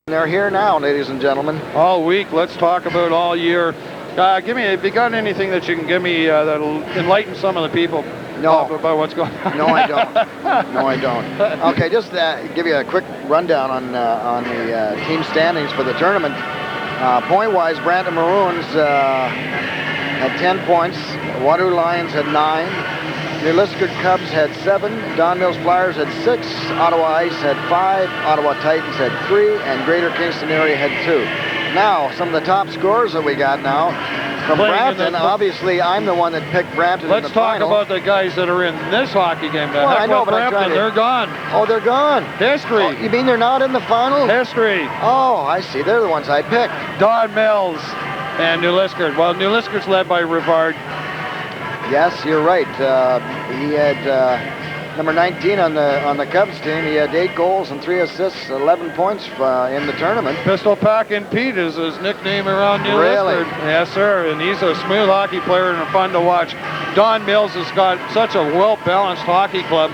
They're here now, ladies and gentlemen. All week. Let's talk about all year. Have you got anything that you can give me that'll enlighten some of the people about what's going on? No, I don't. No, I don't. Okay, just give you a quick rundown on the team standings for the tournament. Point-wise, Brandon Maroons had 10 points. Waterloo Lions had 9. New Liskeard Cubs had 7, Don Mills Flyers had 6, Ottawa Ice had 5, Ottawa Titans had 3, and Greater Kingston area had 2. Now, some of the top scorers that we got now from Brampton. Obviously, I'm the one that picked Brampton in the final. Let's talk about the guys that are in this hockey game. Well, I know, but Brampton, they're gone. Oh, they're gone. History. Oh, you mean they're not in the final? History. Oh, I see. They're the ones I picked. Don Mills and New Liskeard. Well, New Liskeard's led by Rivard. Yes, you're right. He had number 19 on the Cubs team. He had 8 goals and 3 assists, 11 points in the tournament. Pistol Packin' Pete is his nickname around New Liskeard. Yes, sir. And he's a smooth hockey player and fun to watch. Don Mills has got such a well-balanced hockey club.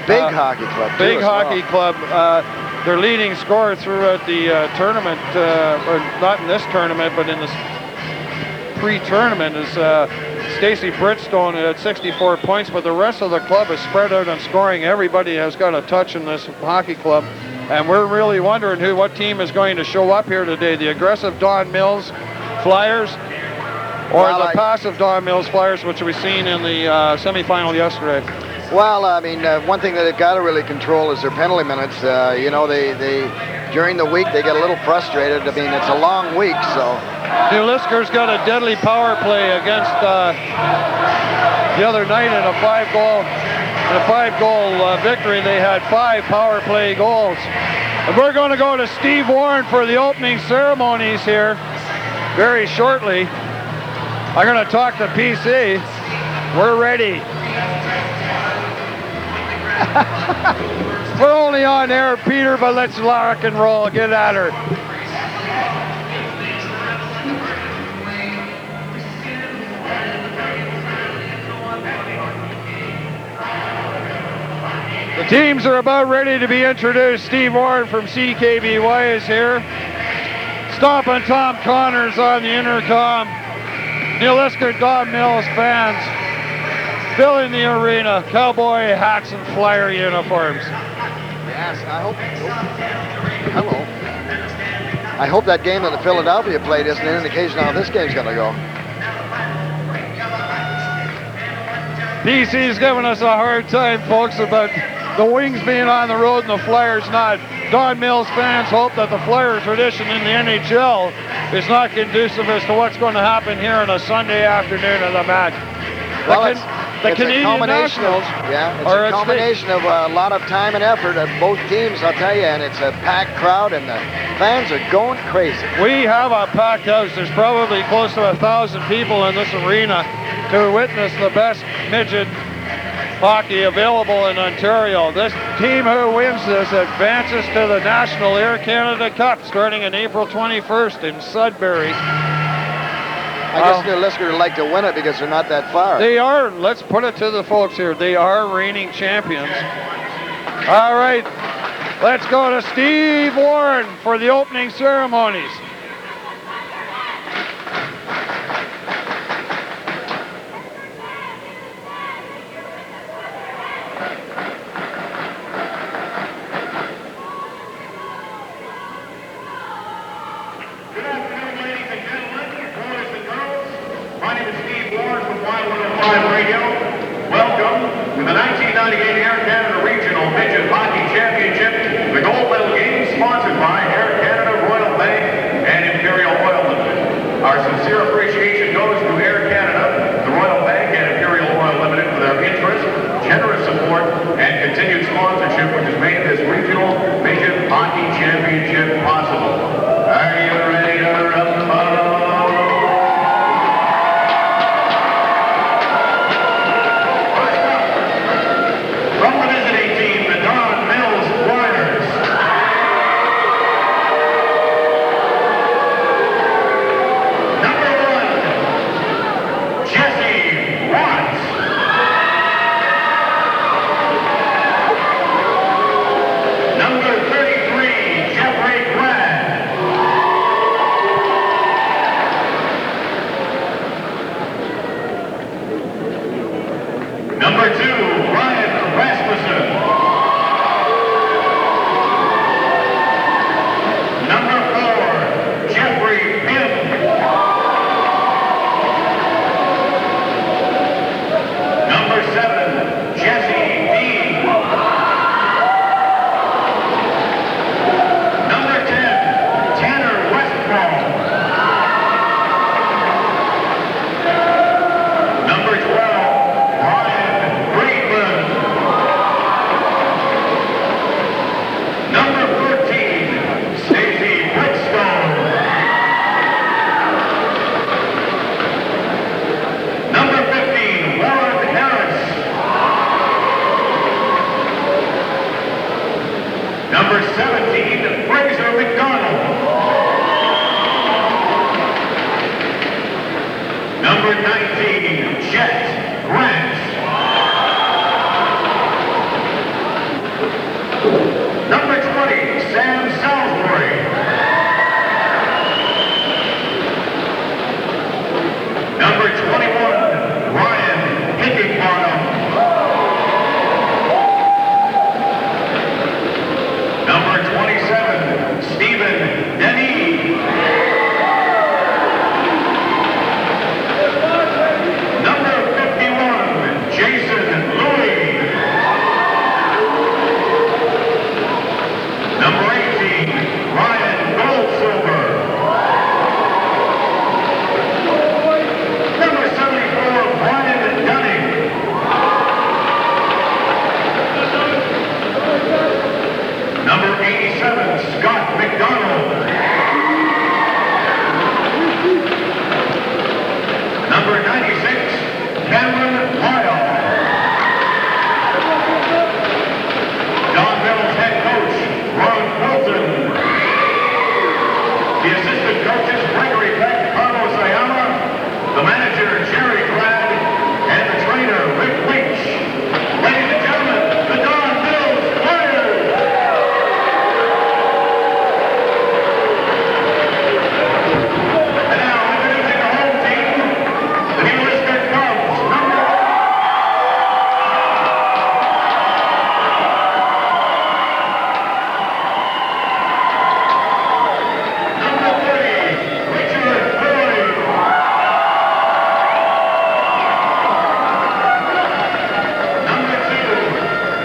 Big hockey club. Big hockey club. Their leading scorer throughout the tournament, or not in this tournament, but in this pre-tournament, is Stacey Bridgestone at 64 points, but the rest of the club is spread out on scoring. Everybody has got a touch in this hockey club, and we're really wondering what team is going to show up here today. The aggressive Don Mills Flyers or the passive Don Mills Flyers, which we've seen in the semifinal yesterday. Well, I mean, one thing that they've got to really control is their penalty minutes. They during the week they get a little frustrated. I mean, it's a long week, so. New Liskeard's got a deadly power play against the other night in a 5-goal victory. They had 5 power play goals. And we're going to go to Steve Warren for the opening ceremonies here very shortly. I'm going to talk to PC. We're ready. We're only on air, Peter, but let's rock and roll. Get at her. The teams are about ready to be introduced. Steve Warren from CKBY is here. Stompin' Tom Connors on the intercom. New Liskeard Don Mills fans filling the arena. Cowboy hats and Flyer uniforms. Yes, I hope that game that Philadelphia played isn't an indication of how this game's going to go. PC's giving us a hard time, folks, about the Wings being on the road and the Flyers not. Don Mills fans hope that the Flyer tradition in the NHL is not conducive as to what's going to happen here on a Sunday afternoon of the match. It's a combination of a lot of time and effort of both teams, I'll tell you, and it's a packed crowd, and the fans are going crazy. We have a packed house. There's probably close to 1,000 people in this arena to witness the best midget hockey available in Ontario. This team who wins this advances to the National Air Canada Cup starting on April 21st in Sudbury. I guess New Liskeard would like to win it because they're not that far. They are. Let's put it to the folks here. They are reigning champions. All right. Let's go to Steve Warren for the opening ceremonies. Number Number 17, Fraser McDonald. Number 19, Chet Grant. Number 20, Sam Salisbury. Number 21, Ryan Hickenbottom. Number 27, Stephen Denny. Number 51, Jason Louis. Number 18, Ryan Goldsilver. Number 74, Brian Dunning. Number 87, Scott McDonald. Number 96, Cameron Lyle. Donville's head coach, Ron Wilson. The assistant coaches, Gregory Peck, Carlos Ayala, the manager, Jerry Glad, and the trainer, Rick Leach. Ladies and gentlemen, the Donville's Players. And now, introducing the home team, the New Liskeard Cubs, number 30, Richard Boyd. Number 2,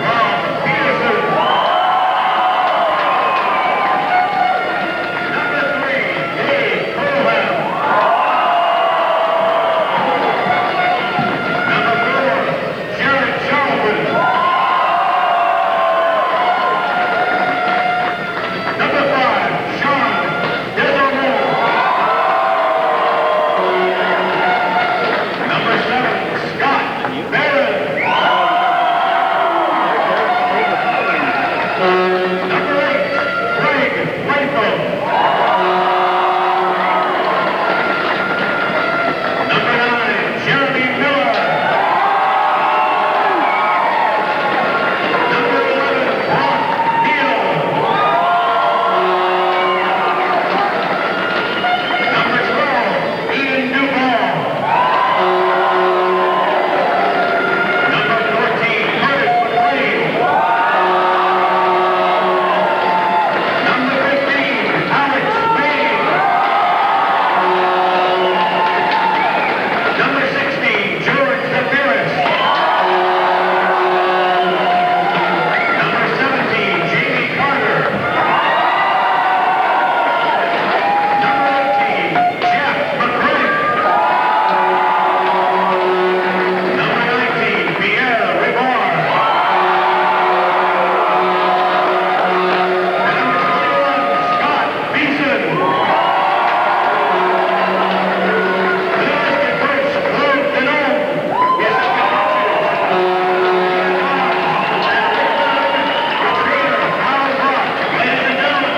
Rob Peterson. Number 3, Dave Coleman. Number 4, Jared Charlton. Number 5, Sean Desormeaux. Number 7, Scott Barron. Number 8, Craig Latham. Number 9, Jeremy Miller. Number 11, Brock Neal. Number 12, Ian Duval. Number 14, Curtis McLean. Number 15, Alex Payne. Number 16, George Zafiris. Number 17, Jamie Carter. Number 18, Jeff McCrick. Number 19, Pierre Rivard. And number 21, Scott Beeson. The Liskeard coach, Claude Denon. The assistant coaches, the trainer, Al Brock. Ladies and gentlemen.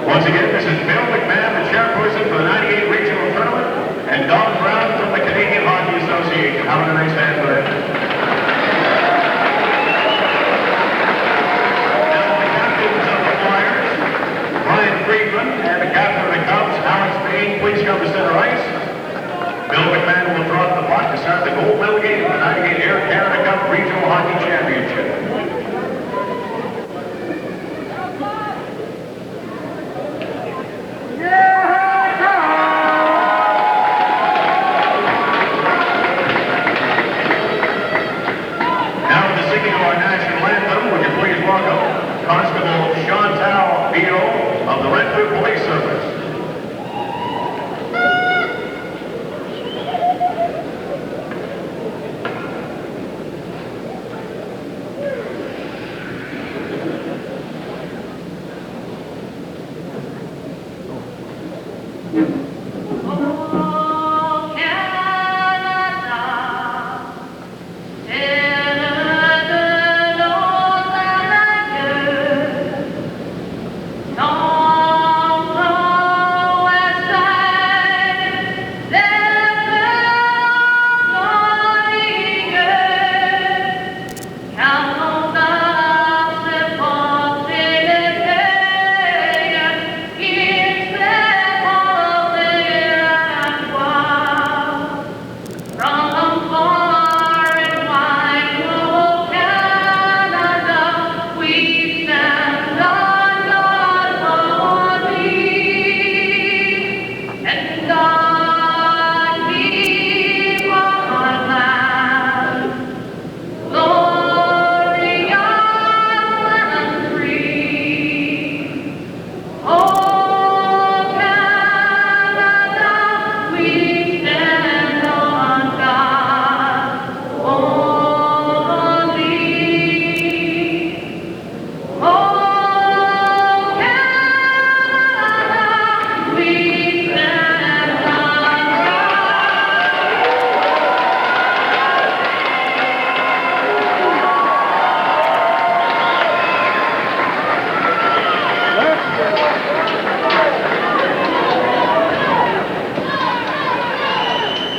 Once again, this is Bill McMahon, the chairperson for the 98 Regional Tournament, and Don Brown from the Canadian Hockey Association. Having a nice hand for that. Now the captains of the Flyers, Brian Friedman, and the captain of the Cubs, Alex Payne, please come to center ice. Bill McMahon will drop the puck to start the gold medal game of the 98 Air Canada Cup Regional Hockey Championship.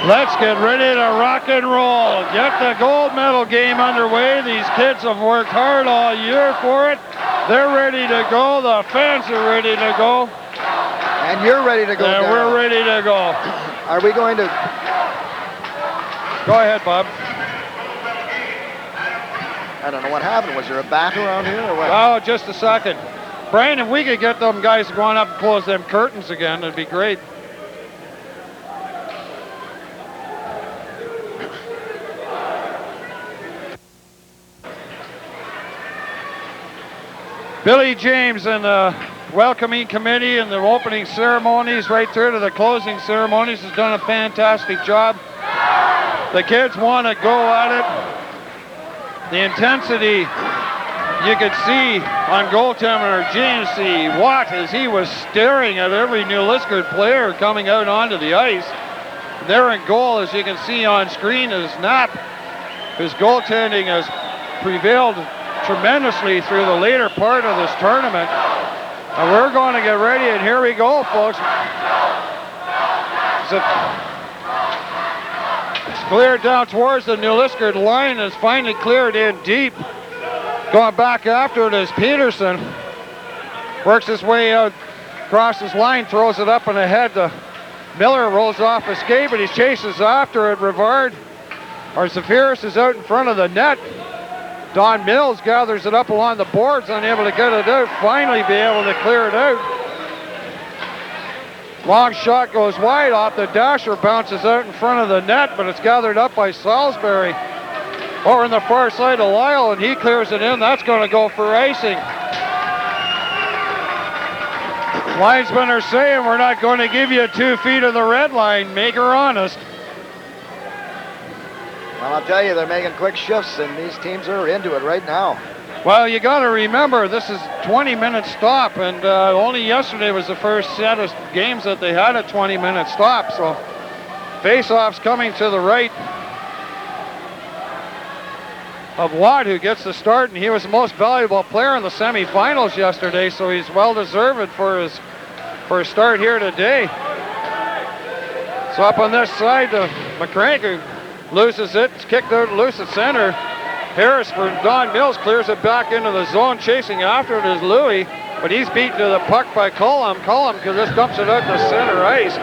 Let's get ready to rock and roll. Get the gold medal game underway. These kids have worked hard all year for it. They're ready to go. The fans are ready to go. And you're ready to go. And we're ready to go. Are we going to... Go ahead, Bob. I don't know what happened. Was there a bat around here or what? Oh, just a second. Brian, if we could get them guys going up and close them curtains again, it'd be great. Billy James and the welcoming committee and the opening ceremonies right through to the closing ceremonies has done a fantastic job. The kids want to go at it. The intensity you could see on goaltender James C. Watt as he was staring at every New Liskeard player coming out onto the ice. There in goal, as you can see on screen, is Knapp, whose goaltending has prevailed tremendously through the later part of this tournament. And we're going to get ready, and here we go, folks. It's cleared down towards the New Liskeard line, and it's finally cleared in deep. Going back after it is Peterson. Works his way out across his line, throws it up and ahead to Miller, rolls off a skate, but he chases after it. Rivard, or Zafiris is out in front of the net. Don Mills gathers it up along the boards, unable to get it out. Finally be able to clear it out. Long shot goes wide off the dasher, bounces out in front of the net, but it's gathered up by Salisbury. Over on the far side of Lyle, and he clears it in. That's going to go for icing. Linesmen are saying we're not going to give you 2 feet of the red line. Make her honest. Well, I'll tell you, they're making quick shifts, and these teams are into it right now. Well, you got to remember, this is 20-minute stop, and only yesterday was the first set of games that they had a 20-minute stop. So, face-offs coming to the right of Watt, who gets the start, and he was the most valuable player in the semifinals yesterday, so he's well-deserved for his start here today. So up on this side, McCrank, who loses it. It's kicked out loose at center. Harris for Don Mills clears it back into the zone. Chasing after it is Louis, but he's beaten to the puck by Cullum. Cullum just dumps it out to center ice.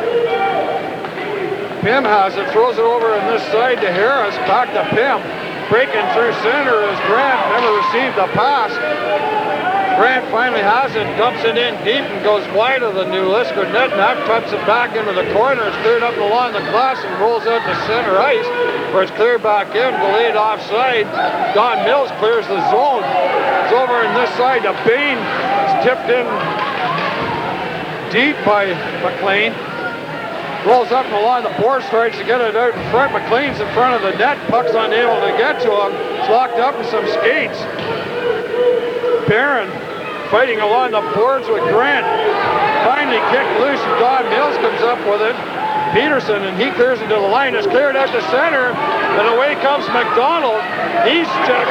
Pym has it, throws it over on this side to Harris. Back to Pym. Breaking through center is Grant. Never received a pass. Grant finally has it, dumps it in deep and goes wide of the New Liskeard net, and that puts it back into the corner. It's cleared up along the glass and rolls out to center ice, where it's cleared back in, delayed offside. Don Mills clears the zone. It's over on this side to Bain. It's tipped in deep by McLean. Rolls up and along the board, tries to get it out in front. McLean's in front of the net. Puck's unable to get to him. It's locked up in some skates. Barron fighting along the boards with Grant. Finally kicked loose, and Don Mills comes up with it. Peterson, and he clears into the line. It's cleared out to center, and away comes McDonald. He's checked.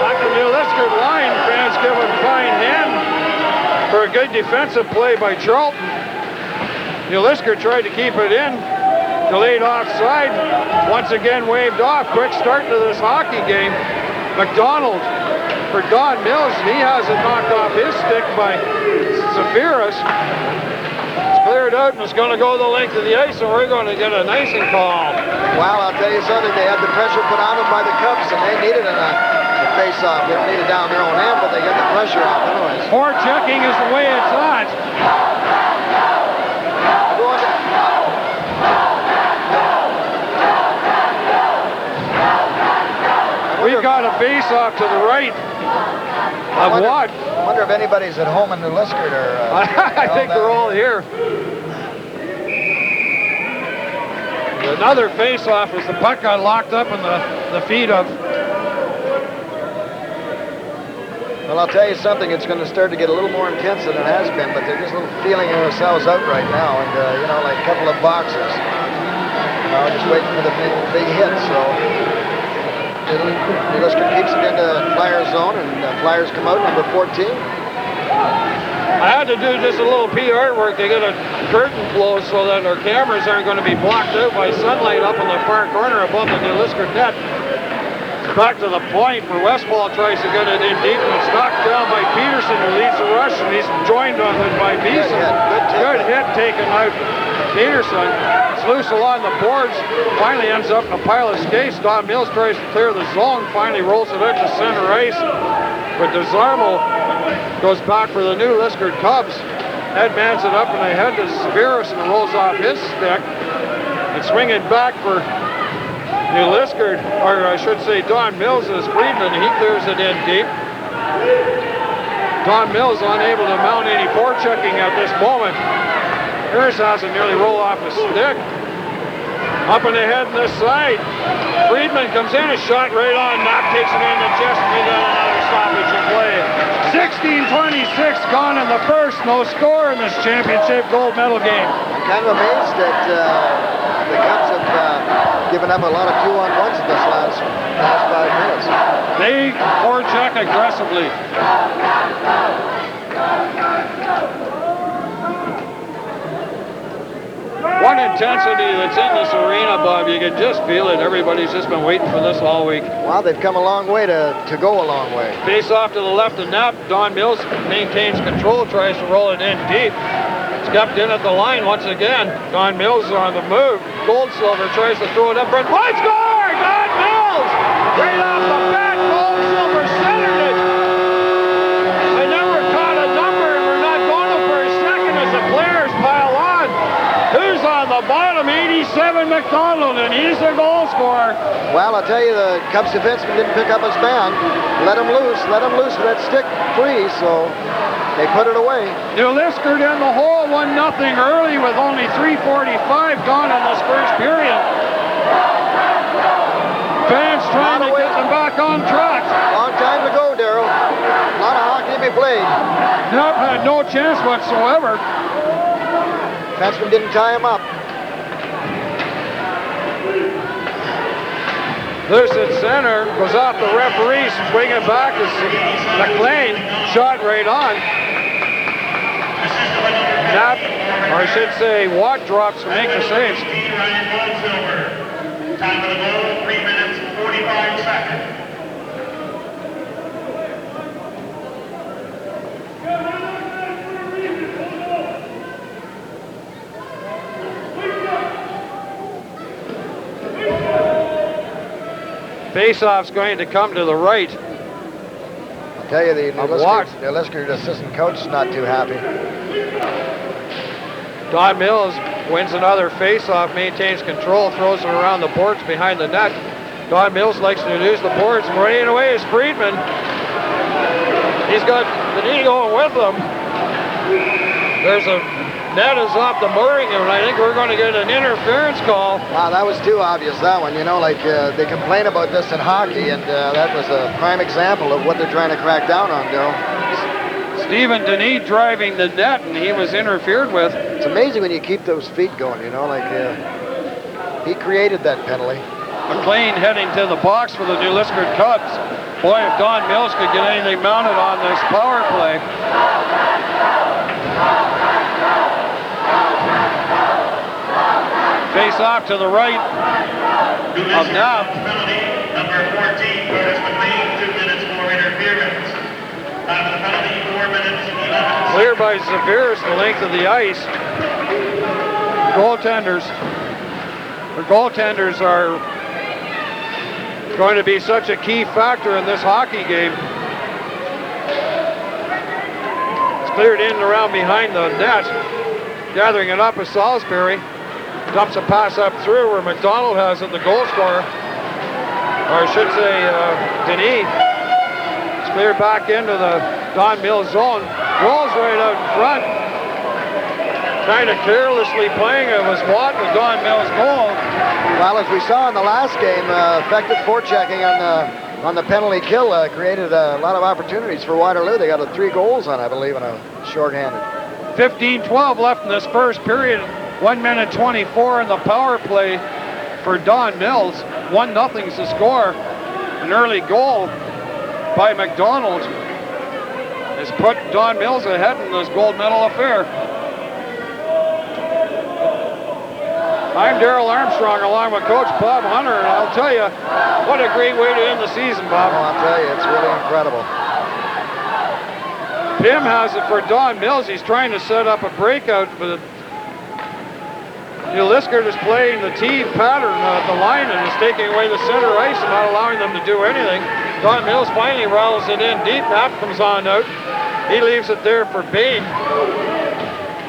Back to New Liskeard line. Fans give him fine hand for a good defensive play by Charlton. New Liskeard tried to keep it in. Delayed offside. Once again waved off. Quick start to this hockey game. McDonald for Don Mills. He has it knocked off his stick by Zafiris. It's cleared out and it's going to go the length of the ice, and we're going to get an icing call. Well, I'll tell you something. They had the pressure put on them by the Cubs, and they needed a face-off. They don't need it down their own end, but they get the pressure off anyways. Poor checking is the way it's on. We've got a face-off to the right of Watt. I wonder if anybody's at home in New Liskeard or... I think they're all here. Another face-off as the puck got locked up in the feet of... Well, I'll tell you something. It's going to start to get a little more intense than it has been, but they're just a little feeling themselves out right now, and, like a couple of boxes. Just waiting for the big hit, so... New Liskeard keeps it into Flyers zone, and Flyers come out, number 14. I had to do just a little PR work to get a curtain closed so that our cameras aren't going to be blocked out by sunlight up in the far corner above the New Liskeard net. Back to the point where Westfall tries to get it in deep, and it's knocked down by Peterson, who leads the rush, and he's joined on it by Beeson. Good hit taken out Peterson. It's loose along the boards, finally ends up in a pile of skates. Don Mills tries to clear the zone, finally rolls it out to center ice. But DeZarmo goes back for the New Liskeard Cubs. Headmans it up and ahead to Severus and rolls off his stick. And swinging back for New Liskeard, or I should say Don Mills, is Friedman. He clears it in deep. Don Mills unable to mount any forechecking at this moment. Harris has it nearly roll off his stick. Up and ahead on this side. Friedman comes in, a shot right on. Knock takes it in the chest, and we got another stoppage of play. 16:26 gone in the first. No score in this championship gold medal game. I'm kind of amazed that the Cubs have given up a lot of 2-on-1s in this last 5 minutes. They forecheck aggressively. One intensity that's in this arena, Bob. You can just feel it. Everybody's just been waiting for this all week. Wow, they've come a long way to go a long way. Face off to the left of net. Don Mills maintains control, tries to roll it in deep. It's kept in at the line once again. Don Mills is on the move. Goldsilver tries to throw it up. Brent White score! Don Mills! Right off the bat, Goldsilver centered it. They never caught a number, and we're not going to for a second as the players pile on. Who's on the bottom? 87 McDonald, and he's the goal scorer. Well, I'll tell you, the Cubs defenseman didn't pick up his man. Let him loose with that stick free, so they put it away. New Liskeard in the hole, 1-0 early with only 3:45 gone in this first period. Fans trying to get them back on track. Long time to go, Darryl. A lot of hockey to be played. Nope, had no chance whatsoever. Defenseman didn't tie him up. Loose at center, goes off the referee, swinging back is McLean, shot right on. Nap, or I should say, Watt drops to make the saves. Time of the goal, 3 minutes, 45 seconds. Faceoff's going to come to the right. I'll tell you, the New Liskeard assistant coach is not too happy. Don Mills wins another faceoff, maintains control, throws it around the boards behind the net. Don Mills likes to use the boards. Running away is Friedman. He's got the knee going with him. There's a net is off the mooring, and I think we're going to get an interference call. Wow, that was too obvious, that one. You know, like they complain about this in hockey, and that was a prime example of what they're trying to crack down on, Darryl. Stephen Denis driving the net, and he was interfered with. It's amazing when you keep those feet going, you know, like he created that penalty. McLean heading to the box for the New Liskeard Cubs. Boy, if Don Mills could get anything mounted on this power play. Face off to the right of Knapp. Penalty, number 14, Curtis McLean, 2 minutes for interference. Time of the penalty, 4 minutes, 11 seconds. Cleared by Severus the length of the ice. The goaltenders are going to be such a key factor in this hockey game. It's cleared in and around behind the net. Gathering it up is Salisbury. Dumps a pass up through where McDonald has it, the goal scorer. Or I should say Denis. It's cleared back into the Don Mills zone. Rolls right out in front. Kind of carelessly playing it was Watt with Don Mills' goal. Well, as we saw in the last game, effective forechecking on the penalty kill created a lot of opportunities for Waterloo. They got 3 goals on, I believe, in a shorthanded. 15-12 left in this first period. 1 minute 24 in the power play for Don Mills. 1-0 is the score. An early goal by McDonald. has put Don Mills ahead in this gold medal affair. I'm Darrell Armstrong along with Coach Bob Hunter, and I'll tell you, what a great way to end the season, Bob. Oh, I'll tell you, it's really incredible. Pim has it for Don Mills. He's trying to set up a breakout, but Liskeard is playing the T pattern at the line and is taking away the center ice and not allowing them to do anything. Don Mills finally rattles it in deep. Knapp comes on out. He leaves it there for Bain.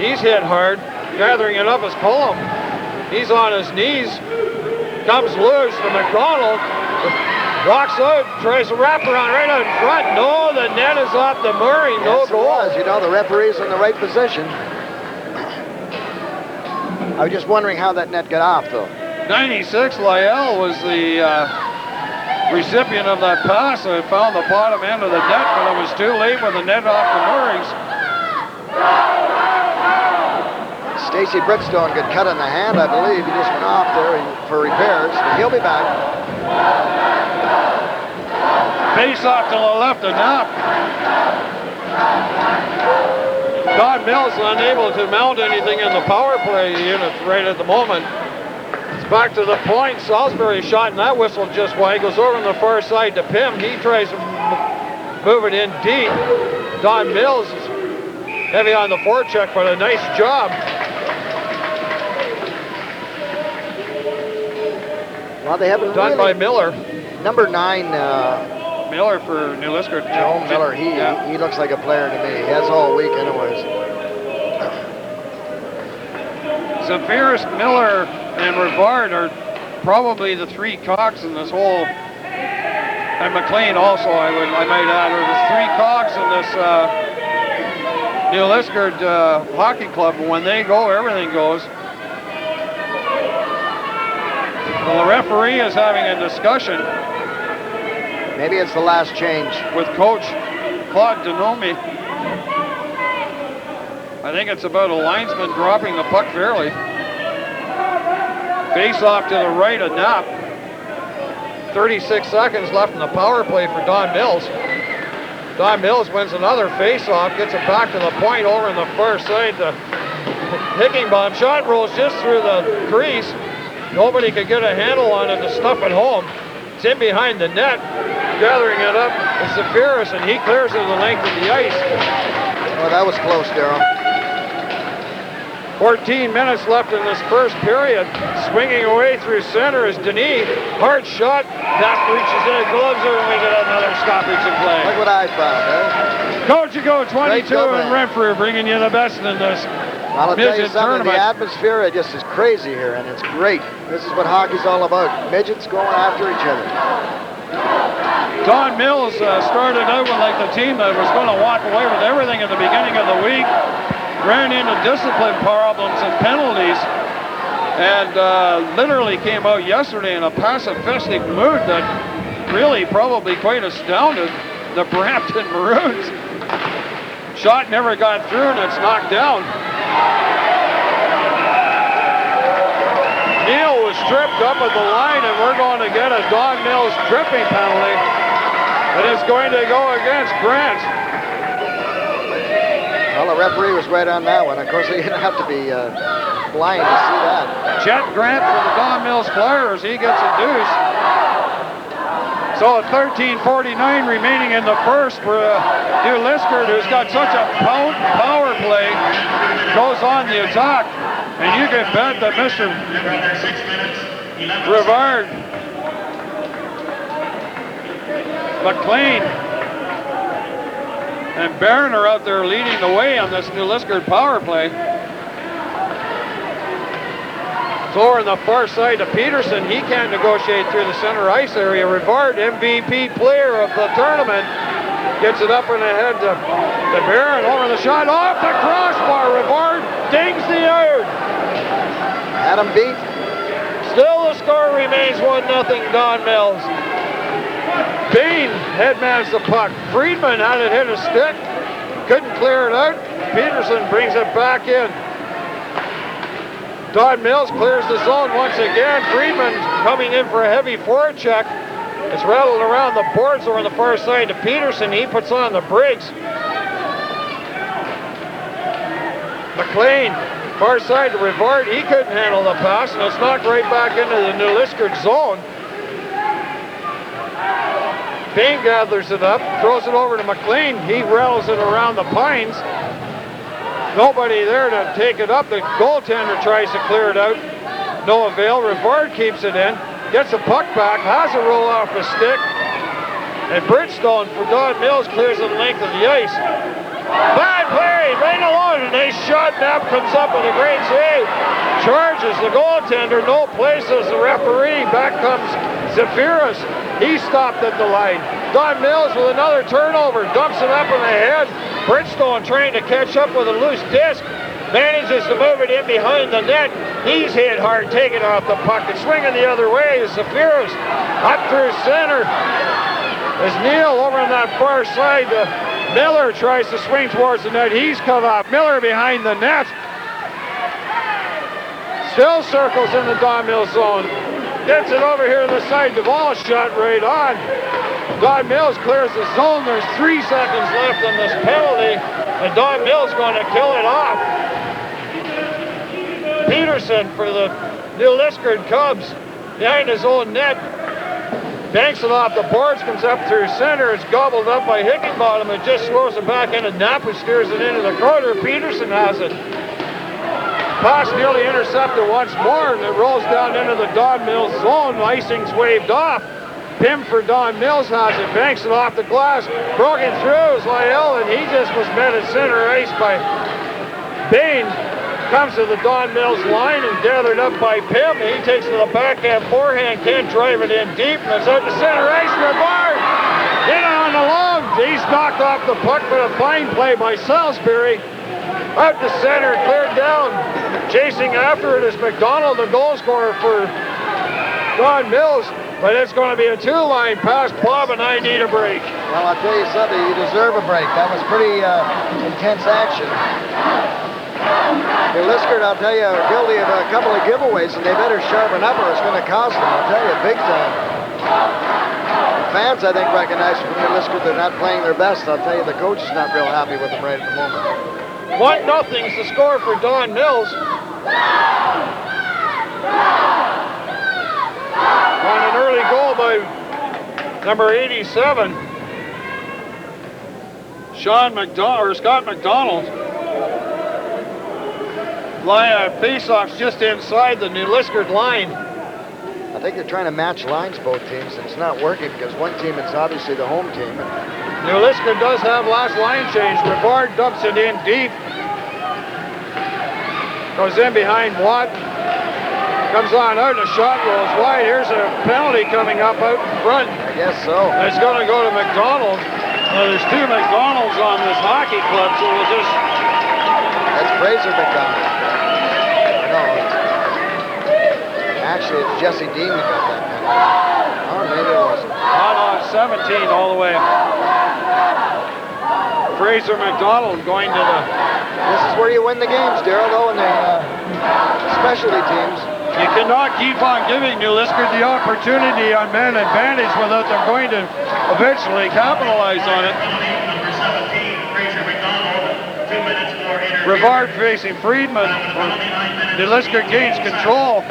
He's hit hard. Gathering it up is Pullum. He's on his knees. Comes loose to McDonald. Walks out, tries to wrap around right out in front. No, the net is off the Murray. No Yes, it goal. was. You know, the referee's in the right position. I was just wondering how that net got off, though. 96, Lyell was the recipient of that pass. I found the bottom end of the net, but it was too late with the net off the Murrays. Stacy Britstone got cut in the hand, I believe. He just went off there for repairs, but he'll be back. Face off to the left of Knapp. Don Mills unable to mount anything in the power play unit right at the moment. It's back to the point. Salisbury shot, and that whistle just wide. Goes over on the far side to Pim. He tries to move it in deep. Don Mills is heavy on the forecheck, but a nice job. Well, they haven't Done by really... Miller. Number 9... Miller for New Liskeard. Joe Miller, he looks like a player to me. He has all week anyways. Zephyrus, Miller, and Rivard are probably the three cogs in this whole, and McLean also, I might add, are the three cogs in this New Liskeard hockey club. When they go, everything goes. Well, the referee is having a discussion. Maybe it's the last change. With Coach Claude Denomi. I think it's about a linesman dropping the puck fairly. Face off to the right of Knapp. 36 seconds left in the power play for Don Mills. Don Mills wins another face off, gets it back to the point over on the far side. The Hickingbomb shot rolls just through the crease. Nobody could get a handle on it to stuff it home. It's in behind the net. Gathering it up is Zephyrus, and he clears it the length of the ice. Oh, that was close, Darrell. 14 minutes left in this first period. Swinging away through center is Denis. Hard shot. That reaches in his gloves, and we get another stoppage in play. Look what I found, eh? Coach, you go 22 and Renfrew bringing you the best in this I'll tell you midget something, tournament. the atmosphere just is crazy here, and it's great. This is what hockey's all about. Midgets going after each other. Don Mills started out with like the team that was going to walk away with everything at the beginning of the week. Ran into discipline problems and penalties, and literally came out yesterday in a pacifistic mood that really probably quite astounded the Brampton Maroons. Shot never got through, and it's knocked down. Neal was tripped up at the line, and we're going to get a Don Mills tripping penalty. And it's going to go against Grant. Well, the referee was right on that one. Of course, you didn't have to be blind to see that. Chet Grant for the Don Mills Flyers, he gets a deuce. So at 13:49 remaining in the first for New Liskeard, who's got such a power play, goes on the attack. And you can bet that Mr. Rivard, McLean, and Barron are out there leading the way on this New Liskeard power play. So over on the far side to Peterson, he can't negotiate through the center ice area. Rivard, MVP player of the tournament, gets it up and ahead to Barron. Over the shot, off the crossbar. Rivard dings the out. Had him beat. Still the score remains 1-0 Don Mills. Bain headmans the puck. Friedman had it hit a stick. Couldn't clear it out. Peterson brings it back in. Don Mills clears the zone once again. Friedman coming in for a heavy forecheck. It's rattled around the boards over on the far side to Peterson. He puts on the brakes. McLean, far side to Rivard. He couldn't handle the pass, and it's knocked right back into the New Liskeard zone. Bain gathers it up, throws it over to McLean. He rattles it around the pines. Nobody there to take it up. The goaltender tries to clear it out. No avail. Rivard keeps it in. Gets the puck back. Has a roll off the stick. And Bridgestone for Don Mills clears the length of the ice. Bad play. Right along. A nice shot. Knapp comes up with a great save. Charges the goaltender. No place as the referee. Back comes Zephyrus. He stopped at the line. Don Mills with another turnover. Dumps it up in the head. Bridgestone trying to catch up with a loose disc. Manages to move it in behind the net. He's hit hard, taking off the puck and swinging the other way. Zephyrus up through center. As Neal over on that far side, Miller tries to swing towards the net. He's cut off. Miller behind the net. Still circles in the Don Mills zone. Gets it over here to the side. Duvall shot right on. Don Mills clears the zone. There's 3 seconds left on this penalty, and Don Mills going to kill it off. Peterson for the New Liskeard Cubs behind his own net. Banks it off the boards, comes up through center. It's gobbled up by Hickenbottom. It just throws it back into Knapp, who steers it into the corner. Peterson has it. Pass nearly intercepted once more, and it rolls down into the Don Mills zone. Icing's waved off. Pim for Don Mills has it. Banks it off the glass. Broken through is Lyell, and he just was met at center ice by Bain. Comes to the Don Mills line and gathered up by Pim. He takes to the backhand forehand, can't drive it in deep, and it's out to center ice. Rivard in on the long. He's knocked off the puck, but a fine play by Salisbury. Out to center, cleared down. Chasing after it is McDonald, the goal scorer for Don Mills. But it's going to be a 2-line pass. Bob and I need a break. Well, I'll tell you something. You deserve a break. That was pretty intense action. New Liskeard, I'll tell you, are guilty of a couple of giveaways, and they better sharpen up or it's going to cost them. I'll tell you, big time. The fans, I think, recognize from New Liskeard they're not playing their best. I'll tell you, the coach is not real happy with them right at the moment. 1-0 is the score for Don Mills. On an early goal by number 87, Scott McDonald. Face-offs just inside the New Liskeard line. I think they're trying to match lines, both teams, and it's not working because one team is obviously the home team. New Liskeard does have last line change. Rivard dumps it in deep. Goes in behind Watt. Comes on out and a shot rolls wide. Here's a penalty coming up out in front. I guess so. And it's going to go to McDonald. There's 2 McDonalds on this hockey club, so we'll just... That's Fraser McDonald. No, actually it's Jesse Dean who got that penalty. Oh, maybe it wasn't. On 17 all the way. Fraser McDonald going to the... This is where you win the games, Darryl, though, in the specialty teams. You cannot keep on giving New Liskeard the opportunity on man advantage without them going to eventually capitalize on it. Rivard facing Friedman. New Liskeard gains control.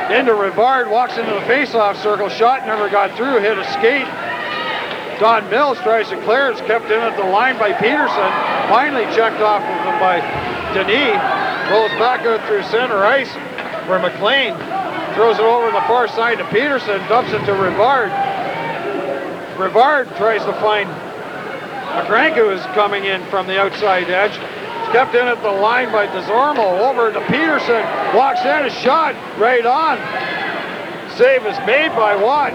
Into Rivard, walks into the face-off circle. Shot never got through, hit a skate. Don Mills tries to clear. It's kept in at the line by Peterson. Finally checked off of him by Denis. Rolls back out through center ice where McLean throws it over on the far side to Peterson. Dumps it to Rivard. Rivard tries to find McGranko, who's coming in from the outside edge. It's kept in at the line by DeZormo. Over to Peterson. Walks in, a shot right on. Save is made by Watt.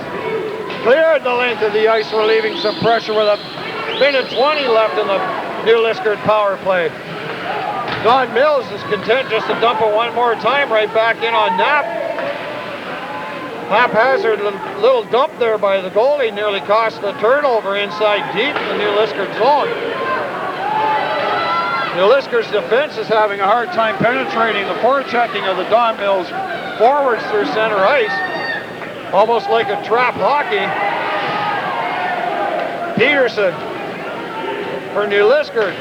Cleared the length of the ice, relieving some pressure with a minute 20 left in the New Liskeard power play. Don Mills is content just to dump it one more time right back in on Knapp. Haphazard little dump there by the goalie nearly cost the turnover inside deep in the New Liskeard zone. New Liskeard's defense is having a hard time penetrating the forechecking of the Don Mills forwards through center ice. Almost like a trap hockey. Peterson for New Liskeard.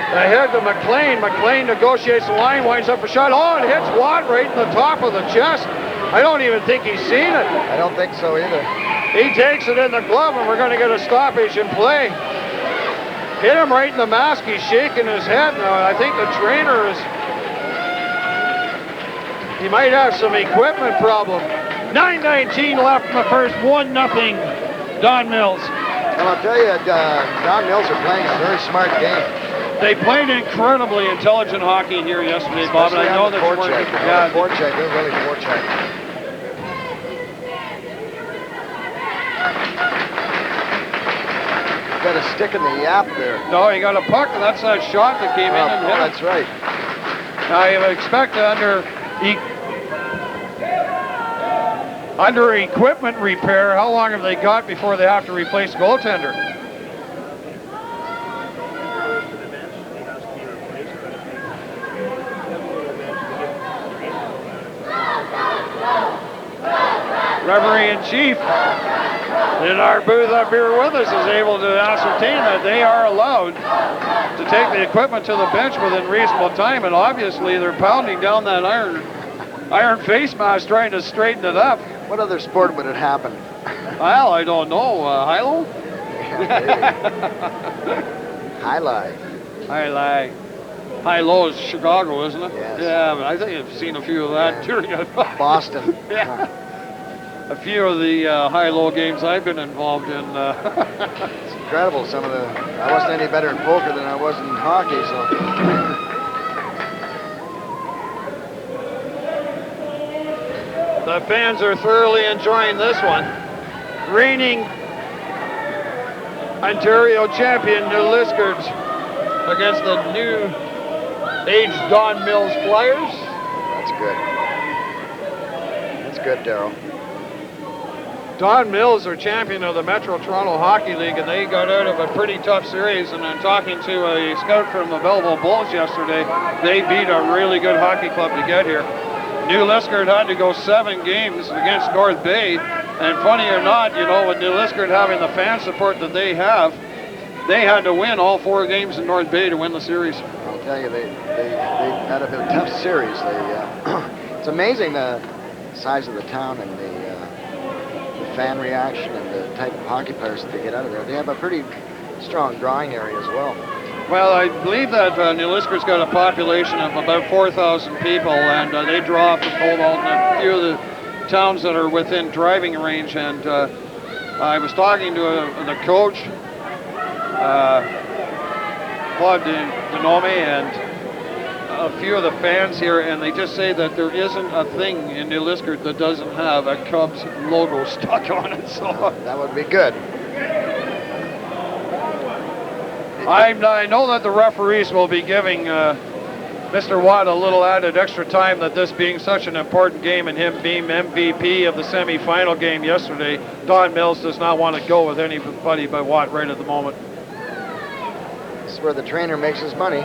Ahead to McLean. McLean negotiates the line, winds up a shot. Oh, it hits Watt right in the top of the chest. I don't even think he's seen it. I don't think so either. He takes it in the glove, and we're going to get a stoppage in play. Hit him right in the mask. He's shaking his head now. I think the trainer is... He might have some equipment problem. 9:19 left in the first. 1-0. Don Mills. Well, I'll tell you, Don Mills are playing a very smart game. They played incredibly intelligent hockey here yesterday, Bob. And I know that they're really forechecking. Got a stick in the yap there. No, he got a puck, and that's that shot that came in and hit him. That's right. Now you would expect under equipment repair, how long have they got before they have to replace goaltender? Referee-in-chief in our booth up here with us is able to ascertain that they are allowed to take the equipment to the bench within reasonable time, and obviously they're pounding down that iron face mask trying to straighten it up. What other sport would it happen? Well, I don't know. High-low? High-low. High-low is Chicago, isn't it? Yes. Yeah, but I think I've seen a few of that during it. Boston. Yeah. A few of the high-low games I've been involved in. It's incredible. I wasn't any better in poker than I was in hockey, so. The fans are thoroughly enjoying this one. Reigning Ontario champion New Liskeard against the new age Don Mills Flyers. That's good. That's good, Darryl. Don Mills are champion of the Metro Toronto Hockey League, and they got out of a pretty tough series. And I'm talking to a scout from the Belleville Bulls yesterday. They beat a really good hockey club to get here. New Liskeard had to go 7 games against North Bay, and funny or not, you know, with New Liskeard having the fan support that they have, they had to win all 4 games in North Bay to win the series. I'll tell you, they had a tough series. It's amazing the size of the town and the fan reaction and the type of hockey players that they get out of there. They have a pretty strong drawing area as well. Well, I believe that New Liskeard's got a population of about 4,000 people, and they draw from Cobalt and a few of the towns that are within driving range. And I was talking to the coach, Claude Denome, and a few of the fans here, and they just say that there isn't a thing in New Liskeard that doesn't have a Cubs logo stuck on it. So that would be good. I know that the referees will be giving Mr. Watt a little added extra time, that this being such an important game and him being MVP of the semi-final game yesterday, Don Mills does not want to go with anybody but Watt right at the moment. This is where the trainer makes his money.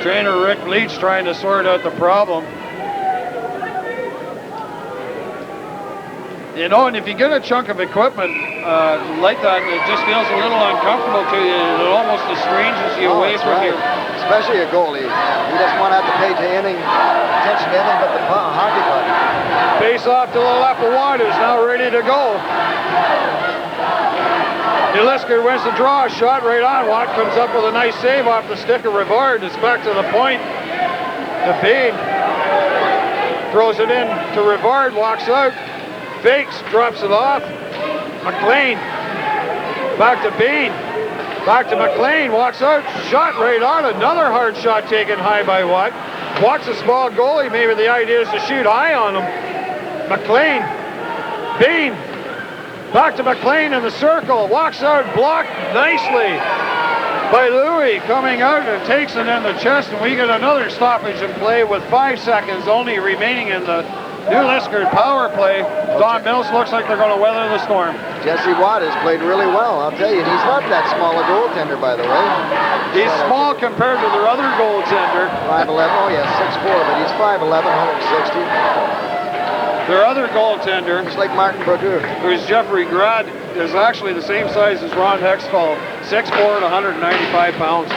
Trainer Rick Leach trying to sort out the problem. You know, and if you get a chunk of equipment like that, it just feels a little uncomfortable to you. It almost estranges you away from you. Especially a goalie. He doesn't want to have to pay attention to anything but the hockey puck. Face off to the left of Watt, is now ready to go. New Liskeard wins the draw, shot right on. Watt comes up with a nice save off the stick of Rivard. It's back to the point. To Bean. Throws it in to Rivard, walks out. Fakes, drops it off. McLean, back to Bean, back to McLean, walks out, shot right on, another hard shot taken high by Watt. Watt's a small goalie, maybe the idea is to shoot high on him. McLean, Bean, back to McLean in the circle, walks out, blocked nicely by Louis, coming out and takes it in the chest, and we get another stoppage in play with 5 seconds only remaining in the New Liskeard power play. Don Mills looks like they're going to weather the storm. Jesse Watt has played really well, I'll tell you. He's not that small a goaltender, by the way. He's small compared to their other goaltender. 5'11", oh yeah, 6'4", but he's 5'11", 160. Their other goaltender, Just like Martin Brodeur. who's Jeffrey Grad, is actually the same size as Ron Hextall, 6'4" and 195 pounds.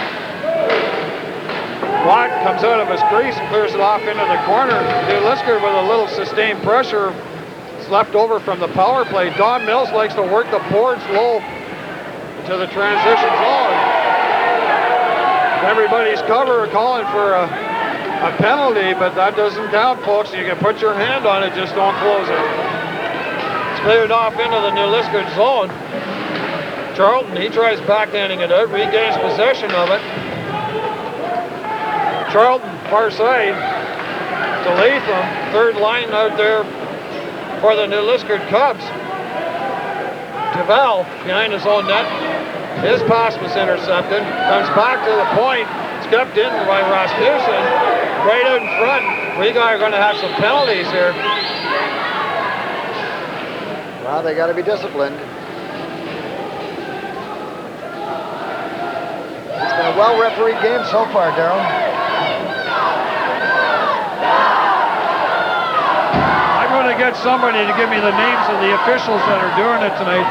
Watt comes out of his crease and clears it off into the corner. New Liskeard with a little sustained pressure is left over from the power play. Don Mills likes to work the boards low to the transition zone. Everybody's calling for a penalty, but that doesn't count, folks. You can put your hand on it, just don't close it. It's cleared off into the New Liskeard zone. Charlton, he tries backhanding it out, regains possession of it. Charlton, far side to Latham, third line out there for the New Liskeard Cubs. Duval behind his own net. His pass was intercepted. Comes back to the point. It's kept in by Rasmussen. Right out in front. We are going to have some penalties here. Well, they got to be disciplined. It's been a well-refereed game so far, Darryl. I'm going to get somebody to give me the names of the officials that are doing it tonight.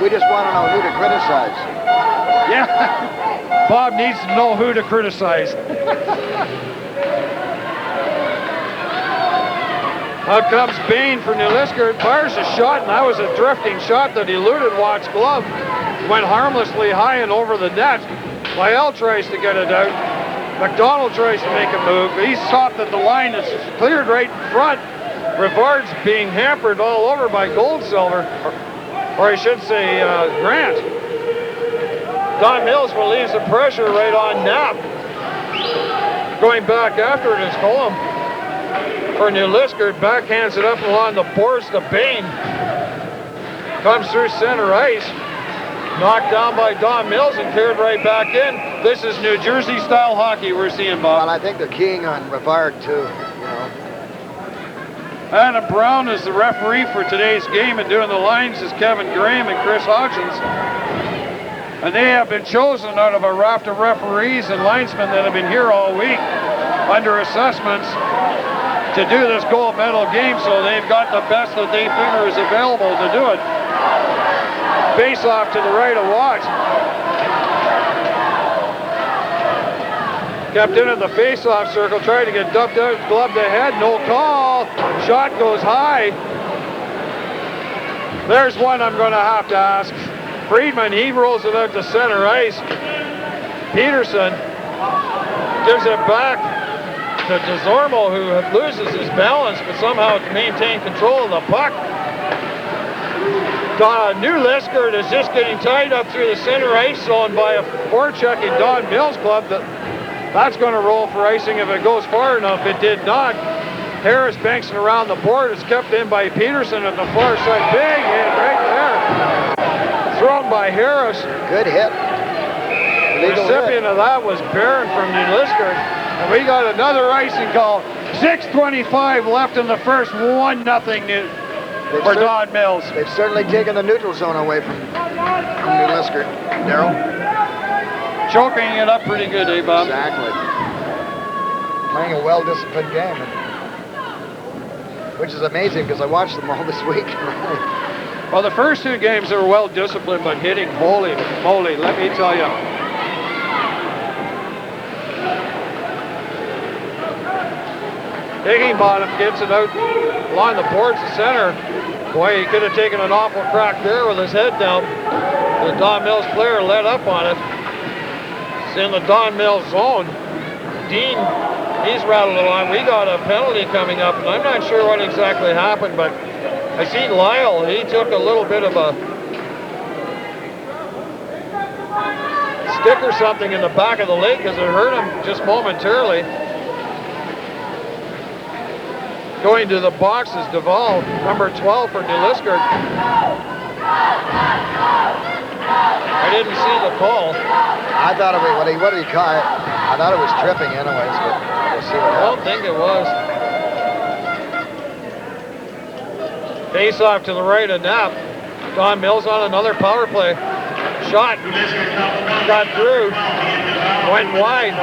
We just want to know who to criticize. Yeah, Bob needs to know who to criticize. Out comes Bain for New Liskeard, fires a shot, and that was a drifting shot that eluded Watt's glove. Went harmlessly high and over the net. Lyell tries to get it out. McDonald tries to make a move. He's stopped at the line. It's cleared right in front. Rivard's being hampered all over by Goldsilver, or I should say Grant. Don Mills relieves the pressure right on Knapp. Going back after it is Colum for New Liskeard. Backhands it up along the boards to Bain. Comes through center ice. Knocked down by Don Mills and cleared right back in. This is New Jersey style hockey we're seeing, Bob. Well, I think they're keying on Rivard too, you know. Adam Brown is the referee for today's game, and doing the lines is Kevin Graham and Chris Hodgins. And they have been chosen out of a raft of referees and linesmen that have been here all week under assessments to do this gold medal game, so they've got the best that they figure is available to do it. Face off to the right of Watt. Kept in at the face-off circle, tried to get dumped out, gloved ahead, no call. Shot goes high. There's one I'm going to have to ask. Friedman, he rolls it out to center ice. Peterson gives it back to DeZormo, who loses his balance, but somehow maintained control of the puck. New Liskeard is just getting tied up through the center ice zone by a forechecking Don Mills club. That's going to roll for icing if it goes far enough. It did not. Harris banks it around the board. It's kept in by Peterson at the far side. Big hit right there. Thrown by Harris. Good hit. The recipient of that was Barron from New Liskeard. And we got another icing call. 6:25 left in the first. 1-0 for Don Mills. They've certainly taken the neutral zone away from New Liskeard. Darryl? Choking it up pretty good, eh, Bob? Exactly. Playing a well-disciplined game. Which is amazing because I watched them all this week. Well, the first two games they were well-disciplined, but hitting, holy moly, let me tell you. Higginbottom gets it out along the boards to center. Boy, he could have taken an awful crack there with his head down. The Don Mills player let up on it. It's in the Don Mills zone. Dean, he's rattled along. We got a penalty coming up, and I'm not sure what exactly happened, but I seen Lyle. He took a little bit of a stick or something in the back of the leg because it hurt him just momentarily. Going to the box is Duvall, number 12 for New Liskeard. I didn't see the call. I thought it was, what did he call it? I thought it was tripping anyways, but we'll see what I don't happens. think it was. Face off to the right of Knapp. Don Mills on another power play. Shot got through. Went wide.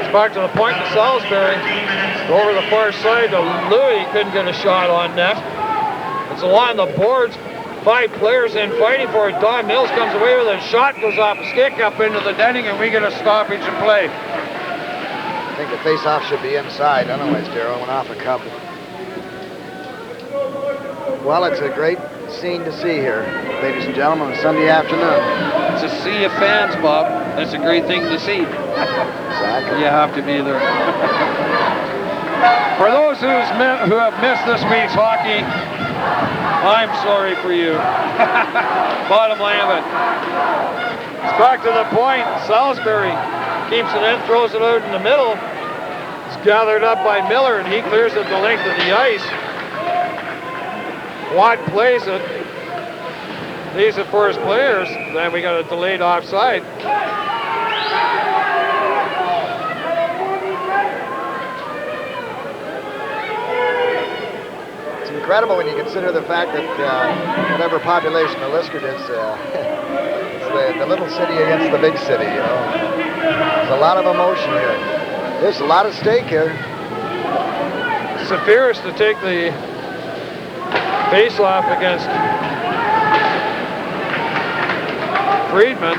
It's back to the point to Salisbury. Over the far side to Louis. Couldn't get a shot on net. It's along the boards. 5 players in fighting for it. Don Mills comes away with a shot, goes off a stick up into the netting, and we get a stoppage in play. I think the face-off should be inside. Otherwise, Darryl went off a cup. Well, it's a great scene to see here, ladies and gentlemen, on a Sunday afternoon. It's a sea of fans, Bob. That's a great thing to see. Exactly. You have to be there. For those who have missed this week's hockey, I'm sorry for you. Bottom line of it. It's back to the point. Salisbury keeps it in, throws it out in the middle. It's gathered up by Miller, and he clears it the length of the ice. Watt plays it. Leaves it for his players. Then we got a delayed offside. It's incredible when you consider the fact that whatever population of Liskeard is, it's the little city against the big city, you know. There's a lot of emotion here. There's a lot at stake here. Safiris to take the face-off against Friedman.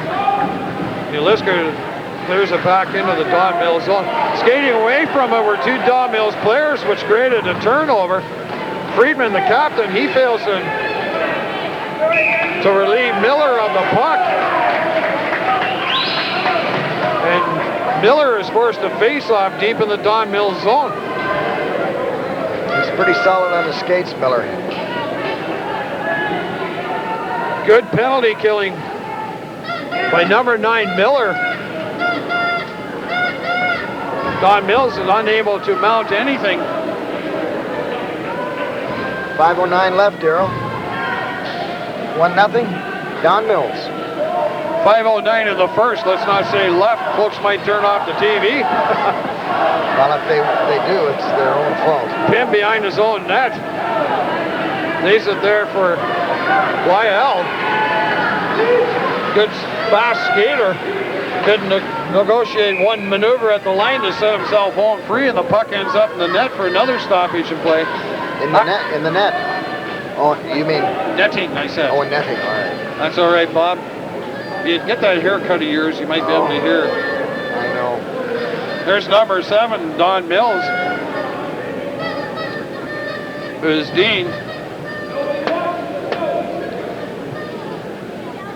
Liskeard clears it back into the Don Mills zone. Skating away from it were 2 Don Mills players, which created a turnover. Friedman, the captain, he fails to relieve Miller of the puck. And Miller is forced to face off deep in the Don Mills zone. He's pretty solid on the skates, Miller. Good penalty killing by number 9, Miller. Don Mills is unable to mount anything. 5:09 left, Darryl. 1-0. Don Mills. 5:09 in the first. Let's not say left. Folks might turn off the TV. Well, if they do, it's their own fault. Pin behind his own net. Leaves it there for Lyell. Good fast skater. Couldn't negotiate one maneuver at the line to set himself home free, and the puck ends up in the net for another stoppage in play. In the net. In the net. Oh, you mean netting? I said. Oh, netting. All right. That's all right, Bob. If you get that haircut of yours, you might be able to hear. I know. There's number 7, Don Mills, who is Dean.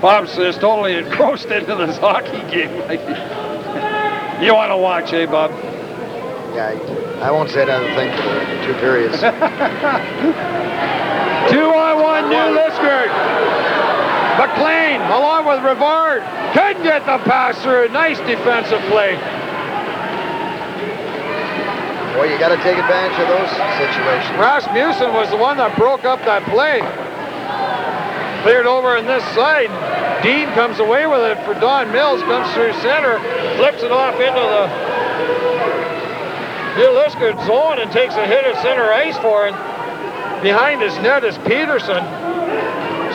Bob says totally engrossed into this hockey game. You want to watch, eh, Bob? Yeah, I won't say another thing for the 2 periods. 2-on-1 New Liskeard. McLean along with Rivard. Couldn't get the pass through. Nice defensive play. Boy, you got to take advantage of those situations. Rasmussen was the one that broke up that play. Cleared over on this side. Dean comes away with it for Don Mills. Comes through center. Flips it off into the New Liskeard zone and takes a hit at center ice for it. Behind his net is Peterson.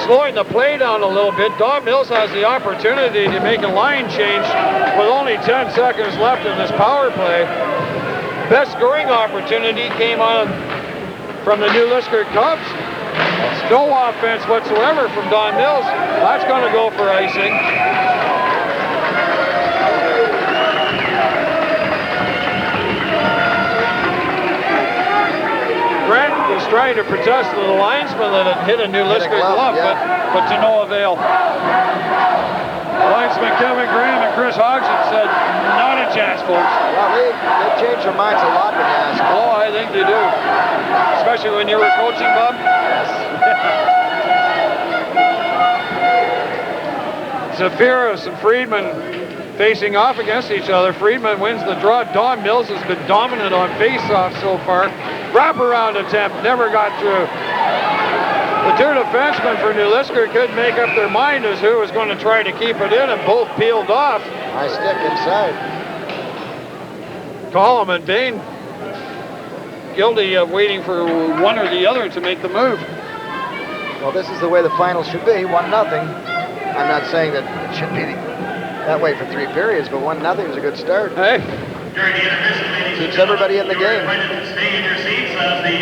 Slowing the play down a little bit. Don Mills has the opportunity to make a line change with only 10 seconds left in this power play. Best scoring opportunity came on from the New Liskeard Cubs. No offense whatsoever from Don Mills. That's going to go for icing. Grant was trying to protest the linesman that had hit a New Liskeard glove, yeah. but to no avail. Linesman Kevin Graham and Chris Hodgson said, not a chance, folks. Well, they changed their minds a lot when you ask them. Oh, I think they do. Especially when you were coaching, Bob. Yes. Zafiris and Friedman facing off against each other. Friedman wins the draw. Don Mills has been dominant on face-off so far. Wraparound attempt, never got through. The 2 defensemen for New Liskeard couldn't make up their mind as who was going to try to keep it in, and both peeled off. Nice stick inside. Collum and Bain guilty of waiting for one or the other to make the move. Well, this is the way the final should be, 1-0. I'm not saying that it should be that way for 3 periods, but 1-0 is a good start. Hey, During the intermission, ladies and Keeps gentlemen, everybody in the you are game. invited to stay in your seats as the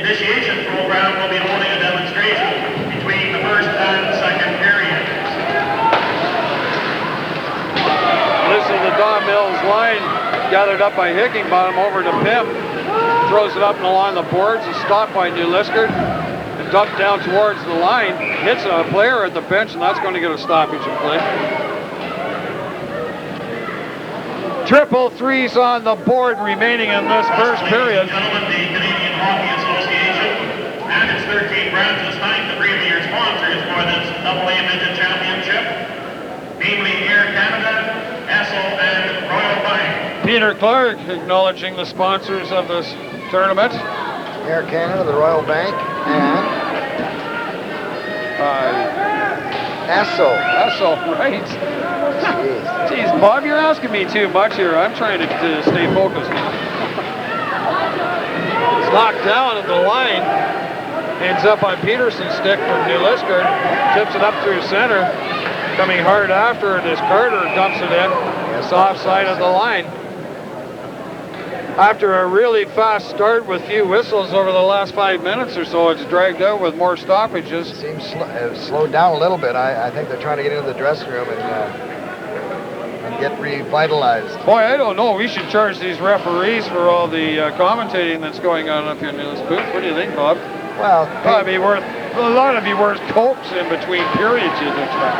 initiation program will be holding a demonstration between the first and second periods. this is the Don Mills line, gathered up by Hickingbottom over to Pimp. Throws it up and along the boards, is stopped by New Liskeard, and dumped down towards the line. Hits a player at the bench, and that's going to get a stoppage in play. Triple threes on the board remaining in this first period. Ladies and gentlemen, the Canadian Hockey Association and its 13 branches thank the premier sponsors for this AA Midget Championship, namely Air Canada, Esso, and Royal Bank. Peter Clark acknowledging the sponsors of this tournament. Air Canada, the Royal Bank, and Esso. Esso, right. Jeez. Geez, Bob, you're asking me too much here. I'm trying to stay focused. It's knocked down at the line. Ends up on Peterson's stick from New Liskeard. Tips it up through center. Coming hard after it as Carter dumps it in. It's offside of the line. After a really fast start with few whistles over the last 5 minutes or so, it's dragged out with more stoppages. Seems slowed down a little bit. I think they're trying to get into the dressing room and get revitalized. Boy, I don't know. We should charge these referees for all the commentating that's going on up here in this booth. What do you think, Bob? Well, That'd be worth, a lot of be worth Cokes in between periods, you'd expect.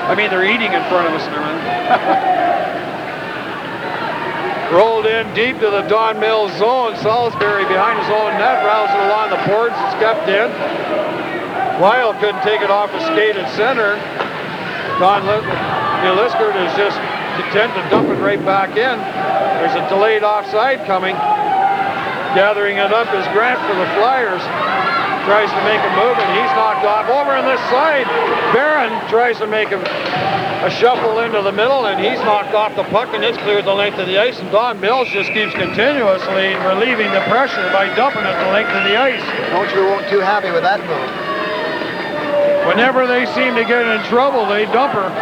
I mean, they're eating in front of us and everything. Rolled in deep to the Don Mills zone. Salisbury behind his own net, rounds it along the boards. It's kept in. Lyle couldn't take it off his skate at center. New Liskeard is just content to dump it right back in. There's a delayed offside coming. Gathering it up is Grant for the Flyers. Tries to make a move and he's knocked off. Over on this side, Barron tries to make a shuffle into the middle and he's knocked off the puck and it's cleared the length of the ice, and Don Mills just keeps continuously relieving the pressure by dumping it the length of the ice. Coach, we weren't too happy with that move. Whenever they seem to get in trouble, they dump her.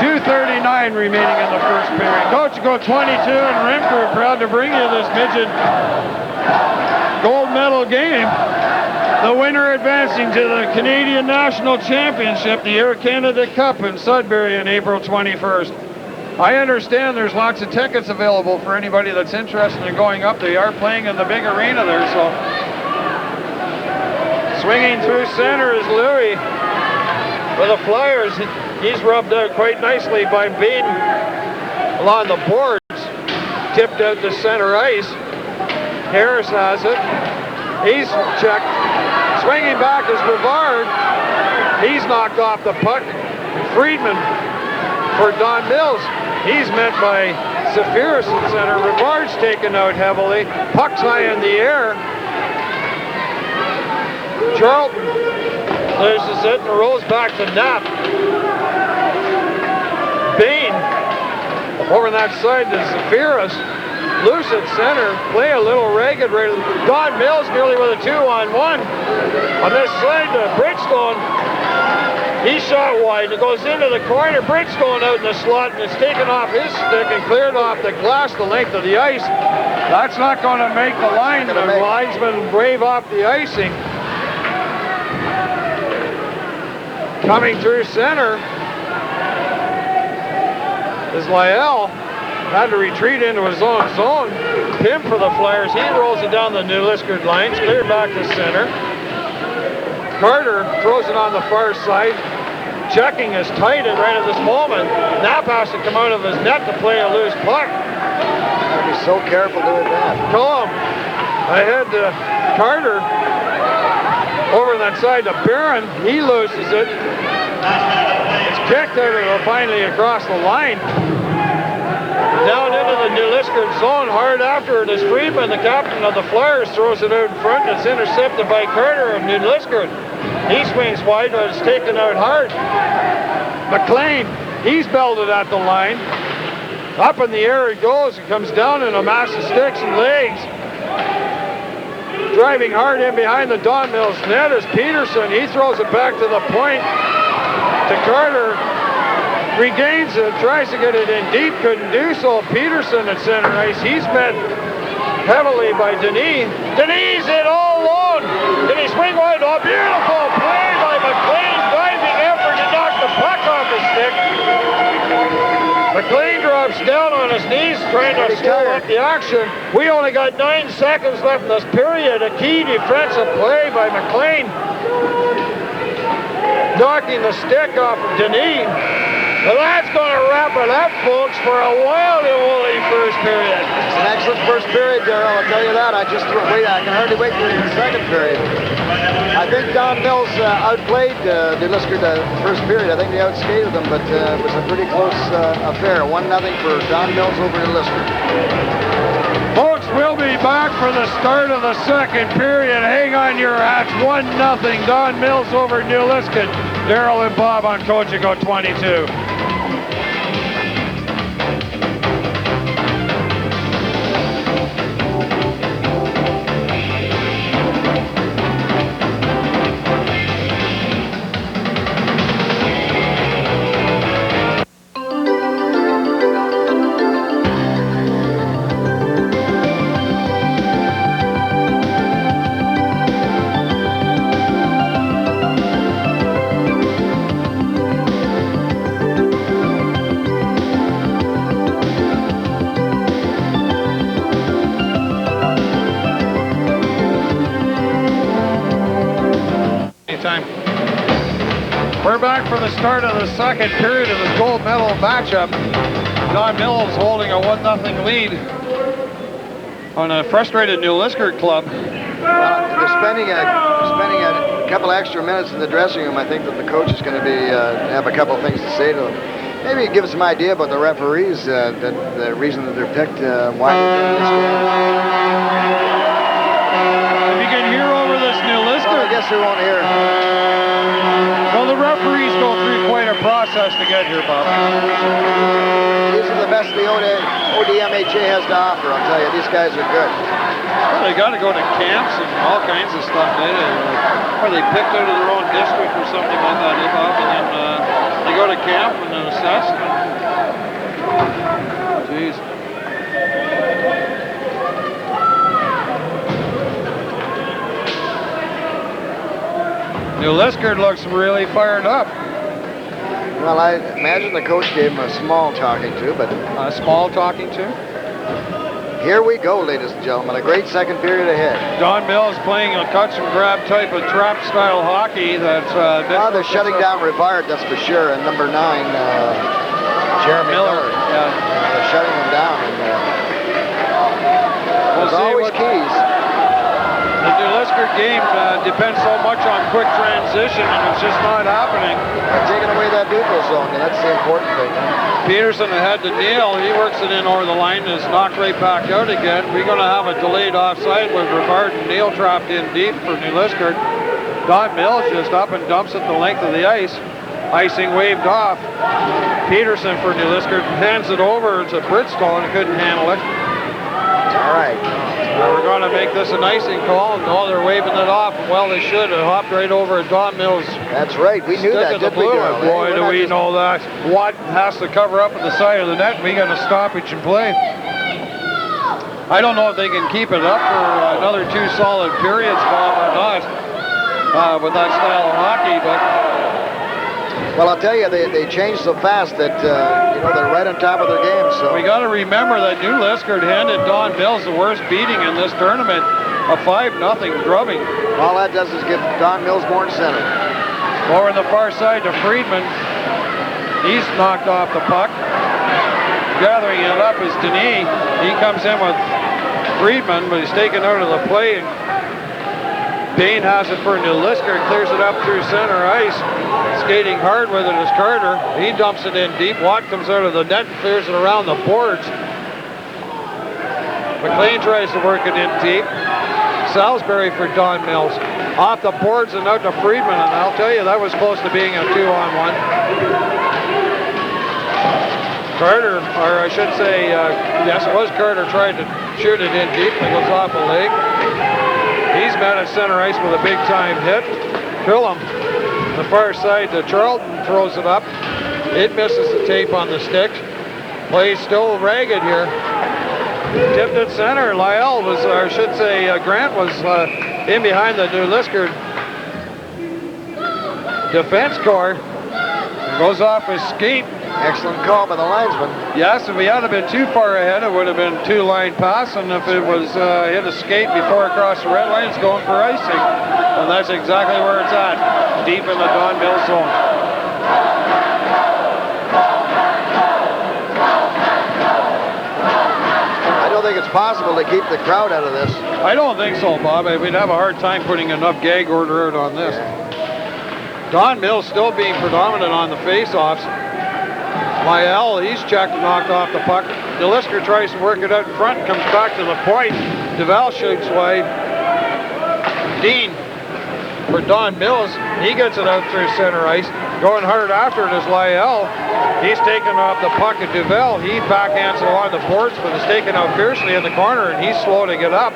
2:39 remaining in the first period. Coach, go 22 and Remker proud to bring you this midget gold medal game. The winner advancing to the Canadian National Championship, the Air Canada Cup in Sudbury on April 21st. I understand there's lots of tickets available for anybody that's interested in going up. They are playing in the big arena there, so. Swinging through center is Louis for the Flyers. He's rubbed out quite nicely by Bean along the boards. Tipped out to center ice. Harris has it. He's checked. Swinging back is Brevard. He's knocked off the puck. Friedman for Don Mills. He's met by Zafiris in center. Brevard's taken out heavily. Puck's high in the air. Charlton loses it and rolls back to Knapp. Bain over on that side to Zafiris. Loose at center, play a little ragged. Don Mills nearly with a 2-on-1. On this side to Bridgestone. He shot wide. It goes into the corner. Bridgestone out in the slot and it's taken off his stick and cleared off the glass the length of the ice. That's not going to make the line. The linesman brave off the icing. Coming through center is Lyell. Had to retreat into his own zone. Pim for the Flyers. He rolls it down the New Liskeard lines. Clear back to center. Carter throws it on the far side. Checking is tight and right at this moment. Knapp has to come out of his net to play a loose puck. Gotta be so careful doing that. Cullum ahead to Carter. Over on that side to Barron. He loses it. It's kicked out of finally across the line. Down into the New Liskeard zone, hard after it is Friedman, the captain of the Flyers, throws it out in front. It's intercepted by Carter of New Liskeard. He swings wide, but it's taken out hard. McLean, he's belted at the line. Up in the air it goes. It comes down in a mass of sticks and legs. Driving hard in behind the Don Mills net is Peterson. He throws it back to the point to Carter. regains it, tries to get it in deep, couldn't do so. Peterson at center ice, he's met heavily by Denis. Denis in all alone. Did he swing wide? Oh, beautiful play by McLean, diving effort to knock the puck off his stick. McLean drops down on his knees, trying to slow up the action. We only got 9 seconds left in this period. A key defensive play by McLean, knocking the stick off of Denis. Well, that's going to wrap it up, folks, for a wild and woolly first period. It's an excellent first period, Darrell, I'll tell you that. I can hardly wait for the second period. I think Don Mills outplayed the Liskeard the first period. I think they outskated them, but it was a pretty close affair. 1-0 for Don Mills over to Liskeard. Folks, we'll be back for the start of the second period. Hang on your hats. 1-0. Don Mills over New Liskeard. Darrell and Bob on Cogeco 22. We're back for the start of the second period of the gold medal matchup. Don Mills holding a 1-0 lead on a frustrated New Liskeard club. They're spending a couple extra minutes in the dressing room. I think that the coach is going to have a couple things to say to them. Maybe give us some idea about the referees, the reason that they're picked, why they're in this game. If you can hear over this New Liskeard. Well, I guess we won't hear. Well, the referees go through quite a process to get here, Bob. These are the best the ODMHA has to offer, I'll tell you. These guys are good. Well, they got to go to camps and all kinds of stuff. Or they picked out of their own district or something like that, Bob, and then they go to camp and then assess. Jeez. New Liskeard looks really fired up. Well, I imagine the coach gave him a small talking to, but... A small talking to? Here we go, ladies and gentlemen. A great second period ahead. Don Mills playing a catch and grab type of trap-style hockey that's... they're shutting down Rivard, that's for sure, and number 9, Jeremy Miller. Yeah. They're shutting them down. And, there's always keys. The New Liskeard game depends so much on quick transition, and it's just not happening. They're taking away that neutral zone, and that's the important thing. Peterson ahead to Neal. He works it in over the line and is knocked right back out again. We're going to have a delayed offside with Rivard and Neal trapped in deep for New Liskeard. Don Mills just up and dumps it the length of the ice. Icing waved off. Peterson for New Liskeard hands it over to Bridgestone and couldn't handle it. All right. We're going to make this an icing call. No, they're waving it off. Well, they should. It hopped right over Don Mills. That's right. We knew that, didn't we, Darrell? Boy, do we know that. Watt has to cover up at the side of the net. We got a stoppage and play. I don't know if they can keep it up for another 2 solid periods, Bob, or not, with that style of hockey, but... Well, I'll tell you, they changed so fast that, they're right on top of their game, so... We got to remember that New Liskeard handed Don Mills the worst beating in this tournament, a 5-0 drubbing. All that does is give Don Mills more incentive. Over on the far side to Friedman. He's knocked off the puck. Gathering it up is Denis. He comes in with Friedman, but he's taken out of the play. Dane has it for New Liskeard, clears it up through center ice. Skating hard with it is Carter. He dumps it in deep. Watt comes out of the net and clears it around the boards. McLean tries to work it in deep. Salisbury for Don Mills. Off the boards and out to Friedman, and I'll tell you, that was close to being a 2-on-1. Carter, or I should say, yes, it was Carter, tried to shoot it in deep. It goes off a leg. He's met at center ice with a big-time hit. Kill him. The far side to Charlton throws it up. It misses the tape on the stick. Play still ragged here. Tipped at center. Lyell was, or I should say, Grant was in behind the New Liskeard defense core. Goes off his skate. Excellent call by the linesman. Yes, if he hadn't been too far ahead, it would have been 2-line pass, and if it was hit a skate before it crossed the red line, it's going for icing. And that's exactly where it's at, deep in the Don Mills zone. I don't think it's possible to keep the crowd out of this. I don't think so, Bob. We'd have a hard time putting enough gag order out on this. Yeah. Don Mills still being predominant on the face-offs. Lyell, he's checked and knocked off the puck. DeLisker tries to work it out in front and comes back to the point. DeVal shoots wide. Dean for Don Mills. He gets it out through center ice. Going hard after it is Lyell. He's taken off the puck at DeVal. He backhands it along the boards, but is taken out fiercely in the corner, and he's slow to get up.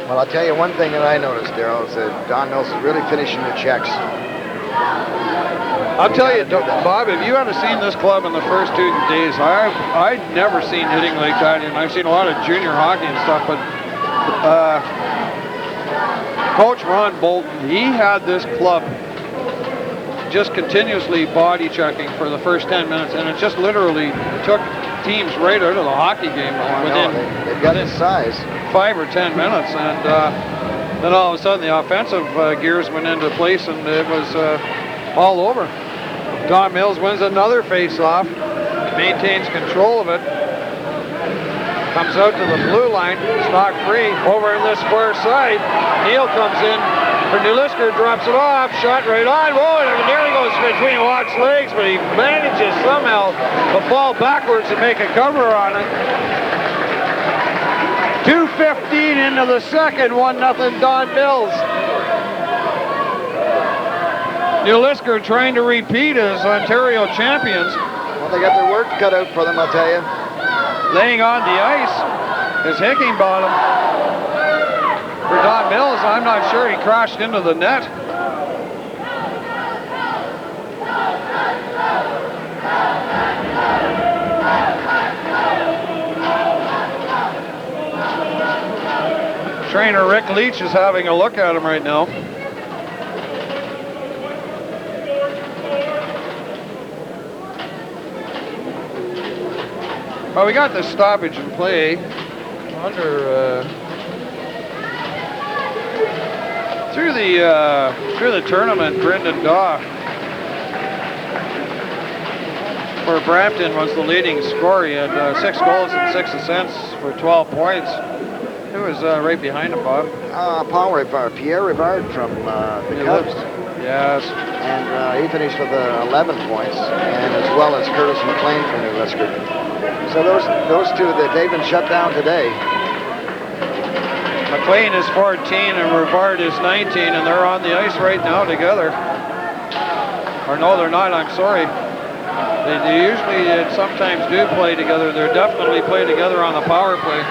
Well, I'll tell you one thing that I noticed, Darryl, is that Don Mills is really finishing the checks. I'll tell you, Bob, if you hadn't seen this club in the first 2 days, I'd never seen hitting like that, and I've seen a lot of junior hockey and stuff, but Coach Ron Bolton, he had this club just continuously body checking for the first 10 minutes, and it just literally took teams right out of the hockey game within they've got his size. 5 or 10 minutes, and then all of a sudden the offensive gears went into place, and it was all over. Don Mills wins another face-off, maintains control of it, comes out to the blue line, stock free, over in this square side. Neal comes in for New Liskeard, drops it off, shot right on. Whoa, and it nearly goes between Watt's legs, but he manages somehow to fall backwards and make a cover on it. 2:15 into the second, 1-0 Don Mills. New Liskeard trying to repeat as Ontario champions. Well, they got their work cut out for them, I'll tell you. Laying on the ice is Hickingbottom. For Don Mills, I'm not sure. He crashed into the net. Trainer Rick Leach is having a look at him right now. Well, we got the stoppage in play under through the tournament. Brendan Daw for Brampton was the leading scorer. He had 6 goals and 6 assists for 12 points. Who was right behind him, Bob? Paul Rivard, Pierre Rivard from the Cubs. Yes. And he finished with 11 points, and as well as Curtis McLean from New Liskeard. So those two, they've been shut down today. McLean is 14 and Rivard is 19, and they're on the ice right now together. Or no, they're not, I'm sorry. They usually sometimes do play together. They're definitely play together on the power play.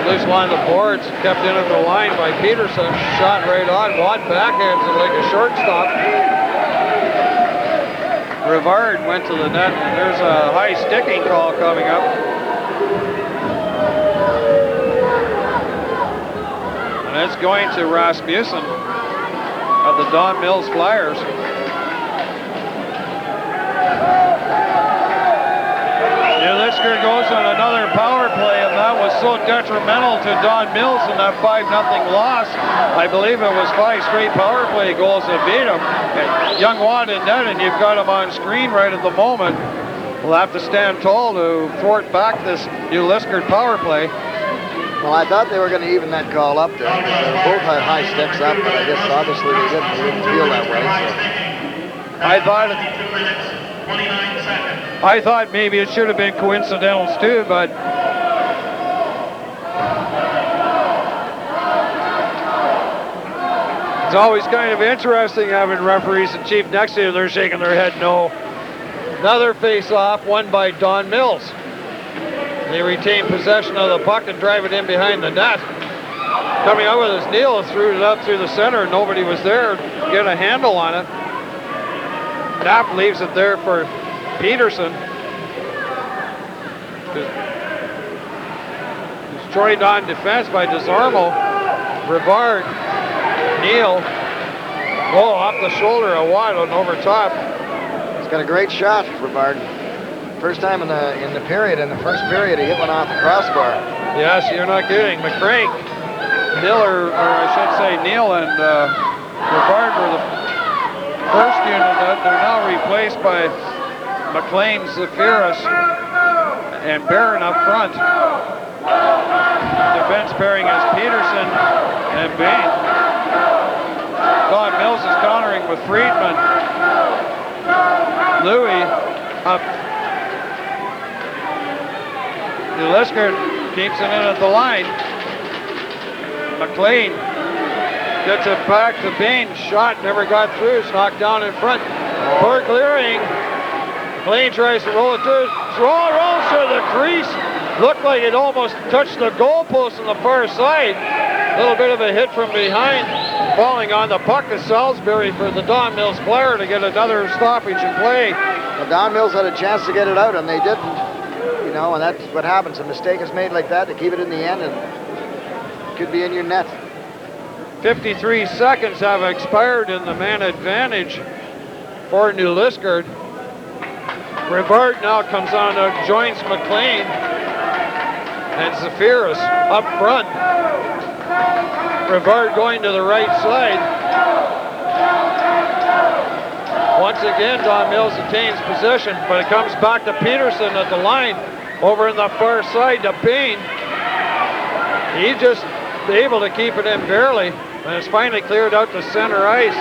Loose line of the boards, kept in at the line by Peterson. Shot right on. Watt backhands it like a shortstop. Rivard went to the net, and there's a high sticking call coming up. And it's going to Rasmussen of the Don Mills Flyers. New Liskeard goes on another power play, and that was so detrimental to Don Mills in that 5-0 loss. I believe it was 5 straight power play goals that beat him. Young Watt in net, and you've got him on screen right at the moment. We'll have to stand tall to thwart back this New Liskeard power play. Well, I thought they were going to even that call up there. They both had high sticks up, but I guess obviously they didn't feel that way. So. I thought maybe it should have been coincidentals too, but it's always kind of interesting having referees and chief next to you. They're shaking their head no. Another face-off won by Don Mills. They retain possession of the puck and drive it in behind the net. Coming out with his Neal, threw it up through the center. Nobody was there to get a handle on it. Knapp leaves it there for Peterson. Who's joined on defense by Desarmo. Rivard, Neal. Oh, off the shoulder of Watt and over top. He's got a great shot, Rivard. First time in the period, in the first period, he hit one off the crossbar. Yes, you're not kidding. McCrank, Miller, or I should say Neal and Rivard were the first unit. They're now replaced by McLean, Zafiris, and Barron up front. Defense pairing is Peterson and Bain. Don Mills is countering with Friedman. Louis up. Liskeard keeps it in at the line. McLean gets it back to Bain. Shot never got through. It's knocked down in front. Poor clearing. McLean tries to roll it through. Rolls to the crease. Looked like it almost touched the goalpost on the far side. A little bit of a hit from behind. Falling on the puck is Salisbury for the Don Mills player to get another stoppage in play. Well, Don Mills had a chance to get it out, and they didn't. You know, and that's what happens. A mistake is made like that to keep it in the end, and it could be in your net. 53 seconds have expired in the man advantage for New Liskeard. Rivard now comes on, joins McLean. And Zafiris up front. Rivard going to the right side. Once again, Don Mills attains possession, but it comes back to Peterson at the line. Over in the far side to Bain. He's just able to keep it in barely, and it's finally cleared out to center ice.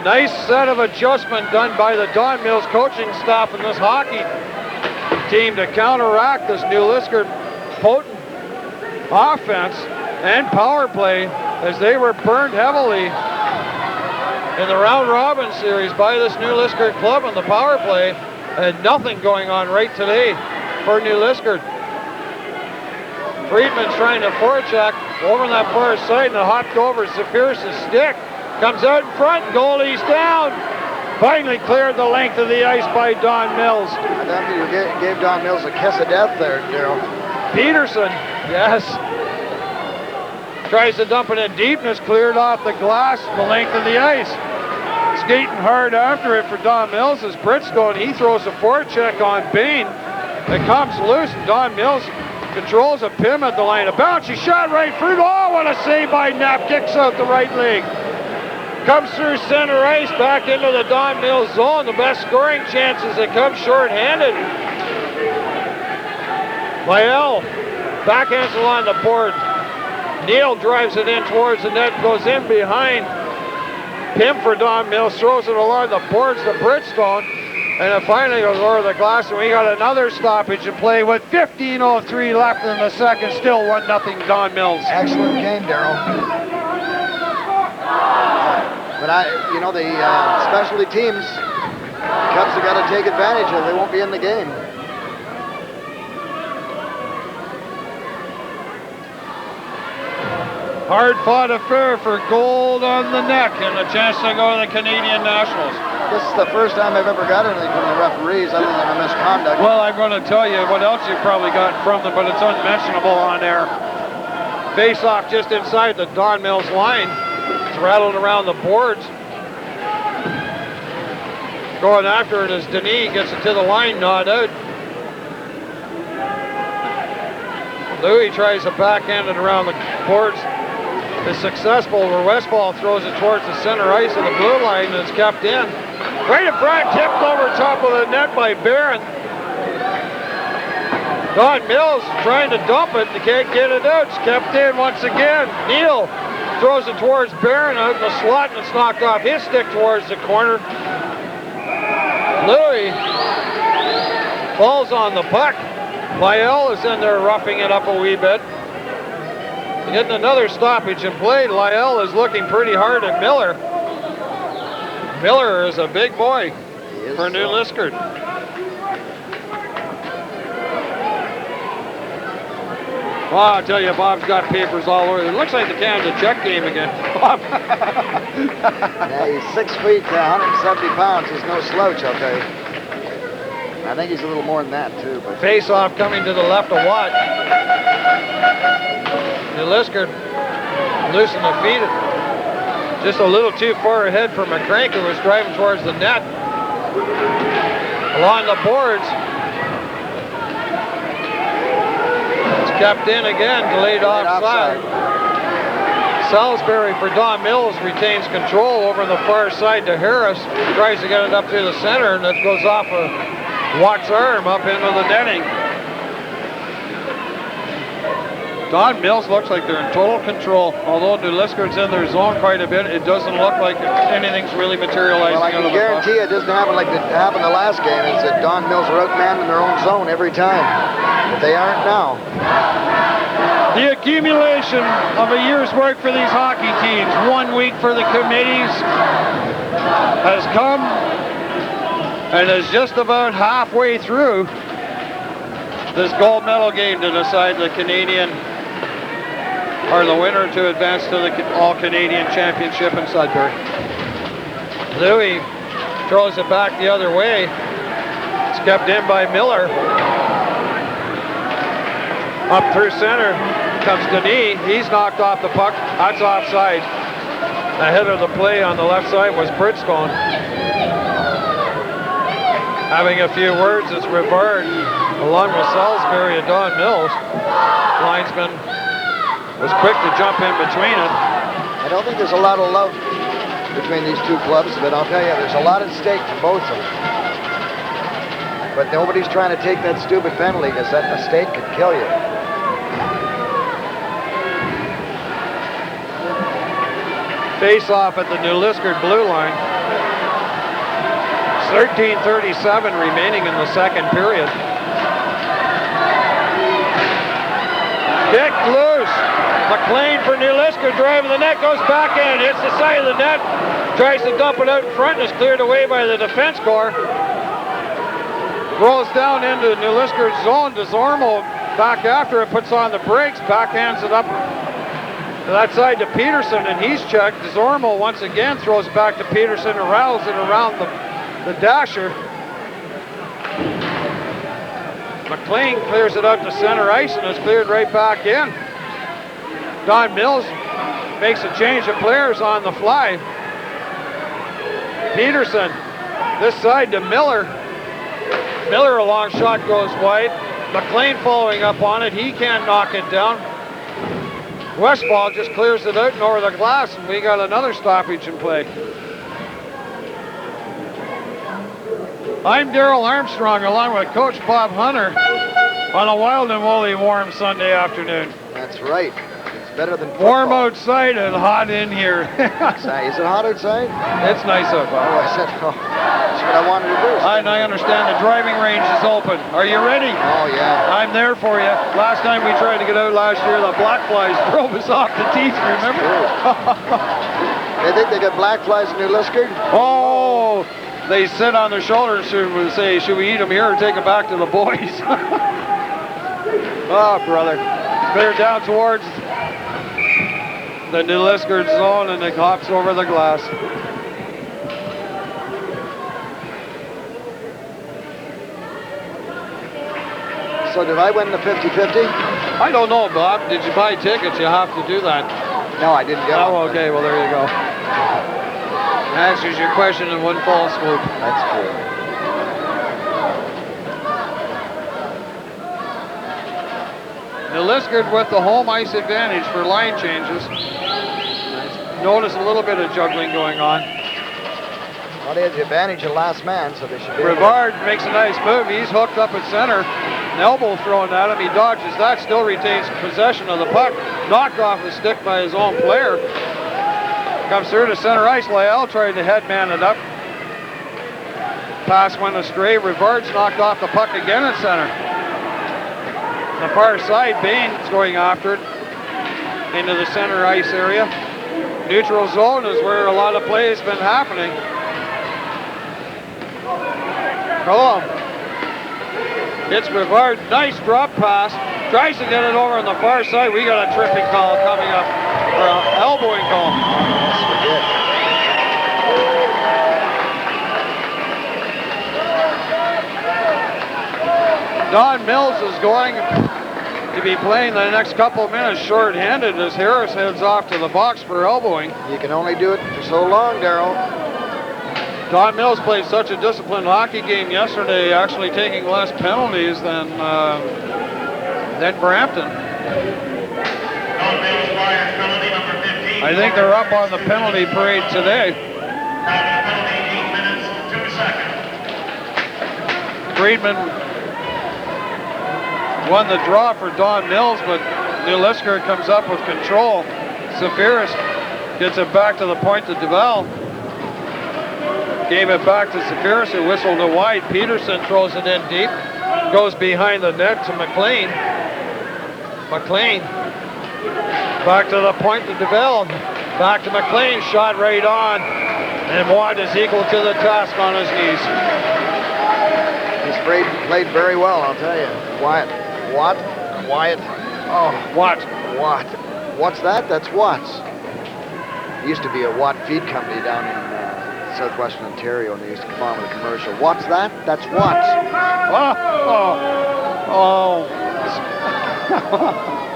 Nice set of adjustment done by the Don Mills coaching staff in this hockey team to counteract this New Liskeard potent offense and power play, as they were burned heavily in the round robin series by this New Liskeard club on the power play, and nothing going on right today for New Liskeard. Friedman's trying to forecheck over on that far side, and it hopped over Zafiris' stick. Comes out in front, goalie's down. Finally cleared the length of the ice by Don Mills. I thought you gave Don Mills a kiss of death there, Daryl. Peterson, yes. Tries to dump it in deep, and it's cleared off the glass, the length of the ice. Skating hard after it for Don Mills is Bridgestone. He throws a forecheck on Bain. It comes loose, and Don Mills controls a pin at the line. A bouncy shot right through. Oh, what a save by Knapp. Kicks out the right leg. Comes through center ice, back into the Don Mills zone. The best scoring chances that come short-handed. Lyell backhands along the board. Neal drives it in towards the net, goes in behind. Pim for Don Mills, throws it along the boards to Bridgestone, and it finally goes over the glass, and we got another stoppage in play with 15:03 left in the second. Still 1-0 Don Mills. Excellent game, Daryl. But the specialty teams, Cubs have got to take advantage of. They won't be in the game. Hard-fought affair for gold on the neck and a chance to go to the Canadian Nationals. This is the first time I've ever got anything from the referees other than a misconduct. Well, I'm going to tell you what else you've probably gotten from them, but it's unmentionable on air. Face-off just inside the Don Mills line. It's rattled around the boards. Going after it as Denis gets it to the line, not out. Louis tries to backhand it around the boards. Is successful where Westfall throws it towards the center ice of the blue line, and it's kept in. Right in front, tipped over top of the net by Barron. Don Mills trying to dump it, they can't get it out. It's kept in once again. Neal throws it towards Barron out in the slot, and it's knocked off his stick towards the corner. Louis falls on the puck. Lyell is in there roughing it up a wee bit. Getting another stoppage in play. Lyell is looking pretty hard at Miller. Miller is a big boy for New Liskeard. Well, I'll tell you, Bob's got papers all over. It looks like the Canada Czech game again. Bob. Yeah, he's 6 feet, 170 pounds. He's no slouch, I'll tell you. I think he's a little more than that, too. But Face-off coming to the left of Watt. Liskeard loosened the feet. Just a little too far ahead for McCrank, who was driving towards the net. Along the boards. It's kept in again, delayed offside. Salisbury for Don Mills retains control over the far side to Harris. Tries to get it up through the center, and it goes off of Watt's arm up into the netting. Don Mills looks like they're in total control. Although New Liskeard's in their zone quite a bit, it doesn't look like anything's really materializing. Well, I can guarantee it doesn't happen like it happened the last game. It's that Don Mills are outmanned in their own zone every time. But they aren't now. The accumulation of a year's work for these hockey teams, 1 week for the committees, has come and is just about halfway through this gold medal game to decide the Canadian, or the winner to advance to the All-Canadian Championship in Sudbury. Louis throws it back the other way. It's kept in by Miller. Up through center comes Denis. He's knocked off the puck. That's offside. Ahead of the play on the left side was Bridgestone. Having a few words, it's Rivard along with Salisbury and Don Mills. Linesman was quick to jump in between it. I don't think there's a lot of love between these two clubs, but I'll tell you, there's a lot at stake for both of them. But nobody's trying to take that stupid penalty because that mistake could kill you. Face off at the New Liskeard blue line. 13:37 remaining in the second period. Kick loose. McLean for New Liskeard driving the net, goes back in, hits the side of the net, tries to dump it out in front, and is cleared away by the defense corps. Rolls down into New Liskeard's zone. DeZormo back after it, puts on the brakes, backhands it up to that side to Peterson, and he's checked. DeZormo once again throws it back to Peterson and rattles it around the dasher. McLean clears it out to center ice and is cleared right back in. Don Mills makes a change of players on the fly. Peterson this side to Miller. Miller, a long shot, goes wide. McLean following up on it. He can't knock it down. Westfall just clears it out and over the glass, and we got another stoppage in play. I'm Darrell Armstrong along with Coach Bob Hunter on a wild and woolly warm Sunday afternoon. That's right. It's better than football. Warm outside and hot in here. Is it hot outside? It's nice out, Bob. Oh, I said, that's what I wanted to do. And I understand the driving range is open. Are you ready? Oh, yeah. I'm there for you. Last time we tried to get out last year, the black flies drove us off the teeth, remember? They think they got black flies in New Liskeard? Oh, they sit on their shoulders and say, should we eat them here or take them back to the boys? Oh, brother. Clear down towards the New Liskeard zone, and it hops over the glass. So did I win the 50-50? I don't know, Bob. Did you buy tickets? You have to do that. No, I didn't get Oh, one. okay. Well, there you go. Answers your question in one fall swoop. That's true. New Liskeard with the home ice advantage for line changes. Notice a little bit of juggling going on. Well, they had the advantage of last man, so they should be. Rivard makes a nice move. He's hooked up at center. An elbow thrown at him. He dodges that, still retains possession of the puck. Knocked off the stick by his own player. Comes through to center ice. Lyell tried to headman it up. Pass went astray. Rivard's knocked off the puck again at center. The far side, Bain's going after it into the center ice area. Neutral zone is where a lot of play has been happening. It's Rivard. Nice drop pass. Tries to get it over on the far side. We got a tripping call coming up, or an elbowing call. Yes, we did. Don Mills is going to be playing the next couple of minutes short-handed as Harris heads off to the box for elbowing. You can only do it for so long, Darrell. Don Mills played such a disciplined hockey game yesterday, actually taking less penalties than Brampton. Don Mills fires penalty number 15. I think they're up on the penalty parade today. Penalty 8 minutes, 2 seconds. Friedman won the draw for Don Mills, but New Liskeard comes up with control. Zafiris gets it back to the point to Duval. Gave it back to Zafiris, who whistled it wide. Peterson throws it in deep. Goes behind the net to McLean. McLean back to the point to Duval. Back to McLean, shot right on. And Watt is equal to the task on his knees. He's played very well, I'll tell you. Quiet. Oh, Watt. What's that? That's Watts. Used to be a Watt Feed Company down in southwestern Ontario, and they used to come on with a commercial. What's that? That's Watts.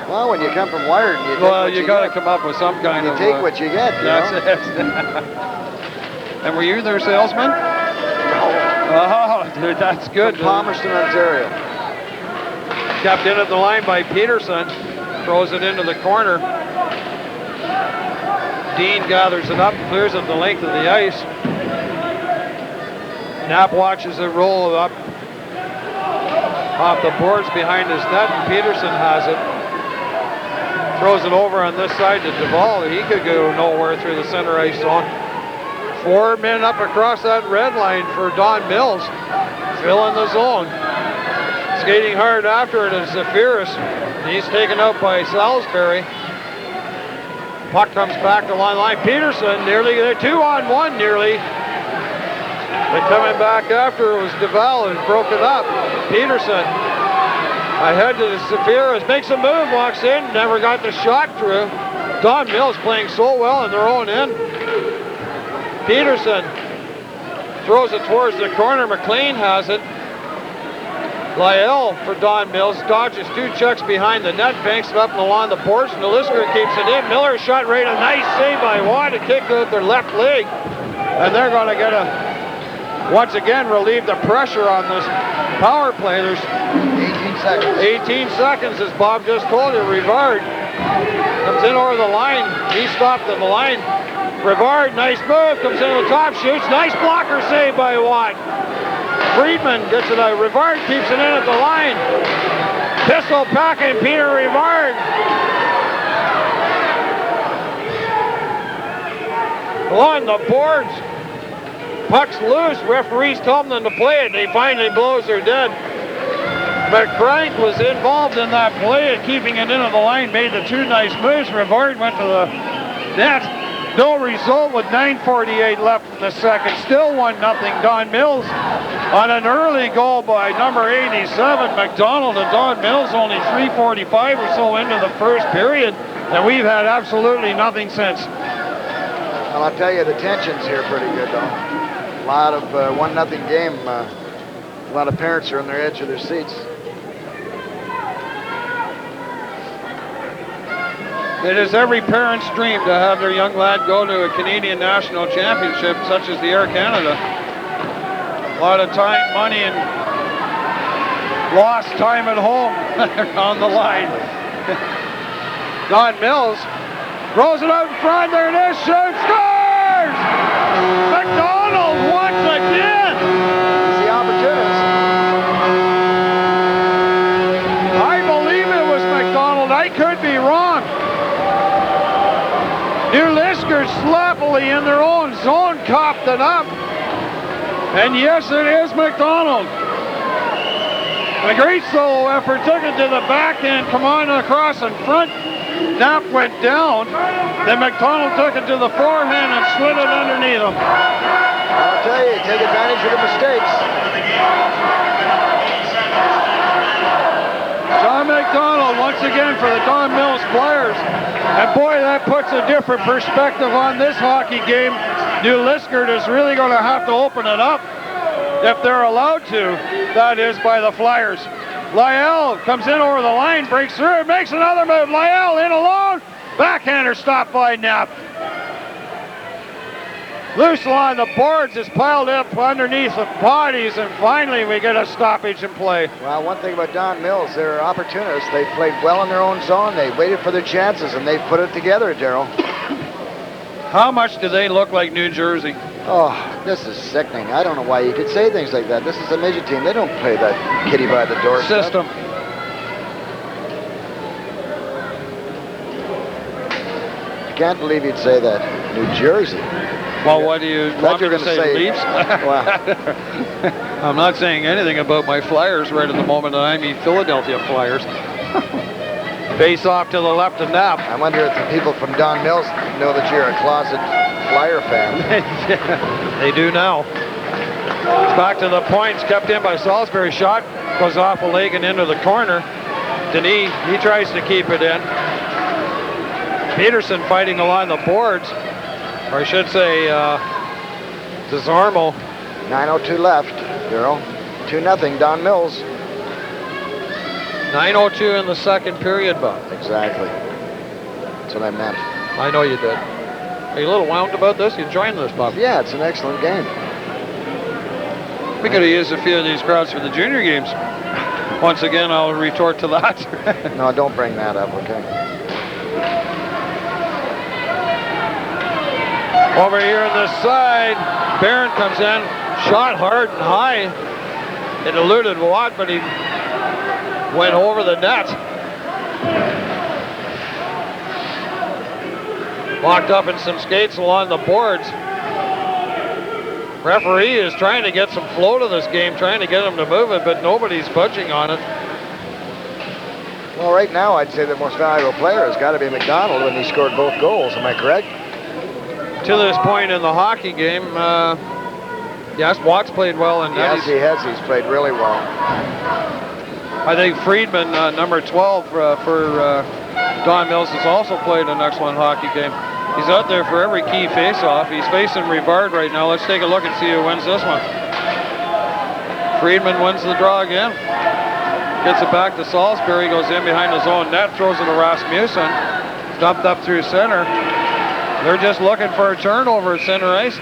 Well, when you come from Wyron, you got to come up with some kind of. You take what you get. That's it. And were you their salesman? No. Oh, dude, that's good. From Palmerston, Ontario. Kept in at the line by Peterson. Throws it into the corner. Dean gathers it up, clears it the length of the ice. Knapp watches it roll up off the boards behind his net, and Peterson has it. Throws it over on this side to Duval. He could go nowhere through the center ice zone. 4 men up across that red line for Don Mills. Filling the zone. Skating hard after it is Zafiris. He's taken out by Salisbury. Puck comes back to line. Peterson nearly, 2-on-1 nearly. But coming back after it was Duval who broke it up. Peterson ahead to the Zafiris, makes a move, walks in, never got the shot through. Don Mills playing so well in their own end. Peterson throws it towards the corner. McLean has it. Lyell for Don Mills dodges 2 checks behind the net, banks it up and along the boards, and the Liskeard keeps it in. Miller shot right, a nice save by Watt to kick out their left leg, and they're going to get once again relieve the pressure on this power play. There's 18 seconds. 18 seconds, as Bob just told you. Rivard comes in over the line. He stopped at the line. Rivard, nice move, comes in the top, shoots. Nice blocker save by Watt. Friedman gets it out. Rivard keeps it in at the line. Pistol packing Peter Rivard. Along the boards. Puck's loose. Referees told them to play it. They finally blows her dead. McCrank was involved in that play and keeping it into the line. Made the 2 nice moves. Rivard went to the net. No result with 9:48 left in the second. Still 1-0 Don Mills on an early goal by number 87 McDonald. And Don Mills only 3:45 or so into the first period, and we've had absolutely nothing since. Well, I'll tell you, the tension's here pretty good, though. A lot of 1-0 game. A lot of parents are on their edge of their seats. It is every parent's dream to have their young lad go to a Canadian national championship such as the Air Canada. A lot of time, money, and lost time at home on the line. Don Mills throws it out in front. There it is. Shoots. Scores! McDonald once again. He's the opportunist. I believe it was McDonald. I could be wrong. New Liskeard sloppily in their own zone copped it up. And yes, it is McDonald. A great solo effort, took it to the backhand, come on across in front. Knapp went down. Then McDonald took it to the forehand and slid it underneath him. I'll tell you, take advantage of the mistakes. John McDonald And boy, that puts a different perspective on this hockey game. New Liskeard is really going to have to open it up if they're allowed to. That is by the Flyers. Lyell comes in over the line, breaks through, makes another move. Lyell in alone. Backhander stopped by Knapp. Loose along the boards is piled up underneath the bodies, and finally we get a stoppage in play. Well, one thing about Don Mills, they're opportunists. They played well in their own zone. They waited for their chances, and they put it together, Daryl. How much do they look like New Jersey? Oh, this is sickening. I don't know why you could say things like that. This is a midget team. They don't play that kitty by the door system. I can't believe you'd say that. New Jersey. Well, what do you want me to say? Leafs? Well, I'm not saying anything about my Flyers right at the moment, and I mean Philadelphia Flyers. Face off to the left of Knapp. I wonder if the people from Don Mills know that you're a closet Flyer fan. They do now. It's back to the points, kept in by Salisbury. Shot goes off a leg and into the corner. Denis, he tries to keep it in. Peterson fighting along the boards. Or I should say, Desarmo. 9:02 left, Daryl. 2-0, Don Mills. 9:02 in the second period, Bob. Exactly. That's what I meant. I know you did. Are you a little wound about this? You enjoying this, Bob? Yeah, it's an excellent game. We could have used a few of these crowds for the junior games. Once again, I'll retort to that. No, don't bring that up, okay? Over here on this side, Barron comes in, shot hard and high. It eluded Watt, but he went over the net. Locked up in some skates along the boards. Referee is trying to get some flow to this game, trying to get him to move it, but nobody's budging on it. Well, right now, I'd say the most valuable player has got to be McDonald when he scored both goals. Am I correct? To this point in the hockey game, yes, Watt's played well. And yes, he has. He's played really well. I think Friedman, number 12 for Don Mills, has also played an excellent hockey game. He's out there for every key face-off. He's facing Rivard right now. Let's take a look and see who wins this one. Friedman wins the draw again. Gets it back to Salisbury, goes in behind his own net, throws it to Rasmussen. Dumped up through center. They're just looking for a turnover at center ice.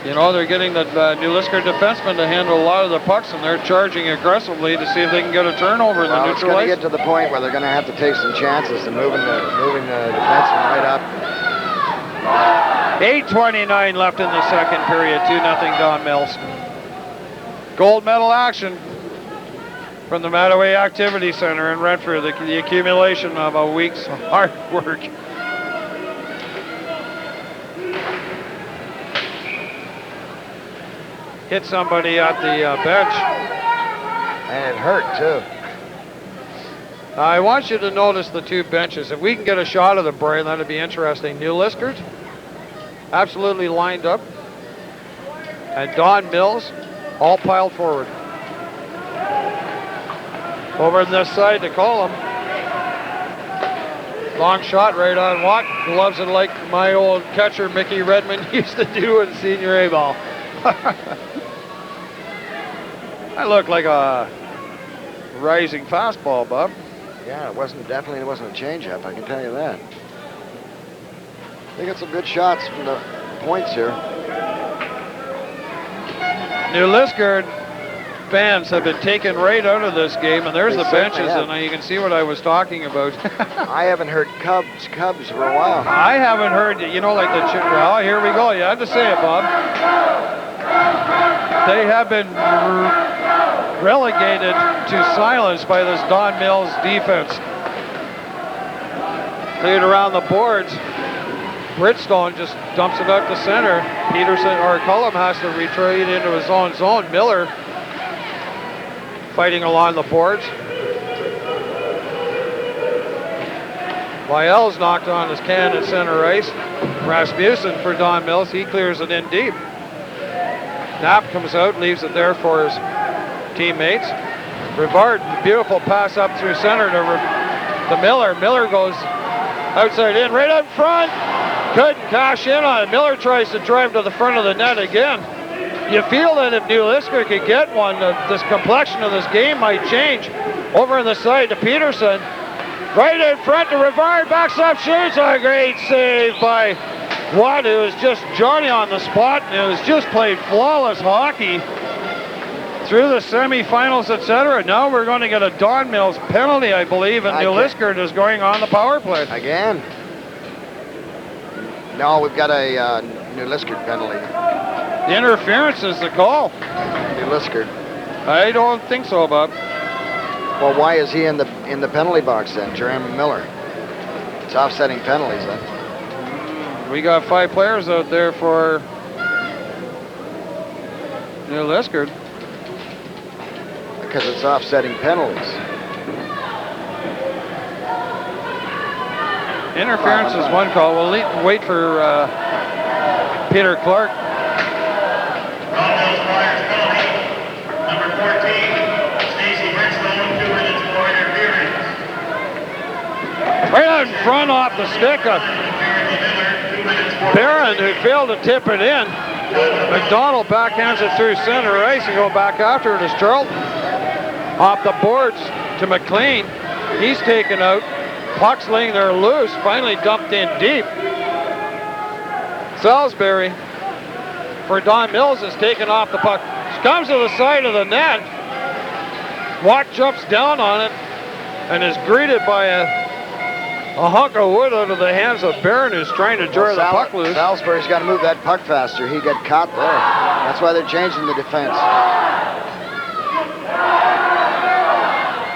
You know, they're getting the New Liskeard defenseman to handle a lot of the pucks, and they're charging aggressively to see if they can get a turnover in the neutral ice. It's going to get to the point where they're going to have to take some chances and moving the defenseman right up. 8:29 left in the second period, 2-0 Don Mills. Gold medal action from the Mattaway Activity Center in Redford, the accumulation of a week's hard work. Hit somebody at the bench. And it hurt, too. Now, I want you to notice the two benches. If we can get a shot of the Brian, that'd be interesting. New Liskeard, absolutely lined up. And Don Mills, all piled forward. Over on this side to Colum. Long shot right on Watt. Gloves it like my old catcher Mickey Redmond used to do in senior A-ball. I look like a rising fastball, Bob. Yeah, it wasn't a change-up, I can tell you that. They got some good shots from the points here. New Liskeard fans have been taken right out of this game, and there's the benches, and you can see what I was talking about. I haven't heard Cubs for a while. I haven't heard, you know, like the, oh, here we go. You had to say it, Bob. They have been relegated to silence by this Don Mills defense. Cleared around the boards. Bridgestone just dumps it out to center. Peterson or Cullum has to retreat into his own zone. Miller fighting along the boards. Lyell's knocked on his can at center ice. Rasmussen for Don Mills. He clears it in deep. Knapp comes out, leaves it there for his teammates. Rivard, beautiful pass up through center to Miller. Miller goes Outside in, right up front. Couldn't cash in on it. Miller tries to drive to the front of the net again. You feel that if New Liskeard could get one, this complexion of this game might change. Over on the side to Peterson. Right in front to Rivard, backs up, shoots. A great save by Watt, who was just Johnny on the spot and has just played flawless hockey through the semifinals, etc. Now we're going to get a Don Mills penalty, I believe, and New Liskeard is going on the power play. Again? No, we've got a New Liskeard penalty. The interference is the call. New Liskeard. I don't think so, Bob. Well, why is he in the penalty box then, Jeremy Miller? It's offsetting penalties then. We got 5 players out there for New Liskeard. Because it's offsetting penalties. Interference is one call. We'll wait for Peter Clark. Number 14, Stacey Bridgestone, 2 minutes for interference. Right out in front off the stick of Barron, who failed to tip it in. McDonald backhands it through center ice and go back after it as Charlton. Off the boards to McLean. He's taken out. Puck's laying there loose, finally dumped in deep. Salisbury for Don Mills is taken off the puck. Comes to the side of the net. Watt jumps down on it and is greeted by a hunk of wood out of the hands of Barron, who's trying to jar the puck loose. Salisbury's got to move that puck faster. He got caught there. That's why they're changing the defense.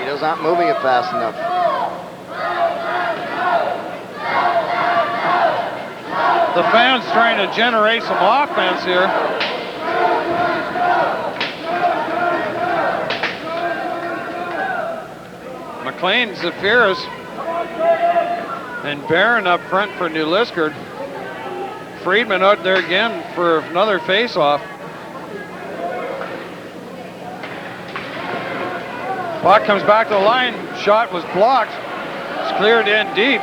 He was not moving it fast enough. The fans trying to generate some offense here. McLean, Zafiris, and Barron up front for New Liskeard. Friedman out there again for another face-off. Puck comes back to the line. Shot was blocked. It's cleared in deep.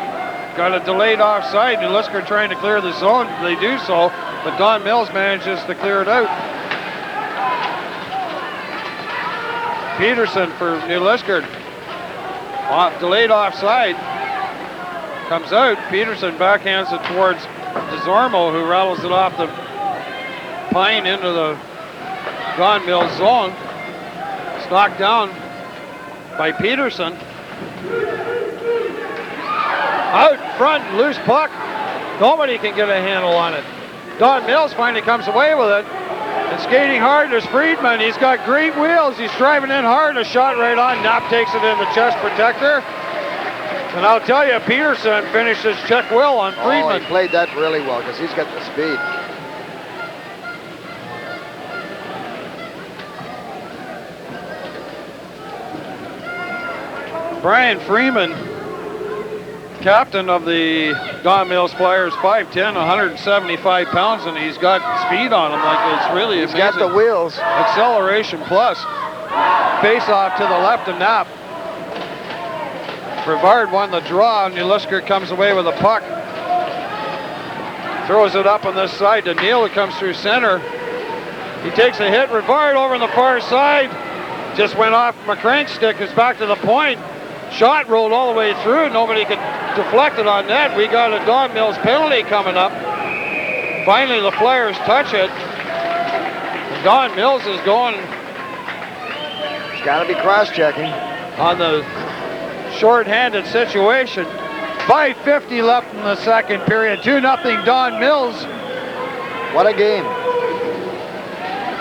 Got a delayed offside. New Liskeard trying to clear the zone. They do so, but Don Mills manages to clear it out. Peterson for New Liskeard. Delayed offside. Comes out. Peterson backhands it towards DeZormo, who rattles it off the pine into the Don Mills zone. It's knocked down by Peterson. Out front, loose puck. Nobody can get a handle on it. Don Mills finally comes away with it. And skating hard is Friedman. He's got great wheels. He's driving in hard. A shot right on. Knapp takes it in the chest protector. And I'll tell you, Peterson finished his check well on Friedman. Oh, he played that really well because he's got the speed. Brian Freeman, captain of the Don Mills Flyers, 5'10", 175 pounds, and he's got speed on him. Like, it's really amazing. He's got the wheels. Acceleration plus. Face off to the left of Knapp. Brevard won the draw. New Liskeard comes away with a puck. Throws it up on this side to Neal, who comes through center. He takes a hit. Brevard over on the far side. Just went off McCrank's stick. It's back to the point. Shot rolled all the way through. Nobody could deflect it on net. We got a Don Mills penalty coming up. Finally, the Flyers touch it. And Don Mills is going. He's got to be cross-checking On the short-handed situation. 5:50 left in the second period. 2-0 Don Mills. What a game.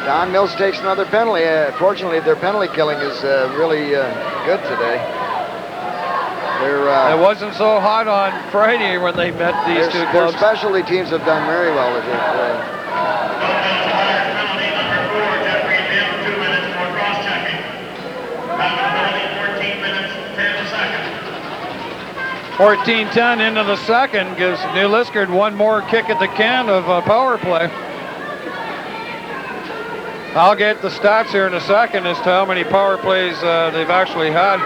Don Mills takes another penalty. Fortunately, their penalty killing is really good today. It wasn't so hot on Friday when they met these two their clubs. specialty teams have done very well with it today. Penalty number 4, Jeffrey Dim, 2 minutes for cross-checking. Penalty 14 minutes, 10 seconds. 14-10 into the second gives New Liskeard one more kick at the can of power play. I'll get the stats here in a second as to how many power plays they've actually had.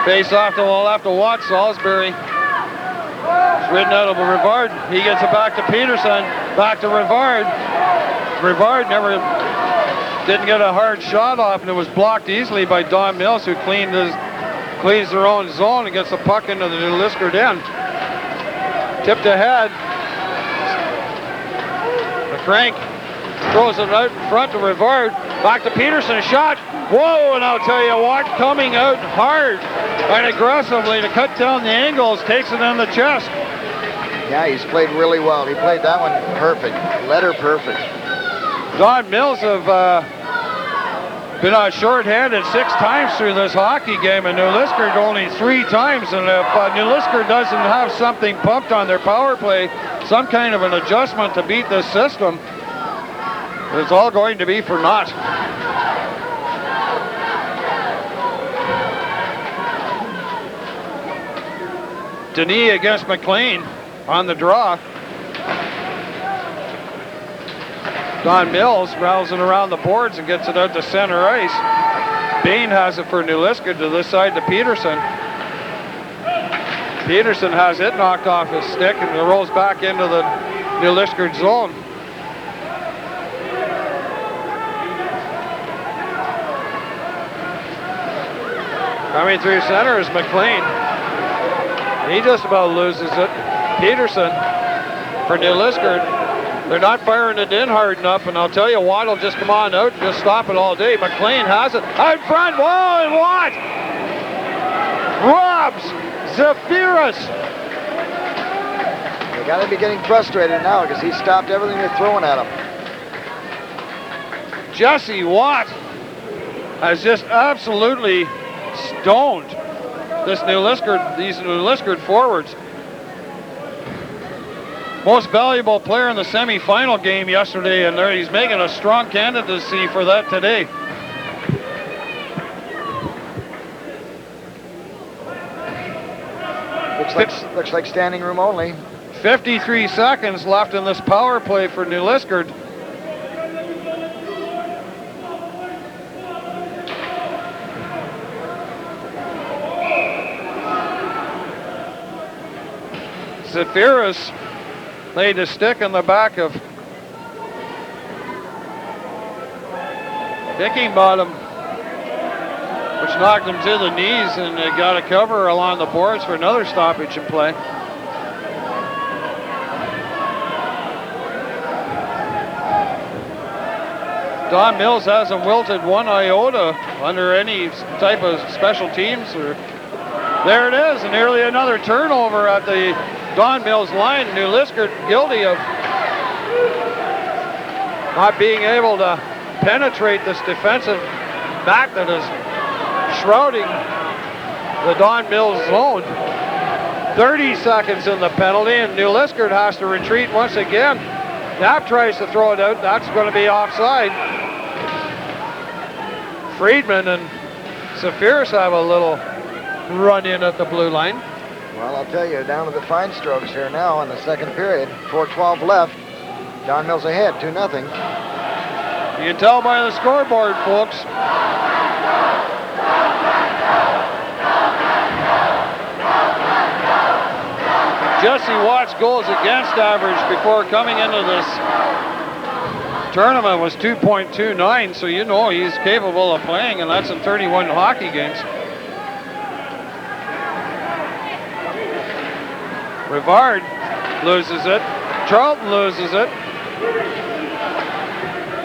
Face off to we'll have to watch Salisbury. It's ridden out of Rivard. He gets it back to Peterson. Back to Rivard. Rivard didn't get a hard shot off, and it was blocked easily by Don Mills, who cleans their own zone and gets the puck into the New Liskeard end. Tipped ahead. McCrank throws it out in front to Rivard. Back to Peterson, shot. Whoa, and I'll tell you what, coming out hard and aggressively to cut down the angles, takes it on the chest. Yeah, he's played really well. He played that one perfect, letter perfect. Don Mills have been short-handed 6 times through this hockey game, and New Liskeard only 3 times. And if New Liskeard doesn't have something pumped on their power play, some kind of an adjustment to beat this system, it's all going to be for naught. Denis against McLean on the draw. Don Mills rousing around the boards and gets it out to center ice. Bain has it for New Liskeard to this side to Peterson. Peterson has it knocked off his stick and it rolls back into the New Liskeard zone. Coming through center is McLean. He just about loses it. Peterson for New Liskeard. They're not firing it in hard enough, and I'll tell you, Watt will just come on out and just stop it all day. McLean has it out front. Whoa, and Watt robs Zephyrus. They got to be getting frustrated now because he stopped everything they're throwing at him. Jesse Watt has just absolutely stoned these New Liskeard forwards. Most valuable player in the semi-final game yesterday, and he's making a strong candidacy for that today. Looks like standing room only. 53 seconds left in this power play for New Liskeard. Zephyrus laid a stick in the back of Bickingbottom, which knocked him to the knees, and got a cover along the boards for another stoppage in play. Don Mills hasn't wilted 1 iota under any type of special teams. There it is, and nearly another turnover at the Don Mills line. New Liskeard guilty of not being able to penetrate this defensive back that is shrouding the Don Mills zone. 30 seconds in the penalty, and New Liskeard has to retreat once again. Knapp tries to throw it out. That's going to be offside. Friedman and Zephyrus have a little run in at the blue line. Well, I'll tell you, down to the fine strokes here now in the second period. 4:12 left. Don Mills ahead, 2-0. You can tell by the scoreboard, folks. Jesse Watt's goals against average before coming into this tournament was 2.29, so you know he's capable of playing, and that's in 31 hockey games. Rivard loses it. Charlton loses it.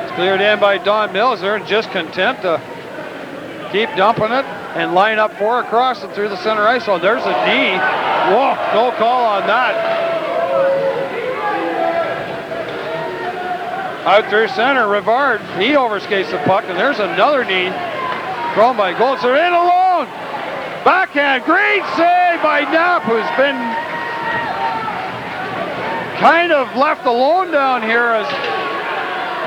It's cleared in by Don Mills. They're just content to keep dumping it and line up 4 across and through the center ice. So there's a knee. Whoa, no call on that. Out through center, Rivard, he overskates the puck, and there's another knee thrown by Goltz. They're in alone. Backhand, great save by Knapp, who's been kind of left alone down here as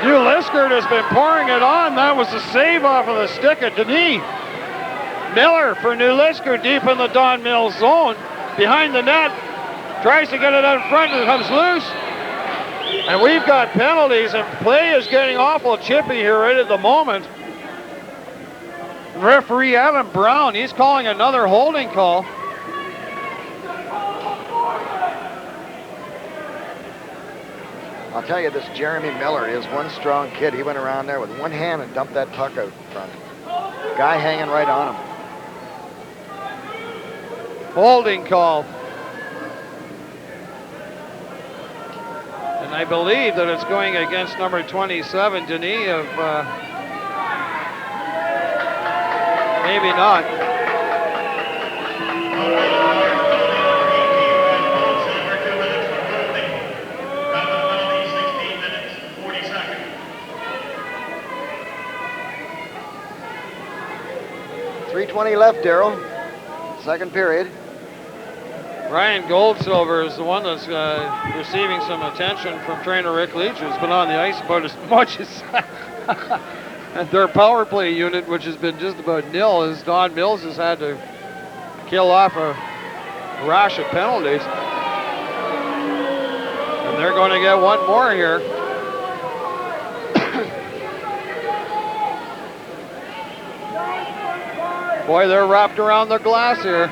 New Liskeard has been pouring it on. That was a save off of the stick of Denis. Miller for New Liskeard deep in the Don Mills zone. Behind the net, tries to get it out front and it comes loose. And we've got penalties, and play is getting awful chippy here right at the moment. Referee Adam Brown, he's calling another holding call. I'll tell you, this Jeremy Miller is one strong kid. He went around there with one hand and dumped that puck out front. Guy hanging right on him. Holding call. And I believe that it's going against number 27, Denis of, maybe not. .320 left, Darryl. Second period. Ryan Goldsilver is the one that's receiving some attention from trainer Rick Leach, who's been on the ice about as much as their power play unit, which has been just about nil, as Don Mills has had to kill off a rash of penalties. And they're going to get one more here. Boy, they're wrapped around the glass here.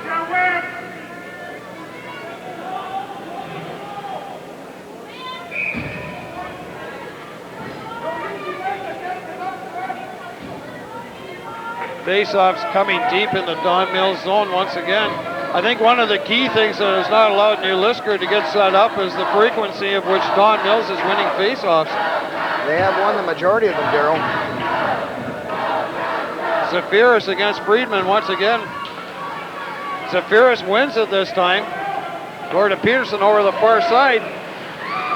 Faceoffs coming deep in the Don Mills zone once again. I think one of the key things that has not allowed New Liskeard to get set up is the frequency of which Don Mills is winning faceoffs. They have won the majority of them, Darryl. Zafiris against Friedman once again. Zafiris wins it this time. Over to Peterson over the far side.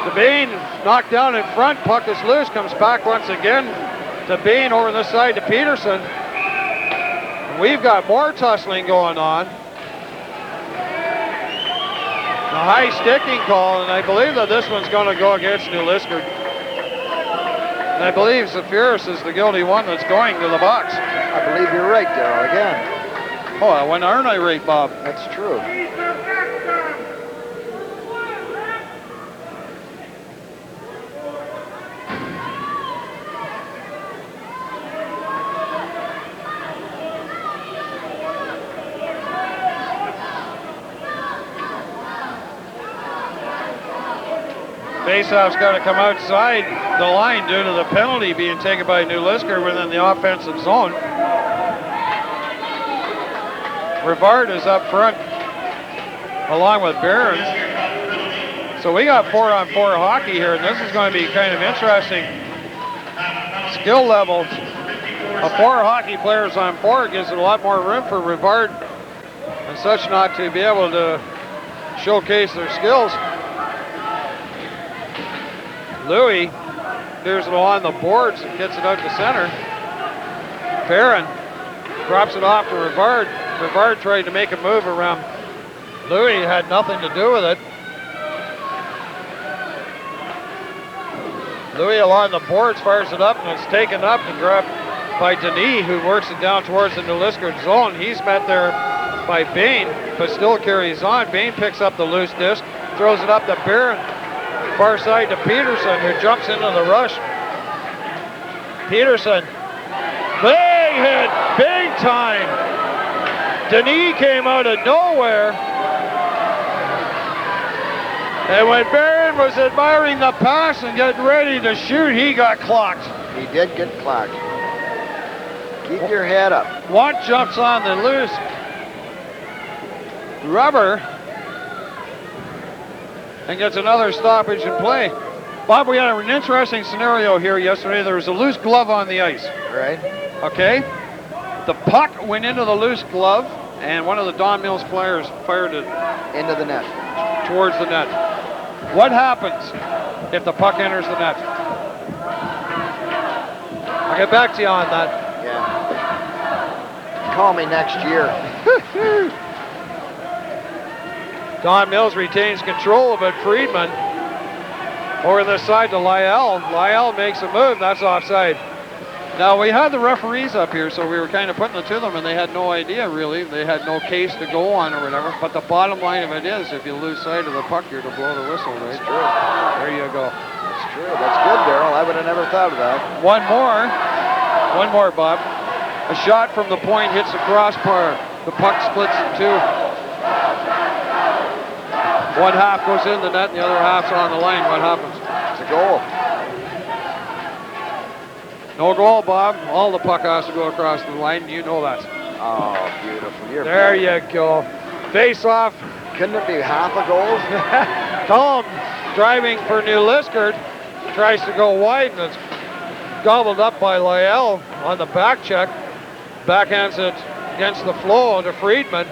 DeBain knocked down in front. Puck is loose. Comes back once again. DeBain over the side to Peterson. We've got more tussling going on. A high sticking call, and I believe that this one's going to go against New Liskeard. And I believe Zafiris is the guilty one that's going to the box. I believe you're right, Darryl, again. Oh, when aren't I right, Bob? That's true. Faceoff's got to come outside the line due to the penalty being taken by New Liskeard within the offensive zone. Rivard is up front along with Barron. So we got 4-on-4 hockey here, and this is going to be kind of interesting. Skill level of 4 hockey players on 4 gives it a lot more room for Rivard and such not to be able to showcase their skills. Louis clears it along the boards and gets it out to center. Barron drops it off to Rivard. Rivard tried to make a move around Louis, had nothing to do with it. Louis along the boards fires it up, and it's taken up and grabbed by Denis, who works it down towards the New Liskeard zone. He's met there by Bain, but still carries on. Bain picks up the loose disc, throws it up to Barron. Far side to Peterson, who jumps into the rush. Peterson, big hit, big time. Denis came out of nowhere. And when Barron was admiring the pass and getting ready to shoot, he got clocked. He did get clocked. Keep your head up. Watt jumps on the loose rubber and gets another stoppage in play. Bob, we had an interesting scenario here yesterday. There was a loose glove on the ice. Right. Okay. The puck went into the loose glove, and one of the Don Mills players fired it into the net. Towards the net. What happens if the puck enters the net? I'll get back to you on that. Yeah. Call me next year. Don Mills retains control of it. Friedman over the side to Lyell. Lyell makes a move. That's offside. Now, we had the referees up here, so we were kind of putting it to them, and they had no idea, really. They had no case to go on or whatever. But the bottom line of it is, if you lose sight of the puck, you're to blow the whistle, right? That's true. There you go. That's true. That's good, Darryl. I would have never thought of that. One more, Bob. A shot from the point hits the crossbar. The puck splits in two. One half goes in the net, and the other half's on the line. What happens? It's a goal. No goal, Bob. All the puck has to go across the line. You know that. Oh, beautiful. There you go. Face off. Couldn't it be half a goal? Tom driving for New Liskeard. Tries to go wide, and it's gobbled up by Lyell on the back check. Backhands it against the flow to Friedman.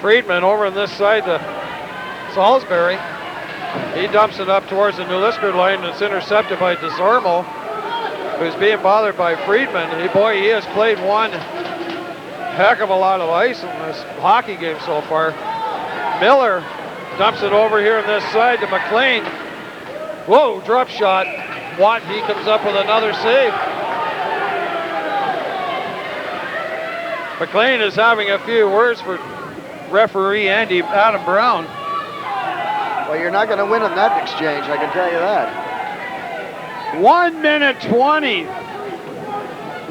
Friedman over on this side to Salisbury. He dumps it up towards the New Liskeard line, and it's intercepted by DeZormo, who's being bothered by Friedman. He has played one heck of a lot of ice in this hockey game so far. Miller dumps it over here on this side to McLean. Whoa, drop shot. Watt, he comes up with another save. McLean is having a few words for referee Adam Brown. Well, you're not going to win in that exchange, I can tell you that. 1 minute 20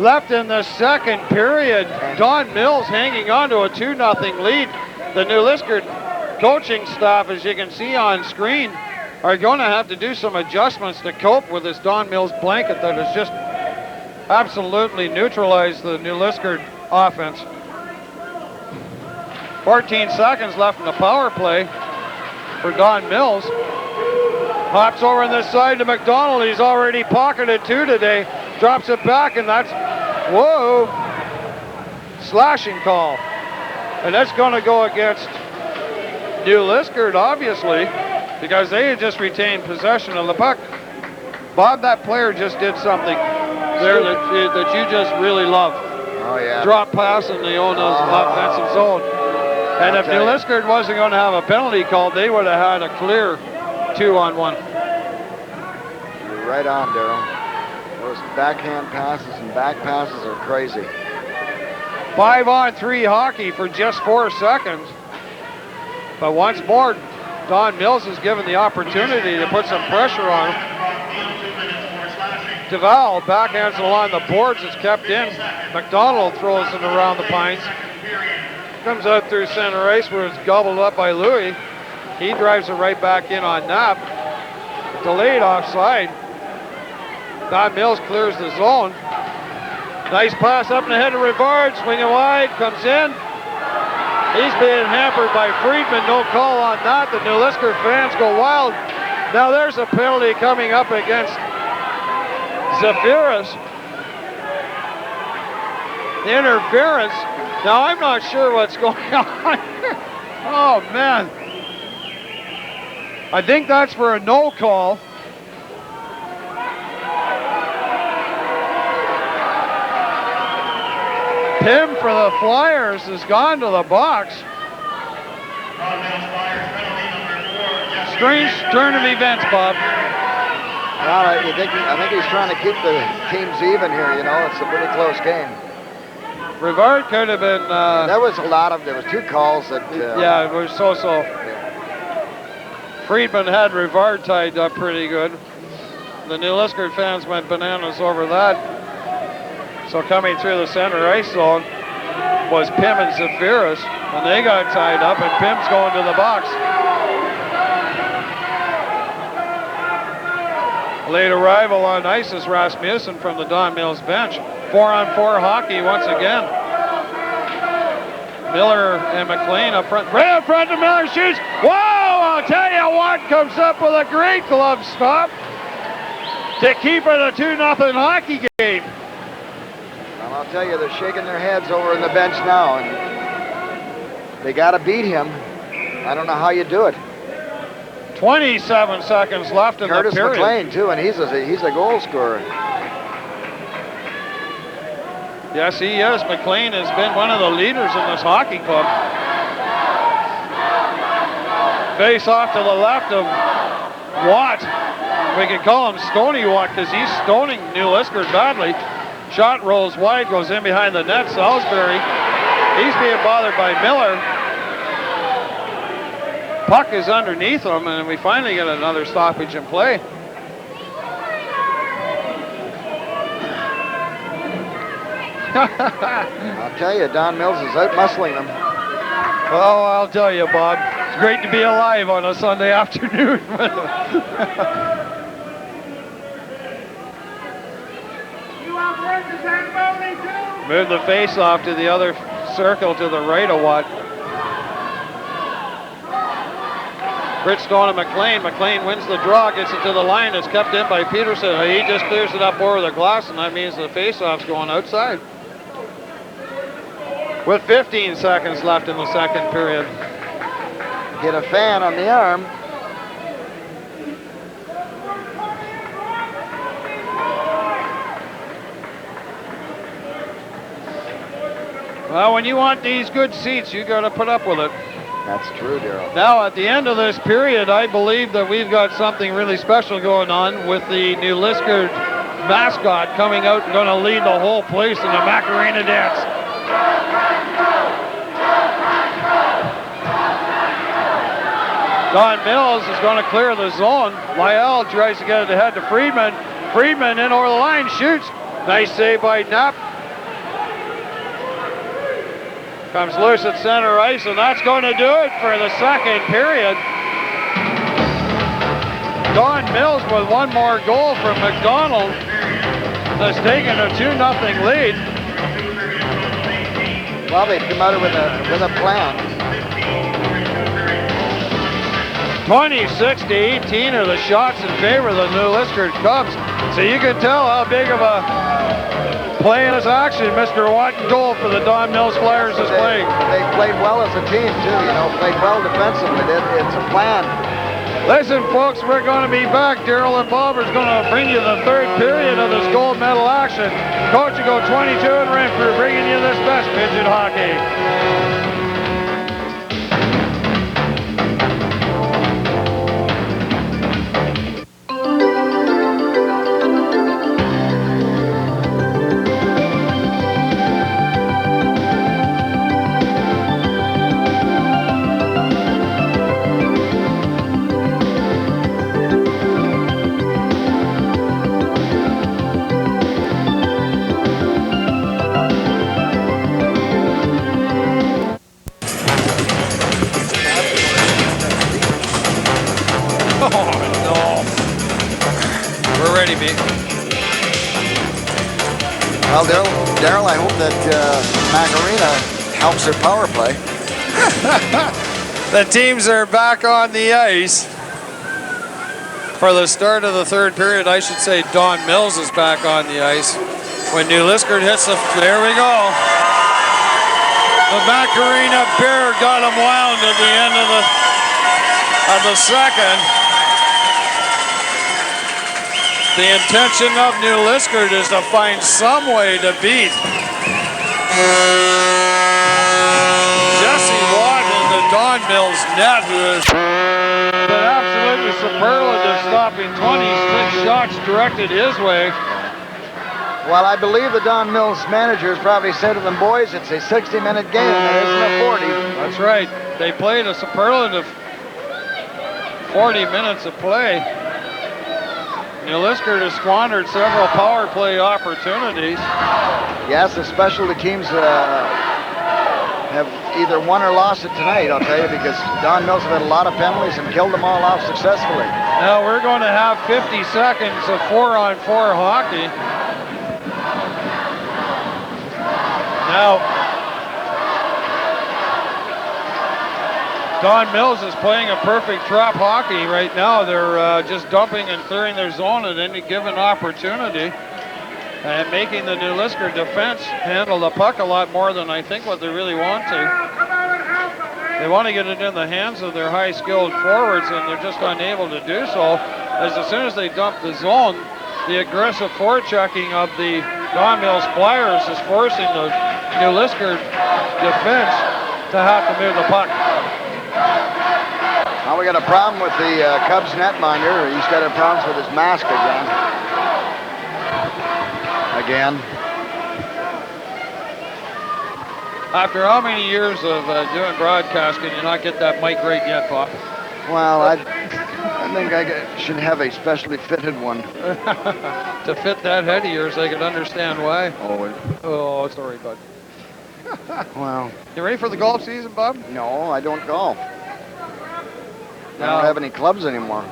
left in the second period. Don Mills hanging on to a 2-0 lead. The New Liskeard coaching staff, as you can see on screen, are going to have to do some adjustments to cope with this Don Mills blanket that has just absolutely neutralized the New Liskeard offense. 14 seconds left in the power play for Don Mills. Hops over on this side to McDonald. He's already pocketed two today. Drops it back, and that's, whoa, slashing call. And that's going to go against New Liskeard, obviously, because they had just retained possession of the puck. Bob, that player just did something there that you just really love. Oh, yeah. Drop pass in the own offensive zone. And if New Liskeard wasn't going to have a penalty called, they would have had a clear 2-on-1. You're right on, Darryl. Those backhand passes and back passes are crazy. 5-on-3 hockey for just 4 seconds. But once more, Don Mills is given the opportunity to put some pressure on him. Duval backhands along the boards. It's kept in. McDonald throws it around the pines. Comes out through center ice where it's gobbled up by Louis. He drives it right back in on Knapp. Delayed offside. Don Mills clears the zone. Nice pass up in the head of Rivard. Swinging wide. Comes in. He's being hampered by Friedman. No call on that. The New Liskeard fans go wild. Now there's a penalty coming up against Zafiris. Interference. Now I'm not sure what's going on here. Oh man. I think that's for a no call. Tim for the Flyers has gone to the box. Strange turn of events, Bob. Well, I think he's trying to keep the teams even here, you know. It's a pretty close game. Rivard could have been... there was two calls that... yeah, it was so-so. Friedman had Rivard tied up pretty good. The New Liskeard fans went bananas over that. So coming through the center ice zone was Pym and Zafiris, and they got tied up, and Pym's going to the box. Late arrival on ice is Rasmussen from the Don Mills bench. 4-on-4 hockey once again. Miller and McLean up front. Right up front, Miller shoots. Whoa! I'll tell you what, comes up with a great glove stop to keep it a 2-0 hockey game. Well, I'll tell you, they're shaking their heads over in the bench now, and they got to beat him. I don't know how you do it. 27 seconds left in the period. Curtis McLean, too, and he's a goal scorer. Yes, he is. McLean has been one of the leaders in this hockey club. Face off to the left of Watt. We can call him Stony Watt because he's stoning New Liskeard badly. Shot rolls wide, goes in behind the net. Salisbury, he's being bothered by Miller. Puck is underneath him, and we finally get another stoppage in play. I'll tell you, Don Mills is out muscling them. Oh, I'll tell you, Bob. It's great to be alive on a Sunday afternoon. Move the face off to the other circle to the right of Watt. Bridgestone and McLean. McLean wins the draw, gets it to the line. It's kept in by Peterson. He just clears it up over the glass, and that means the face-off's going outside. With 15 seconds left in the second period. Hit a fan on the arm. Well, when you want these good seats, you got to put up with it. That's true, Darrell. Now, at the end of this period, I believe that we've got something really special going on with the new Liskeard mascot coming out and going to lead the whole place in the Macarena dance. Don Mills is going to clear the zone. Lyell tries to get it ahead to Friedman. Friedman in over the line, shoots. Nice save by Knapp. Comes loose at center ice, and that's going to do it for the second period. Don Mills with one more goal from McDonald has taken a 2-0 lead. Well, they've come out with a plan. 26-18 are the shots in favor of the new Liskeard Cubs. So you can tell how big of a play in this action Mr. Watton goal for the Don Mills Flyers is playing. They played well as a team too, played well defensively. It's a plan. Listen, folks, we're going to be back. Darrell and Bob is going to bring you the third period of this gold medal action. Coach will go 22 and Renfrew bringing you this best midget hockey. Well, Darrell, I hope that Macarena helps their power play. The teams are back on the ice for the start of the third period. I should say Don Mills is back on the ice. When New Liskeard hits the, there we go. The Macarena Bear got him wound at the end of the second. The intention of New Liskeard is to find some way to beat Jesse Watt in the Don Mills net, who has been absolutely superlative, stopping 26 shots directed his way. Well, I believe the Don Mills managers probably said to them, boys, it's a 60-minute game. It isn't a 40. That's right. They played a superlative 40 minutes of play. New Liskeard has squandered several power play opportunities. Yes, the specialty teams have either won or lost it tonight, I'll tell you, because Don Mills have had a lot of penalties and killed them all off successfully. Now we're going to have 50 seconds of 4-on-4 hockey. Now, Don Mills is playing a perfect trap hockey right now. They're just dumping and clearing their zone at any given opportunity and making the New Liskeard defense handle the puck a lot more than I think what they really want to. They want to get it in the hands of their high-skilled forwards, and they're just unable to do so. As soon as they dump the zone, the aggressive forechecking of the Don Mills Flyers is forcing the New Liskeard defense to have to move the puck. Now we got a problem with the Cubs netminder. He's got problems with his mask again. After how many years of doing broadcast, can you not get that mic right yet, Bob? Well, think I should have a specially fitted one. To fit that head of yours, I can understand why. Oh, sorry, bud. Well, You ready for the golf season, Bob? no, I don't golf. I don't have any clubs anymore.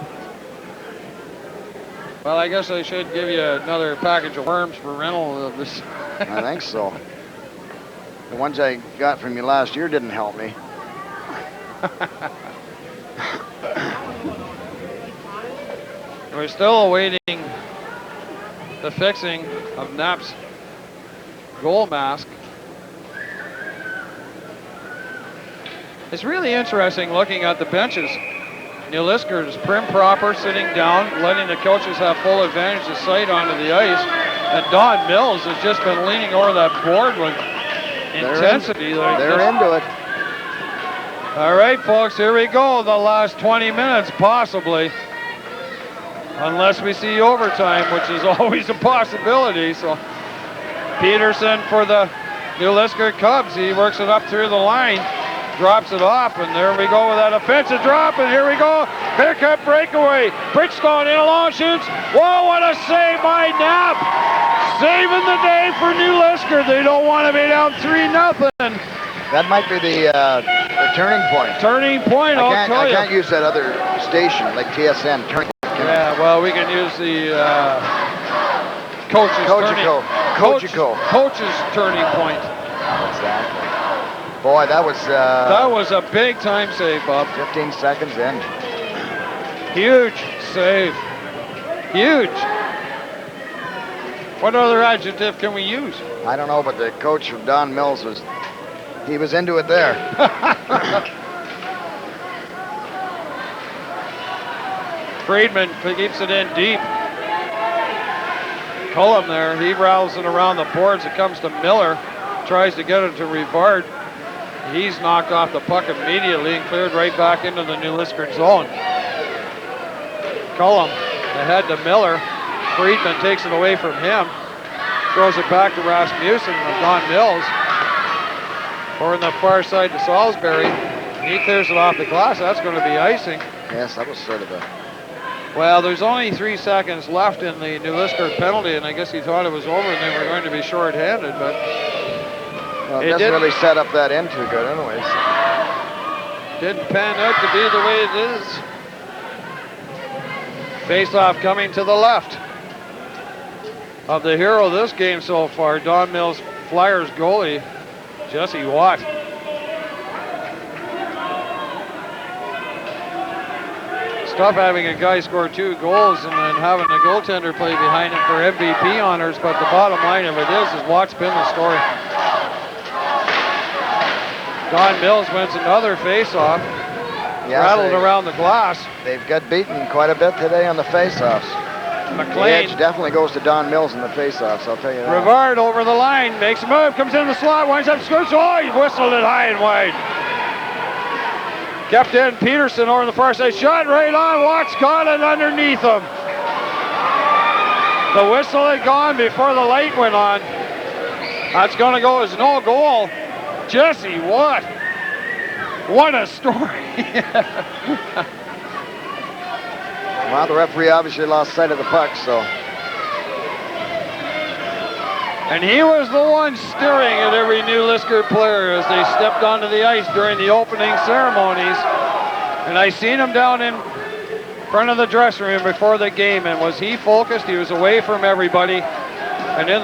Well, I guess I should give you another package of worms for rental of this. I think so. The ones I got from you last year didn't help me. We're still awaiting the fixing of Knapp's goal mask. It's really interesting looking at the benches. New Liskeard is prim proper, sitting down, letting the coaches have full advantage of sight onto the ice. And Don Mills has just been leaning over that board with intensity. They're into it. All right, folks, here we go. The last 20 minutes, possibly. Unless we see overtime, which is always a possibility. So Peterson for the New Liskeard Cubs. He works it up through the line. Drops it off, and there we go with that offensive drop, and here we go. Clear-cut breakaway. Bridgestone in alone, shoots. Whoa, what a save by Knapp. Saving the day for New Liskeard. They don't want to be down 3-0. That might be the turning point. Turning point, I'll tell you. I can't use that other station, like TSN. Yeah, well, we can use the coach's turning point. Exactly. Boy, that was a big time save, Bob. 15 seconds in. Huge save. Huge. What other adjective can we use? I don't know, but the coach of Don Mills was into it there. Friedman keeps it in deep. Cullum there, he rattles it around the boards. It comes to Miller, tries to get it to Rivard. He's knocked off the puck immediately and cleared right back into the New Liskeard zone. Cullum ahead to Miller. Friedman takes it away from him. Throws it back to Rasmussen and Don Mills. Over on the far side to Salisbury. He clears it off the glass. That's going to be icing. Yes, that was sort of a... Well, there's only 3 seconds left in the New Liskeard penalty, and I guess he thought it was over and they were going to be short-handed, but... Well, it doesn't really set up that end too good anyways. Didn't pan out to be the way it is. Face-off coming to the left of the hero of this game so far, Don Mills Flyers goalie, Jesse Watt. It's tough having a guy score 2 goals and then having a goaltender play behind him for MVP honors, but the bottom line of it is Watt's been the story. Don Mills wins another face-off. Yes, rattled around the glass. They've got beaten quite a bit today on the face-offs. McLean. The edge definitely goes to Don Mills in the face-offs, I'll tell you that. Rivard over the line, makes a move, comes in the slot, winds up, scores. Oh, he whistled it high and wide. Kept in, Peterson over the far side, shot right on, Watts caught it underneath him. The whistle had gone before the light went on. That's going to go as no goal. Jesse Watt, what a story. Well, the referee obviously lost sight of the puck, so. And he was the one staring at every New Liskeard player as they stepped onto the ice during the opening ceremonies. And I seen him down in front of the dressing room before the game, and was he focused? He was away from everybody and in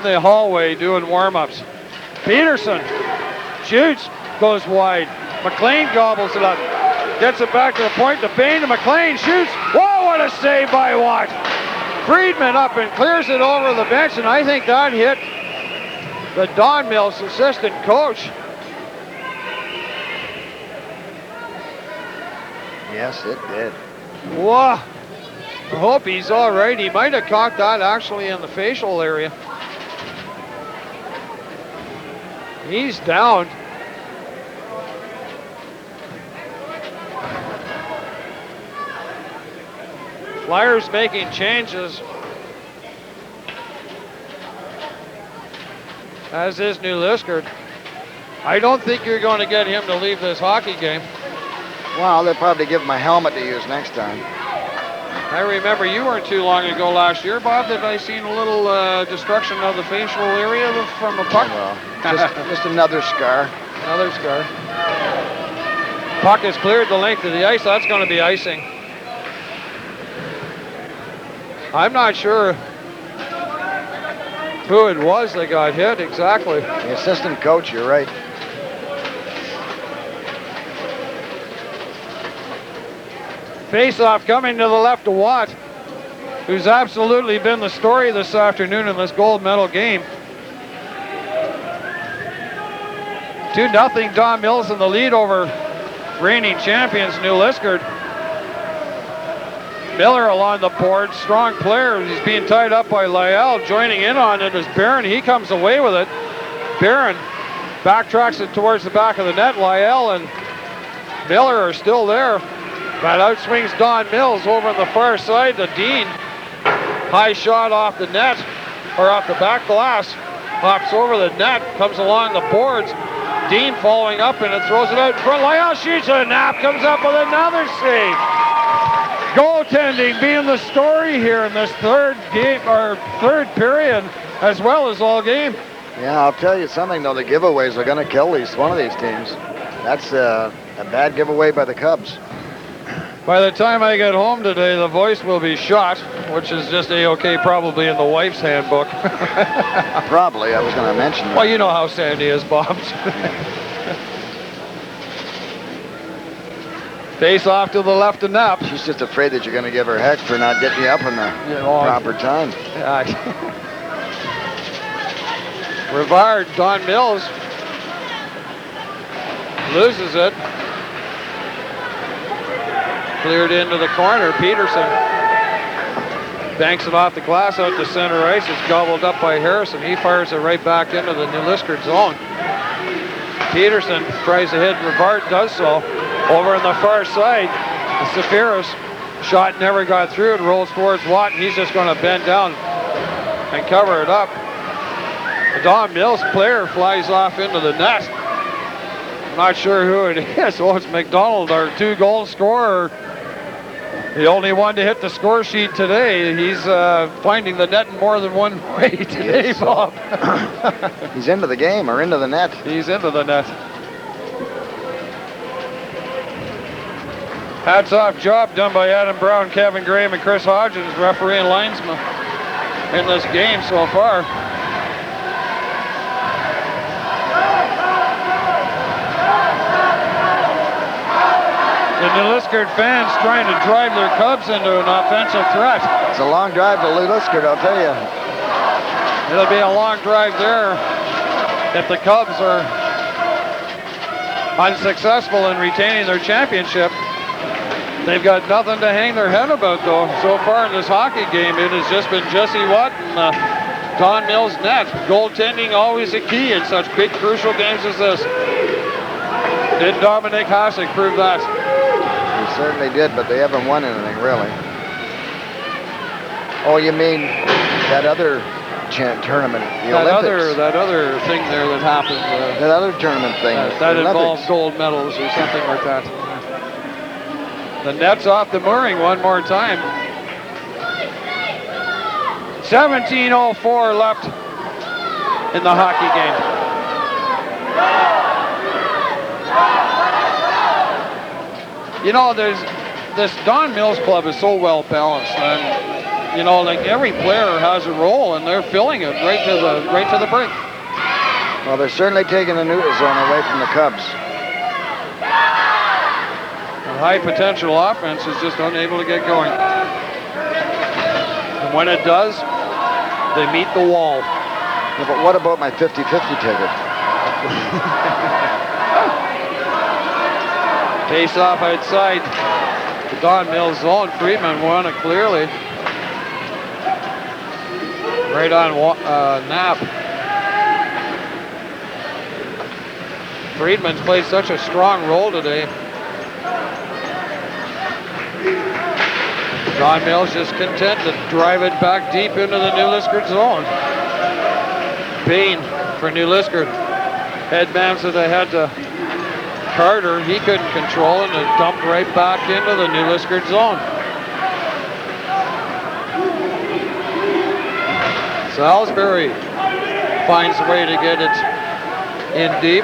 the hallway doing warm-ups. Peterson shoots, goes wide. McLean gobbles it up, gets it back to the point to Bain, and McLean shoots. Whoa, what a save by Watt. Friedman up and clears it over the bench, and I think that hit the Don Mills assistant coach. Yes, it did. Whoa. I hope he's all right. He might have caught that actually in the facial area. He's down. Flyers making changes. As is New Liskeard. I don't think you're going to get him to leave this hockey game. Well, they'll probably give him a helmet to use next time. I remember you weren't too long ago last year, Bob, that I seen a little destruction of the facial area from a puck. Oh, well, just another scar. Another scar. Puck has cleared the length of the ice. That's going to be icing. I'm not sure who it was that got hit exactly. The assistant coach, you're right. Face-off coming to the left to Watt, who's absolutely been the story this afternoon in this gold medal game. 2-0 Don Mills in the lead over reigning champions New Liskeard. Miller along the board, strong player. He's being tied up by Lyell. Joining in on it is Barron. He comes away with it. Barron backtracks it towards the back of the net. Lyell and Miller are still there. But out swings Don Mills over on the far side to Dean. High shot off the net, or off the back glass. Hops over the net, comes along the boards. Dean following up and it throws it out in front. Lyell shoots a nap, comes up with another save. Goaltending being the story here in this third period, as well as all game. Yeah, I'll tell you something though. The giveaways are going to kill one of these teams. That's a bad giveaway by the Cubs. By the time I get home today, the voice will be shot, which is just A-OK probably in the wife's handbook. Probably, I was going to mention that. Well, you know how Sandy is, Bob. Face off to the left of Knapp. She's just afraid that you're going to give her heck for not getting you up in the proper time. Rivard, Don Mills loses it. Cleared into the corner. Peterson banks it off the glass out to center ice. It's gobbled up by Harrison. He fires it right back into the New Liskeard zone. Peterson tries to hit. Rivard does so. Over on the far side, the Safiris shot never got through. It rolls towards Watt, and he's just going to bend down and cover it up. The Don Mills player flies off into the net. I'm not sure who it is. Oh, it's McDonald, our 2-goal scorer. The only one to hit the score sheet today. He's finding the net in more than one way today, Bob. He's into the game, or into the net. He's into the net. Hats off job done by Adam Brown, Kevin Graham, and Chris Hodgins, referee and linesman in this game so far. The New Liskeard fans trying to drive their Cubs into an offensive threat. It's a long drive to New Liskeard, I'll tell you. It'll be a long drive there if the Cubs are unsuccessful in retaining their championship. They've got nothing to hang their head about, though. So far in this hockey game, it has just been Jesse Watt and Don Mills net. Goaltending always a key in such big, crucial games as this. Did Dominic Hasek prove that? He certainly did, but they haven't won anything, really. Oh, you mean that other tournament, the Olympics? That other thing there that happened. That other tournament thing. That involves gold medals or something like that. The net's off the mooring one more time. 17:04 left in the hockey game. You know, this Don Mills club is so well balanced, and you know, like every player has a role, and they're filling it right to the brink. Well, they're certainly taking the neutral zone away from the Cubs. High potential offense is just unable to get going. And when it does, they meet the wall. Yeah, but what about my 50-50 ticket? Face off outside the Don Mills zone. Friedman won it clearly. Right on Knapp. Friedman's played such a strong role today. Don Mills just content to drive it back deep into the New Liskeard zone. Payne for New Liskeard. Headmans it ahead to Carter, he couldn't control it and it dumped right back into the New Liskeard zone. Salisbury finds a way to get it in deep.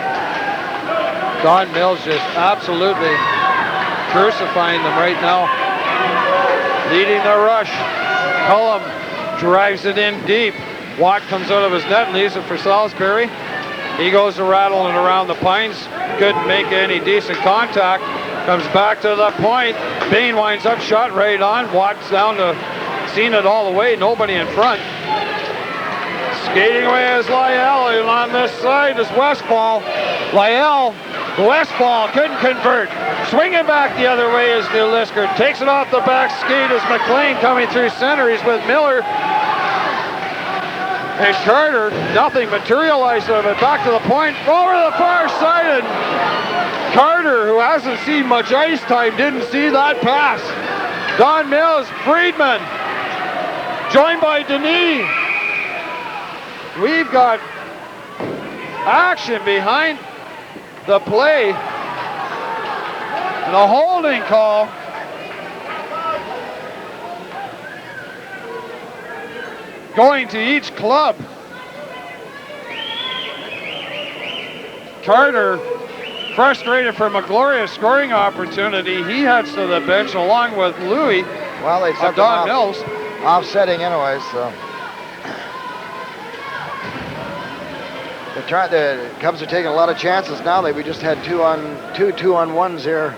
Don Mills just absolutely crucifying them right now. Leading the rush. Cullum drives it in deep. Watt comes out of his net, leaves it for Salisbury. He goes to rattling around the pines. Couldn't make any decent contact. Comes back to the point. Bain winds up, shot right on. Watt's down to seen it all the way. Nobody in front. Skating away is Lyell, and on this side is Westfall. Lyell, Westfall couldn't convert. Swinging back the other way is New Liskeard. Takes it off the back skate as McLean coming through center. He's with Miller. And Carter, nothing materialized of it. Back to the point, over the far side, and Carter, who hasn't seen much ice time, didn't see that pass. Don Mills, Friedman, joined by Denis. We've got action behind the play. And a holding call. Going to each club. Carter, frustrated from a glorious scoring opportunity, he heads to the bench along with Louis. Well, they took Don Mills. Offsetting anyway, so. The Cubs are taking a lot of chances now. We just had two on ones here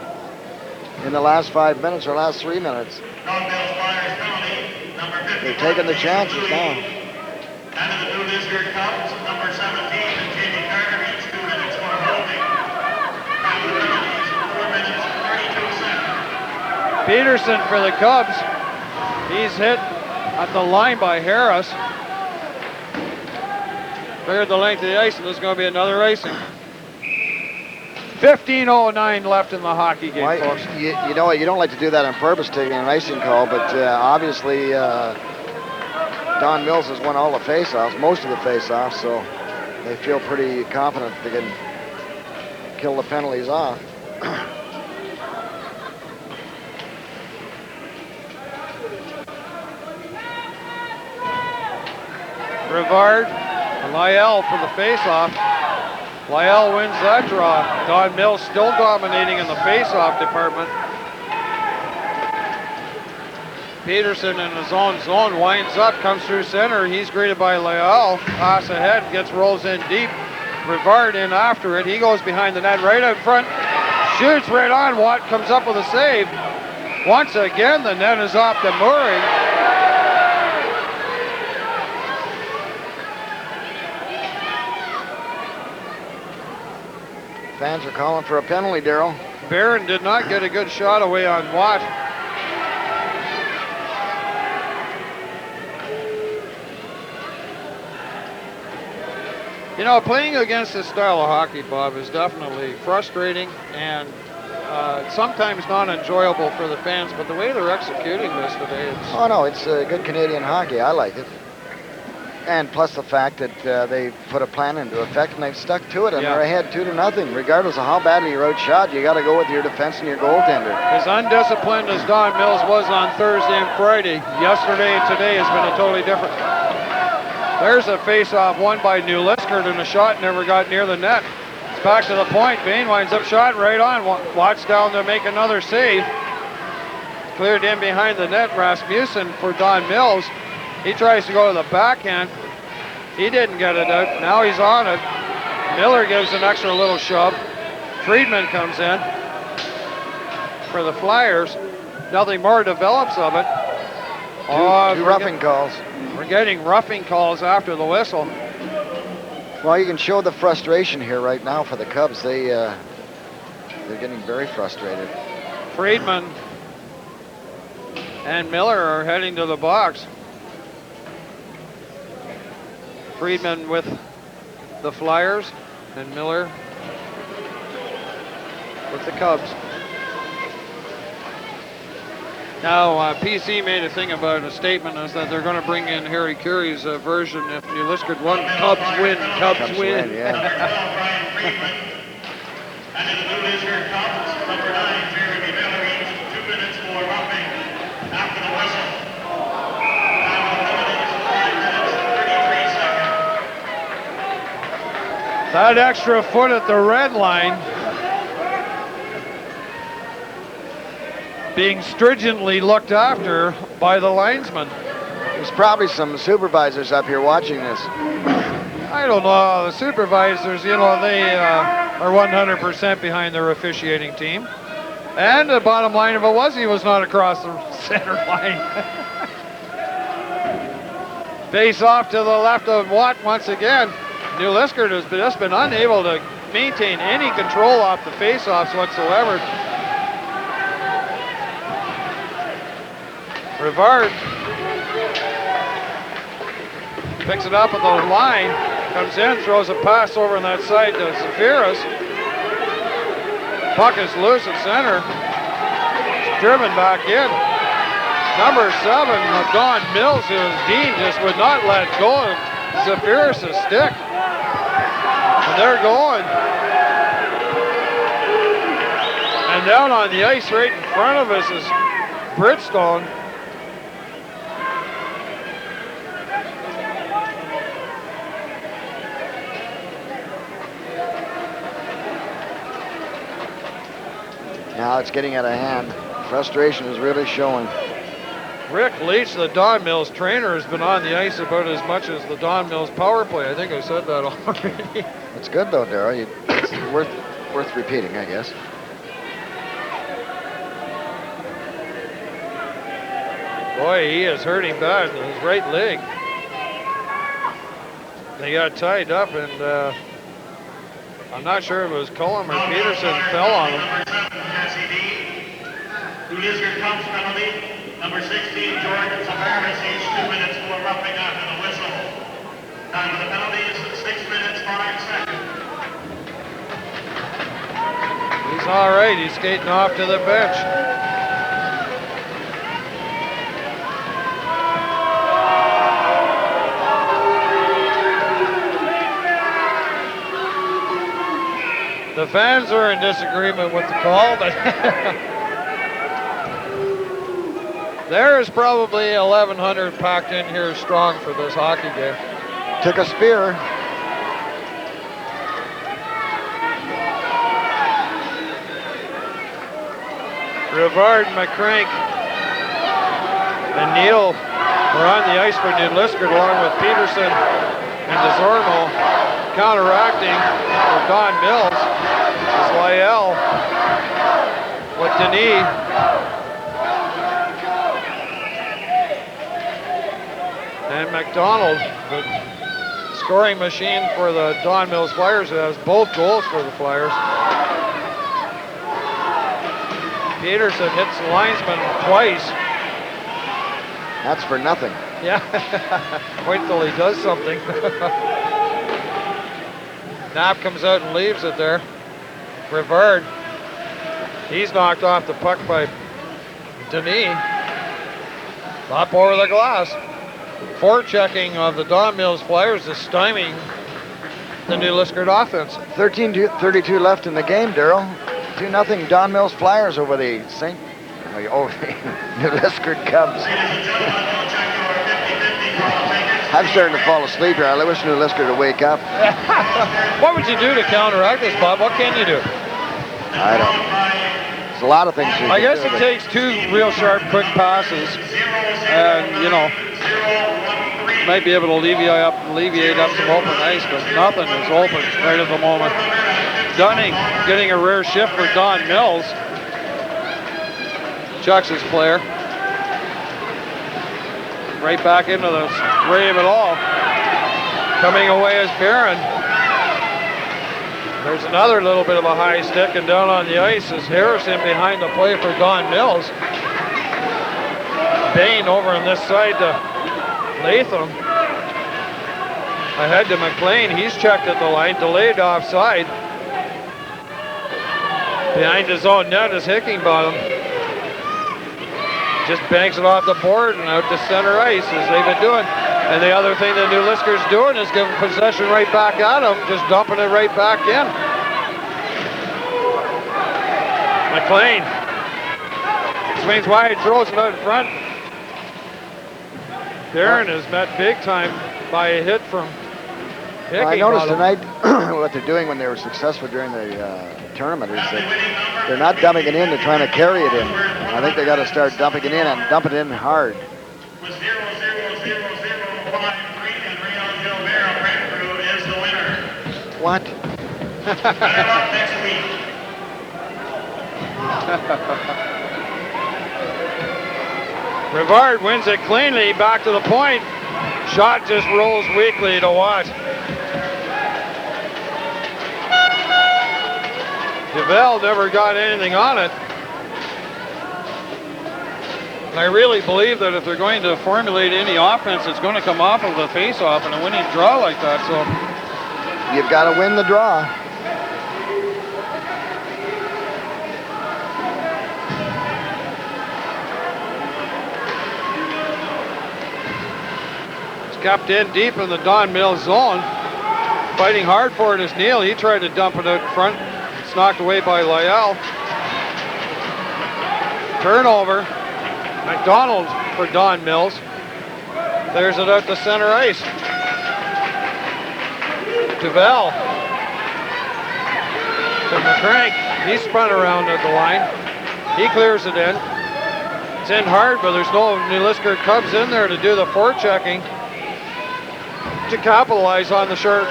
in the last 5 minutes or last 3 minutes. They're taking the chances now. And the New Liskeard Cubs, number 17 and Jamie Carter, each 2 minutes for holding. And the penalties, 4 minutes, 32 seconds. Peterson for the Cubs. He's hit at the line by Harris. Cleared the length of the ice, and there's going to be another icing. 15:09 left in the hockey game, well, folks. You know what? You don't like to do that on purpose, taking an icing call, but obviously Don Mills has won all the face-offs, most of the face-offs, so they feel pretty confident they can kill the penalties off. Rivard, Lyell for the face-off. Lyell wins that draw. Don Mills still dominating in the face-off department. Peterson in his own zone winds up, comes through center. He's greeted by Lyell. Pass ahead, rolls in deep. Rivard in after it. He goes behind the net right out front. Shoots right on. Watt comes up with a save. Once again, the net is off to Murray. Fans are calling for a penalty, Darryl. Barron did not get a good shot away on Watt. You know, playing against this style of hockey, Bob, is definitely frustrating and sometimes not enjoyable for the fans, but the way they're executing this today, it's... Oh, no, it's good Canadian hockey. I like it. And plus the fact that they put a plan into effect and they've stuck to it, and they're ahead 2-0. Regardless of how badly you're outshot, you got to go with your defense and your goaltender. As undisciplined as Don Mills was on Thursday and Friday, yesterday and today has been a totally different. There's a face-off won by New Liskeard, and a shot never got near the net. It's back to the point. Bain winds up, shot right on. Watts down to make another save. Cleared in behind the net. Rasmussen for Don Mills. He tries to go to the backhand. He didn't get it out. Now he's on it. Miller gives an extra little shove. Friedman comes in for the Flyers. Nothing more develops of it. Two roughing calls. We're getting roughing calls after the whistle. Well, you can show the frustration here right now for the Cubs. They're getting very frustrated. Friedman and Miller are heading to the box. Friedman with the Flyers and Miller with the Cubs. Now, PC made a thing about a statement is that they're going to bring in Harry Curie's version if New Liskeard won. Cubs win, Cubs win. Yeah. And in the new Liskeard Cup, number 9, Jeremy Miller, each 2 minutes for roughing after the whistle. Time of the penalties, 5 minutes, 33 seconds. That extra foot at the red line being stringently looked after by the linesman. There's probably some supervisors up here watching this. I don't know. The supervisors, you know, they are 100% behind their officiating team. And the bottom line of it was he was not across the center line. Face off to the left of Watt once again. New Liskeard has just been unable to maintain any control off the face-offs whatsoever. Rivard picks it up at the line, comes in, throws a pass over on that side to Zafiris. Puck is loose at center. It's driven back in. Number 7, Don Mills, whose Dean just would not let go of Zafiris' stick. And they're going. And down on the ice right in front of us is Bridgestone. Now it's getting out of hand. Frustration is really showing. Rick Leach, the Don Mills trainer, has been on the ice about as much as the Don Mills power play. I think I said that already. It's good though, Darryl. It's worth repeating, I guess. Boy, he is hurting bad in his right leg. They got tied up, and I'm not sure if it was Cullum or Peterson fell on him. Number 7, Cassidy. New Liskeard Cups penalty. Number 16, Jordan Zafiris, each 2 minutes for roughing after the whistle. Time of the penalties, 6 minutes, 5 seconds. He's all right. He's skating off to the bench. The fans are in disagreement with the call, but there is probably 1,100 packed in here strong for this hockey game. Took a spear. Rivard, McCrank, and Neal were on the ice for New Liskeard along with Peterson and DeZormo. Counteracting for Don Mills is Lyell with Denis. And McDonald, the scoring machine for the Don Mills Flyers, who has both goals for the Flyers. Peterson hits the linesman twice. That's for nothing. Yeah, wait till he does something. Knapp comes out and leaves it there. Rivard, he's knocked off the puck by Denis. Up over the glass. Forechecking of the Don Mills Flyers is stymieing the New Liskeard offense. 13:32 left in the game, Darryl. 2-0 Don Mills Flyers over the New Liskeard Cubs. I'm starting to fall asleep here. I wish New Liskeard to wake up. What would you do to counteract this, Bob? What can you do? I don't know. There's a lot of things you I can guess do, it but takes 2 real sharp, quick passes, and you know, might be able to alleviate up some open ice, but nothing is open right at the moment. Dunning getting a rare shift for Don Mills. Chucks his player. Right back into the ray of it all. Coming away is Barron. There's another little bit of a high stick, and down on the ice is Harrison behind the play for Don Mills. Bain over on this side to Latham. Ahead to McLean. He's checked at the line, delayed offside. Behind his own net is Hickingbottom. Just banks it off the board and out to center ice as they've been doing. And the other thing that New Liskeard's doing is giving possession right back at him, just dumping it right back in. McLean swings wide, throws it out in front. Darren is met big time by a hit from Hickey. I noticed tonight what they're doing when they were successful during the tournament is that they're not dumping it in, they're trying to carry it in. I think they got to start dumping it in and dump it in hard. With 0-0-0-0-5-3 and Rio Gilbert Breakthrough is the winner. What? Better luck next week. Rivard wins it cleanly, back to the point. Shot just rolls weakly to Watt. DeVille never got anything on it. And I really believe that if they're going to formulate any offense, it's going to come off of the face-off and a winning draw like that. So you've got to win the draw. Kept in deep in the Don Mills zone. Fighting hard for it is Neal. He tried to dump it out front. It's knocked away by Lyell. Turnover. McDonald for Don Mills. There's it out to center ice. Duval to McCrank. He spun around at the line. He clears it in. It's in hard, but there's no New Liskeard Cubs in there to do the forechecking to capitalize on the short,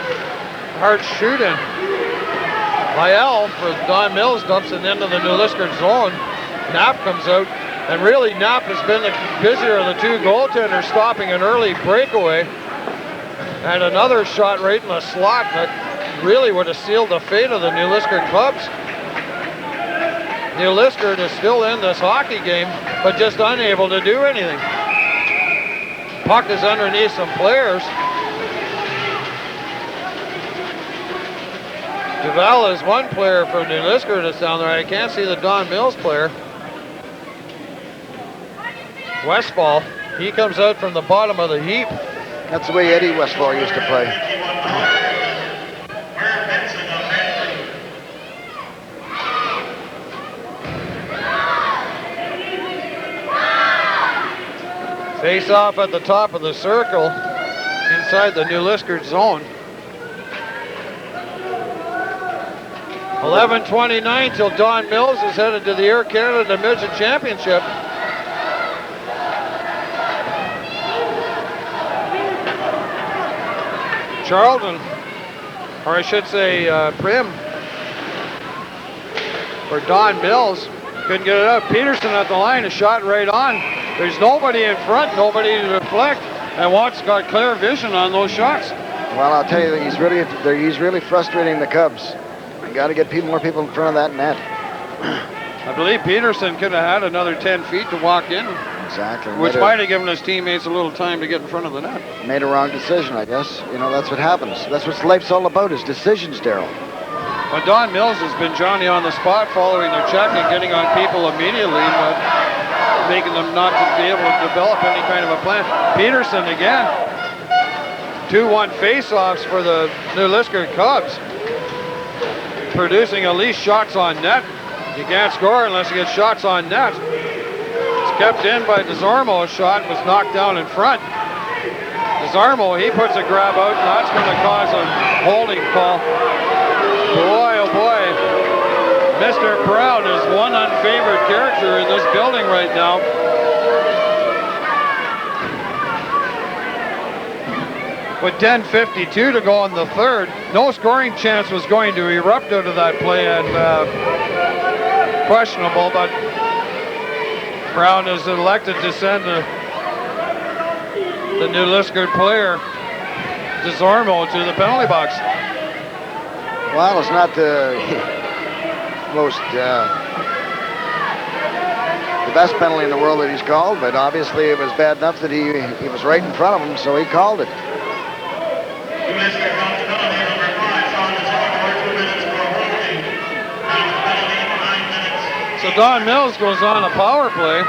hard shooting. Lyell for Don Mills dumps it into the New Liskeard zone. Knapp comes out, and really Knapp has been the busier of the two goaltenders, stopping an early breakaway. And another shot right in the slot that really would have sealed the fate of the New Liskeard Cubs. New Liskeard is still in this hockey game, but just unable to do anything. Puck is underneath some players. Duval is one player for New Liskeard that's down there. I can't see the Don Mills player. Westfall, he comes out from the bottom of the heap. That's the way Eddie Westfall used to play. Face off at the top of the circle inside the New Liskeard zone. 11:29 till Don Mills is headed to the Air Canada Midget Championship. Charlton, or I should say Prim, for Don Mills. Couldn't get it out. Peterson at the line, a shot right on. There's nobody in front, nobody to deflect, and Watt's got clear vision on those shots. Well, I'll tell you that he's really frustrating the Cubs. Got to get more people in front of that net. I believe Peterson could have had another 10 feet to walk in. Exactly. Which might have given his teammates a little time to get in front of the net. Made a wrong decision, I guess. You know, that's what happens. That's what life's all about, is decisions, Daryl. But Don Mills has been Johnny on the spot, following their check and getting on people immediately, but making them not to be able to develop any kind of a plan. Peterson again. 2-1 face-offs for the New Liskeard Cubs. Producing at least shots on net. You can't score unless you get shots on net. It's kept in by DeZormo. A shot was knocked down in front. DeZormo, he puts a grab out, and that's going to cause a holding call. Boy, oh boy. Mr. Brown is one unfavored character in this building right now. With 10:52 to go in the third, no scoring chance was going to erupt out of that play, and questionable, but Brown has elected to send the New Liskeard player, DeZormo, to the penalty box. Well, it's not the most the best penalty in the world that he's called, but obviously it was bad enough that he was right in front of him, so he called it. So Don Mills goes on a power play.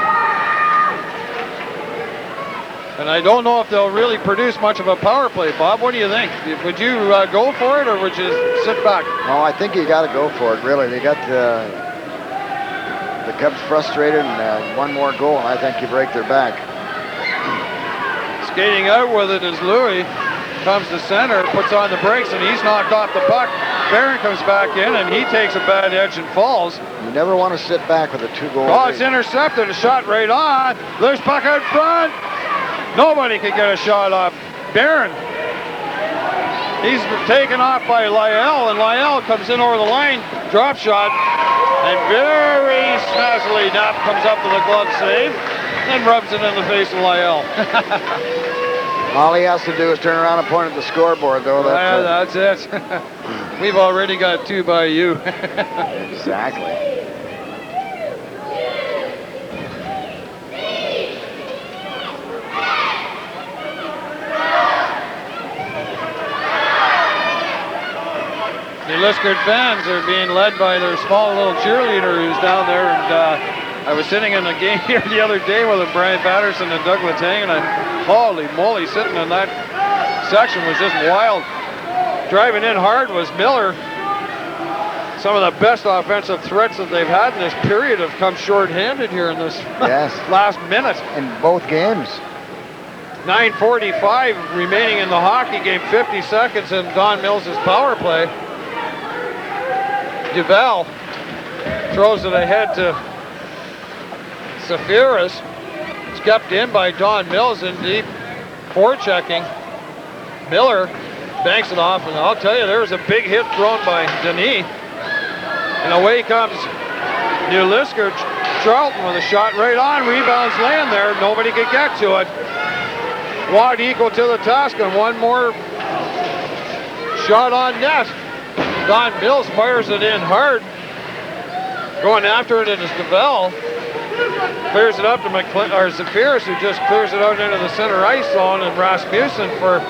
And I don't know if they'll really produce much of a power play. Bob, what do you think? Would you go for it, or would you sit back? Oh, I think you got to go for it, really. They got the Cubs frustrated, and one more goal, and I think you break their back. Skating out with it is Louis. Comes to center, puts on the brakes, and he's knocked off the puck. Barron comes back in, and he takes a bad edge and falls. You never want to sit back with a 2-goal lead. Oh, it's intercepted. A shot right on. Loose puck out front. Nobody could get a shot off Barron. He's taken off by Lyell, and Lyell comes in over the line. Drop shot. And very snazzily, Knapp comes up to the glove save and rubs it in the face of Lyell. All he has to do is turn around and point at the scoreboard, though. That's it. We've already got 2 by you. Exactly. The Liskeard fans are being led by their small little cheerleader who's down there, and I was sitting in a game here the other day with Brian Patterson and Doug Letang, and holy moly, sitting in that section was just wild. Driving in hard was Miller. Some of the best offensive threats that they've had in this period have come short-handed here in this last minute. In both games. 9:45 remaining in the hockey game, 50 seconds in Don Mills' power play. Duval throws it ahead to Safiris. It's kept in by Don Mills in deep forechecking. Miller banks it off, and I'll tell you, there was a big hit thrown by Denis. And away comes New Liskeard. Charlton with a shot right on. Rebounds laying there. Nobody could get to it. Watt equal to the task, and one more shot on net. Don Mills fires it in hard. Going after it is Duval. Clears it up to Zafiris, who just clears it out into the center ice zone, and Rasmussen for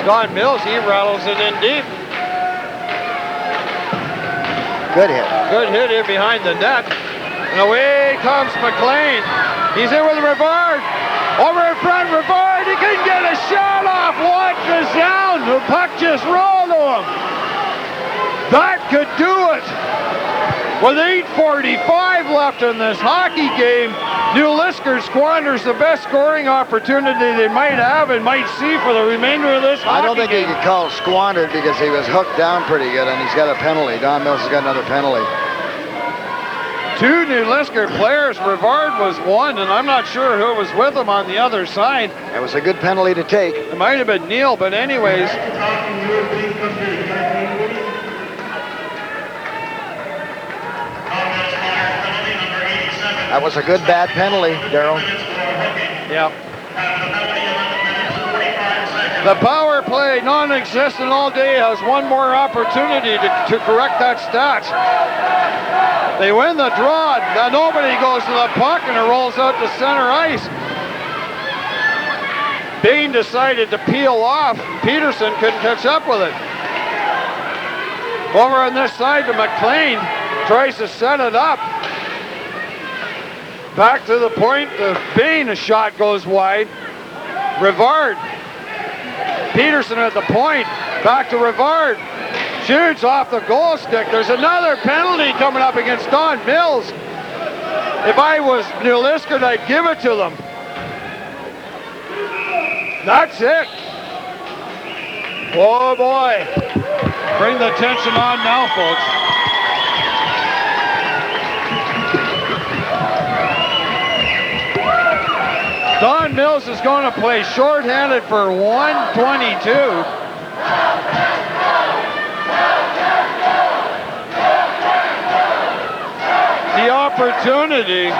Don Mills. He rattles it in deep. Good hit. Good hit here behind the net. And away comes McLean. He's in with Rivard. Over in front, Rivard. He couldn't get a shot off. What the sound? The puck just rolled to him. That could do it. With 8:45 left in this hockey game, New Liskeard squanders the best scoring opportunity they might have and might see for the remainder of this hockey I don't think game. he could call it squandered because he was hooked down pretty good, and he's got a penalty. Don Mills has got another penalty. 2 New Liskeard players. Rivard was one, and I'm not sure who was with him on the other side. It was a good penalty to take. It might have been Neil, but anyways. That was a good bad penalty, Darryl. Yeah. The power play, non-existent all day, has one more opportunity to correct that stat. They win the draw. Now nobody goes to the puck, and it rolls out to center ice. Bain decided to peel off. Peterson couldn't catch up with it. Over on this side to McLean. Tries to set it up. Back to the point to Bain. A shot goes wide. Rivard. Peterson at the point. Back to Rivard. Shoots off the goal stick. There's another penalty coming up against Don Mills. If I was New Liskeard, I'd give it to them. That's it. Oh boy. Bring the tension on now, folks. Don Mills is going to play shorthanded for 122. The opportunity.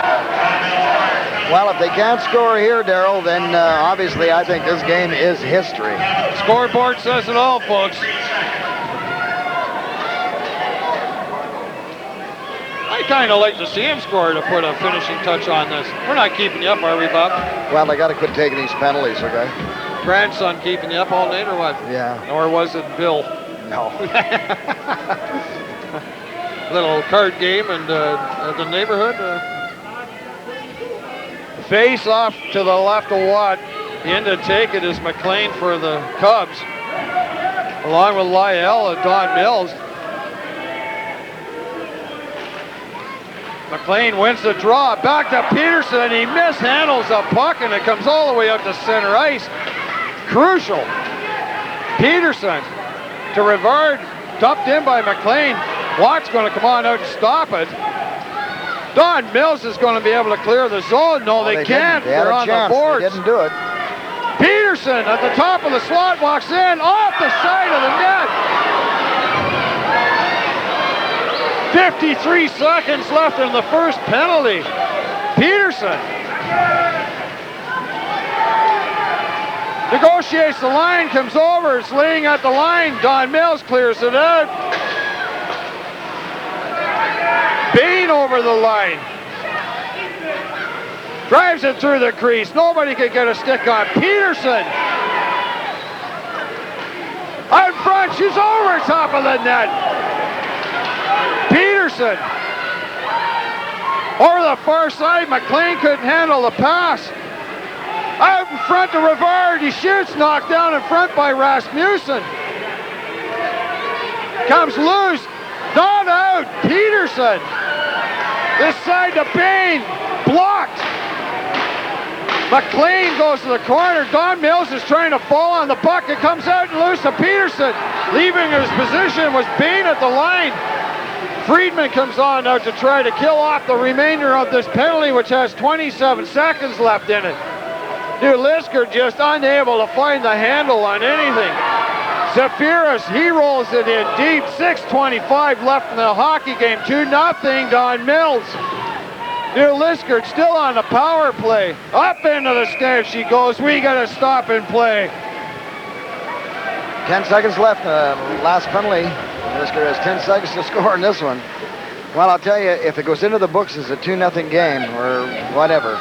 Well, if they can't score here, Darryl, then obviously I think this game is history. Scoreboard says it all, folks. I kind of like to see him score to put a finishing touch on this. We're not keeping you up, are we, Bob? Well, they got to quit taking these penalties, okay? Grandson keeping you up all night, or what? Yeah. Or was it Bill? No. Little card game and the neighborhood. Face off to the left of Watt. In to take it is McLean for the Cubs, along with Lyell and Don Mills. McLean wins the draw. Back to Peterson. He mishandles the puck, and it comes all the way out to center ice. Crucial. Peterson to Rivard. Dumped in by McLean. Watt's going to come on out and stop it. Don Mills is going to be able to clear the zone. No, they can't. They're on the boards. They didn't do it. Peterson at the top of the slot walks in off the side of the net. 53 seconds left in the first penalty. Peterson negotiates the line, comes over, is laying at the line. Don Mills clears it out. Bain over the line. Drives it through the crease. Nobody can get a stick on Peterson. Out front, she's over top of the net. Peterson. Over the far side, McLean couldn't handle the pass. Out in front to Rivard. He shoots, knocked down in front by Rasmussen. Comes loose. Not out. Peterson. This side to Bain. Blocked. McLean goes to the corner. Don Mills is trying to fall on the puck. It comes out and loose to Peterson. Leaving his position was Bain at the line. Friedman comes on now to try to kill off the remainder of this penalty, which has 27 seconds left in it. New Liskeard just unable to find the handle on anything. Zafiris, he rolls it in deep. 6:25 left in the hockey game. 2-0 Don Mills. New Liskeard still on the power play. Up into the stairs she goes. We got to stop and play. 10 seconds left. Last penalty. Liskeard has 10 seconds to score in this one. Well, I'll tell you, if it goes into the books as a 2-0 game or whatever,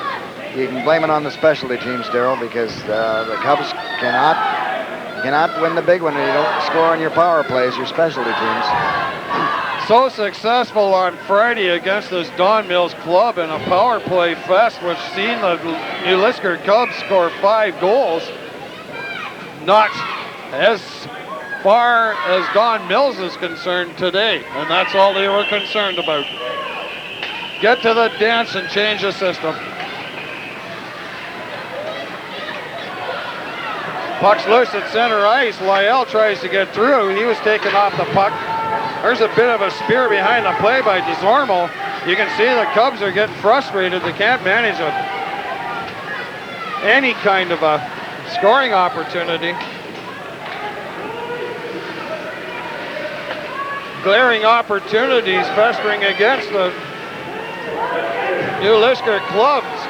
you can blame it on the specialty teams, Daryl, because the Cubs cannot win the big one if you don't score on your power plays, your specialty teams. So successful on Friday against this Don Mills club in a power play fest, which seen the New Liskeard Cubs score 5 goals. Not as far as Don Mills is concerned today, and that's all they were concerned about. Get to the dance and change the system. Puck's loose at center ice. Lyell tries to get through. He was taken off the puck. There's a bit of a spear behind the play by DeZormo. You can see the Cubs are getting frustrated. They can't manage any kind of a scoring opportunity. Glaring opportunities festering against the New Liskeard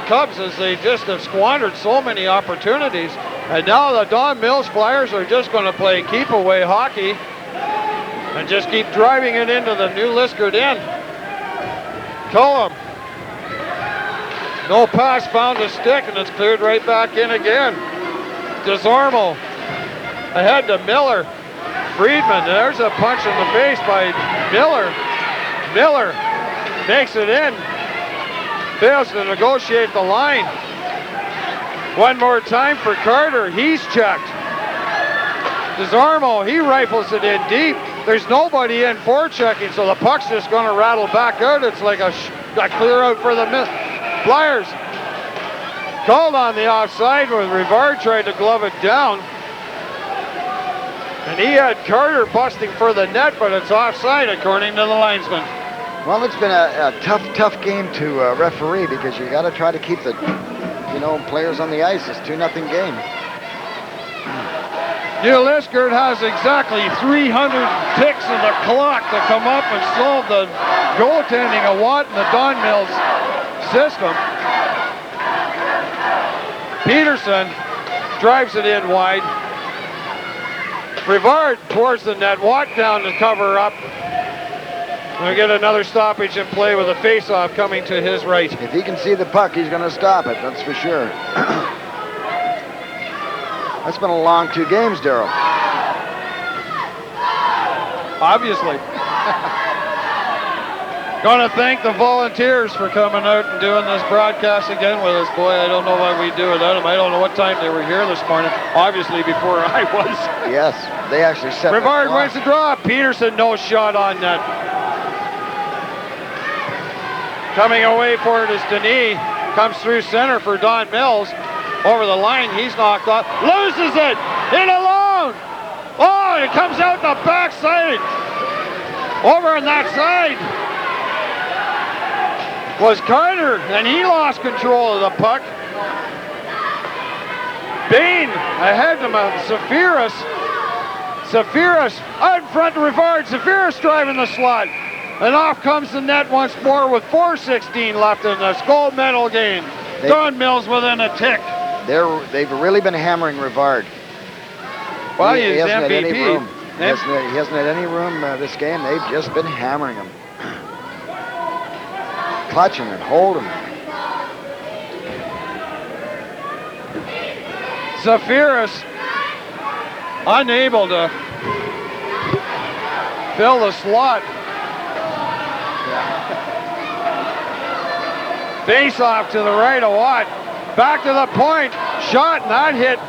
Cubs as they just have squandered so many opportunities. And now the Don Mills Flyers are just going to play keep away hockey and just keep driving it into the New Liskeard end. Cullum. No pass, found a stick, and it's cleared right back in again. DeZormo ahead to Miller. Friedman, there's a punch in the face by Miller. Miller makes it in. Fails to negotiate the line. One more time for Carter. He's checked. DeZormo, he rifles it in deep. There's nobody in forechecking, so the puck's just going to rattle back out. It's like a clear out for the Flyers. Called on the offside with Rivard tried to glove it down. And he had Carter busting for the net, but it's offside according to the linesman. Well, it's been a tough game to referee because you got to try to keep the players on the ice. It's 2-0 game. New Liskeard has exactly 300 ticks in the clock to come up and solve the goaltending of Watt in the Don Mills system. Peterson drives it in wide. Rivard towards the net. Watt down to cover up. We'll get another stoppage in play with a face-off coming to his right. If he can see the puck, he's going to stop it, that's for sure. That's been a long 2 games, Daryl. Obviously. Going to thank the volunteers for coming out and doing this broadcast again with us. Boy, I don't know why we do without them. I don't know what time they were here this morning. Obviously before I was. Yes, they actually set Rivard wins the draw. Peterson, no shot on net. Coming away for it is Denis. Comes through center for Don Mills. Over the line, he's knocked off. Loses it! In alone! Oh, it comes out the backside. Over on that side was Carter, and he lost control of the puck. Bain ahead of him, Zafiris. Zafiris out in front of Rivard. Zafiris driving the slot. And off comes the net once more with 4:16 left in this gold medal game. Don Mills within a tick. They've really been hammering Rivard. Well, he he's hasn't MVP. had any room. He hasn't had any room this game. They've just been hammering him. Clutching and holding him. Zafiris unable to fill the slot. Face off to the right of Watt. Back to the point. Shot, and that hit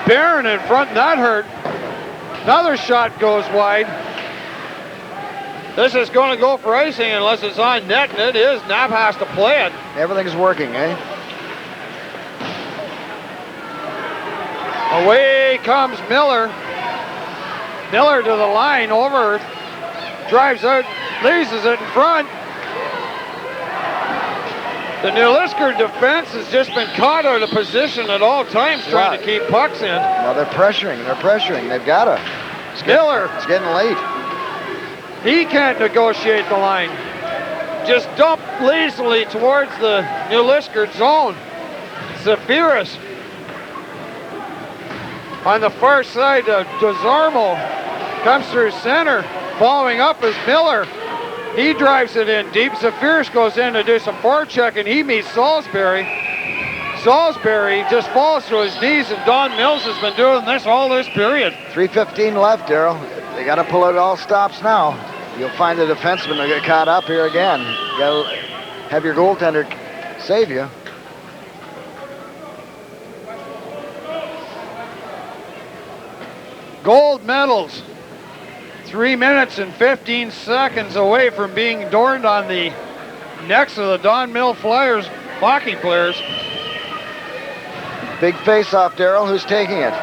Barron in front, and that hurt. Another shot goes wide. This is going to go for icing unless it's on net, and it is. Knapp has to play it. Everything's working, eh? Away comes Miller. Miller to the line, over. Drives out, loses it in front. The New Liskeard defense has just been caught out of position at all times trying to keep pucks in. Well, they're pressuring. They've got to. Miller. It's getting late. He can't negotiate the line. Just dump lazily towards the New Liskeard zone. Zafiris. On the far side, DeZarmo comes through center. Following up is Miller. He drives it in deep. Zafiris goes in to do some forecheck, and he meets Salisbury. Salisbury just falls to his knees, and Don Mills has been doing this all this period. 3:15 left, Darryl. They got to pull out all stops now. You'll find the defenseman will get caught up here again. You got to have your goaltender save you. Gold medals. 3 minutes and 15 seconds away from being adorned on the necks of the Don Mill Flyers hockey players. Big face-off, Darryl. Who's taking it?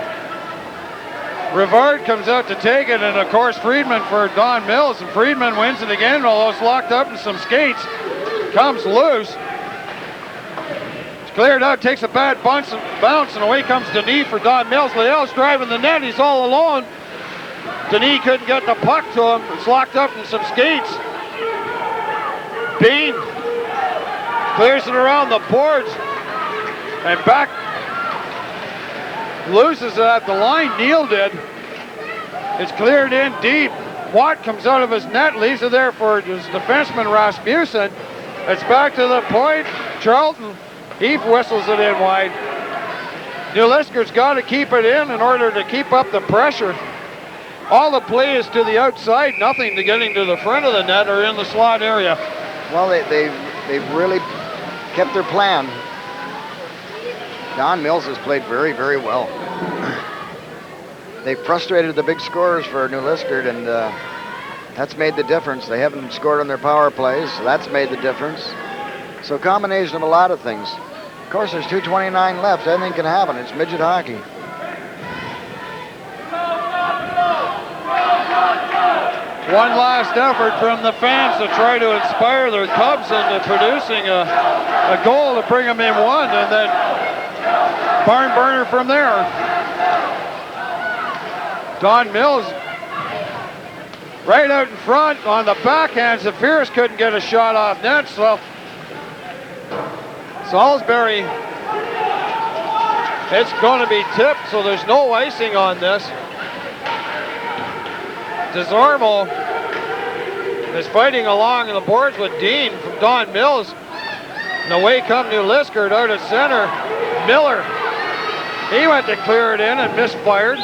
Rivard comes out to take it, and of course Friedman for Don Mills, and Friedman wins it again, although it's locked up in some skates. Comes loose. It's cleared out, takes a bad bounce, and away comes Denis for Don Mills. Liel's driving the net, he's all alone. Denis couldn't get the puck to him. It's locked up in some skates. Bean clears it around the boards and back. Loses it at the line. Neal did. It's cleared in deep. Watt comes out of his net, leaves it there for his defenseman Rasmussen. It's back to the point. Charlton, he whistles it in wide. New Liskeard's got to keep it in order to keep up the pressure. All the play is to the outside, nothing to getting to the front of the net or in the slot area. Well, they've really kept their plan. Don Mills has played very, very well. They frustrated the big scorers for New Liskeard, and that's made the difference. They haven't scored on their power plays, so that's made the difference. So a combination of a lot of things. Of course, there's 2:29 left. Anything can happen. It's midget hockey. One last effort from the fans to try to inspire their Cubs into producing a goal to bring them in one, and then barn burner from there. Don Mills right out in front on the backhand. Zafiris couldn't get a shot off net, so Salisbury, it's going to be tipped, so there's no icing on this. DeZarmo is fighting along the boards with Dean from Don Mills. And away come New Liskeard out at center. Miller, he went to clear it in and misfired.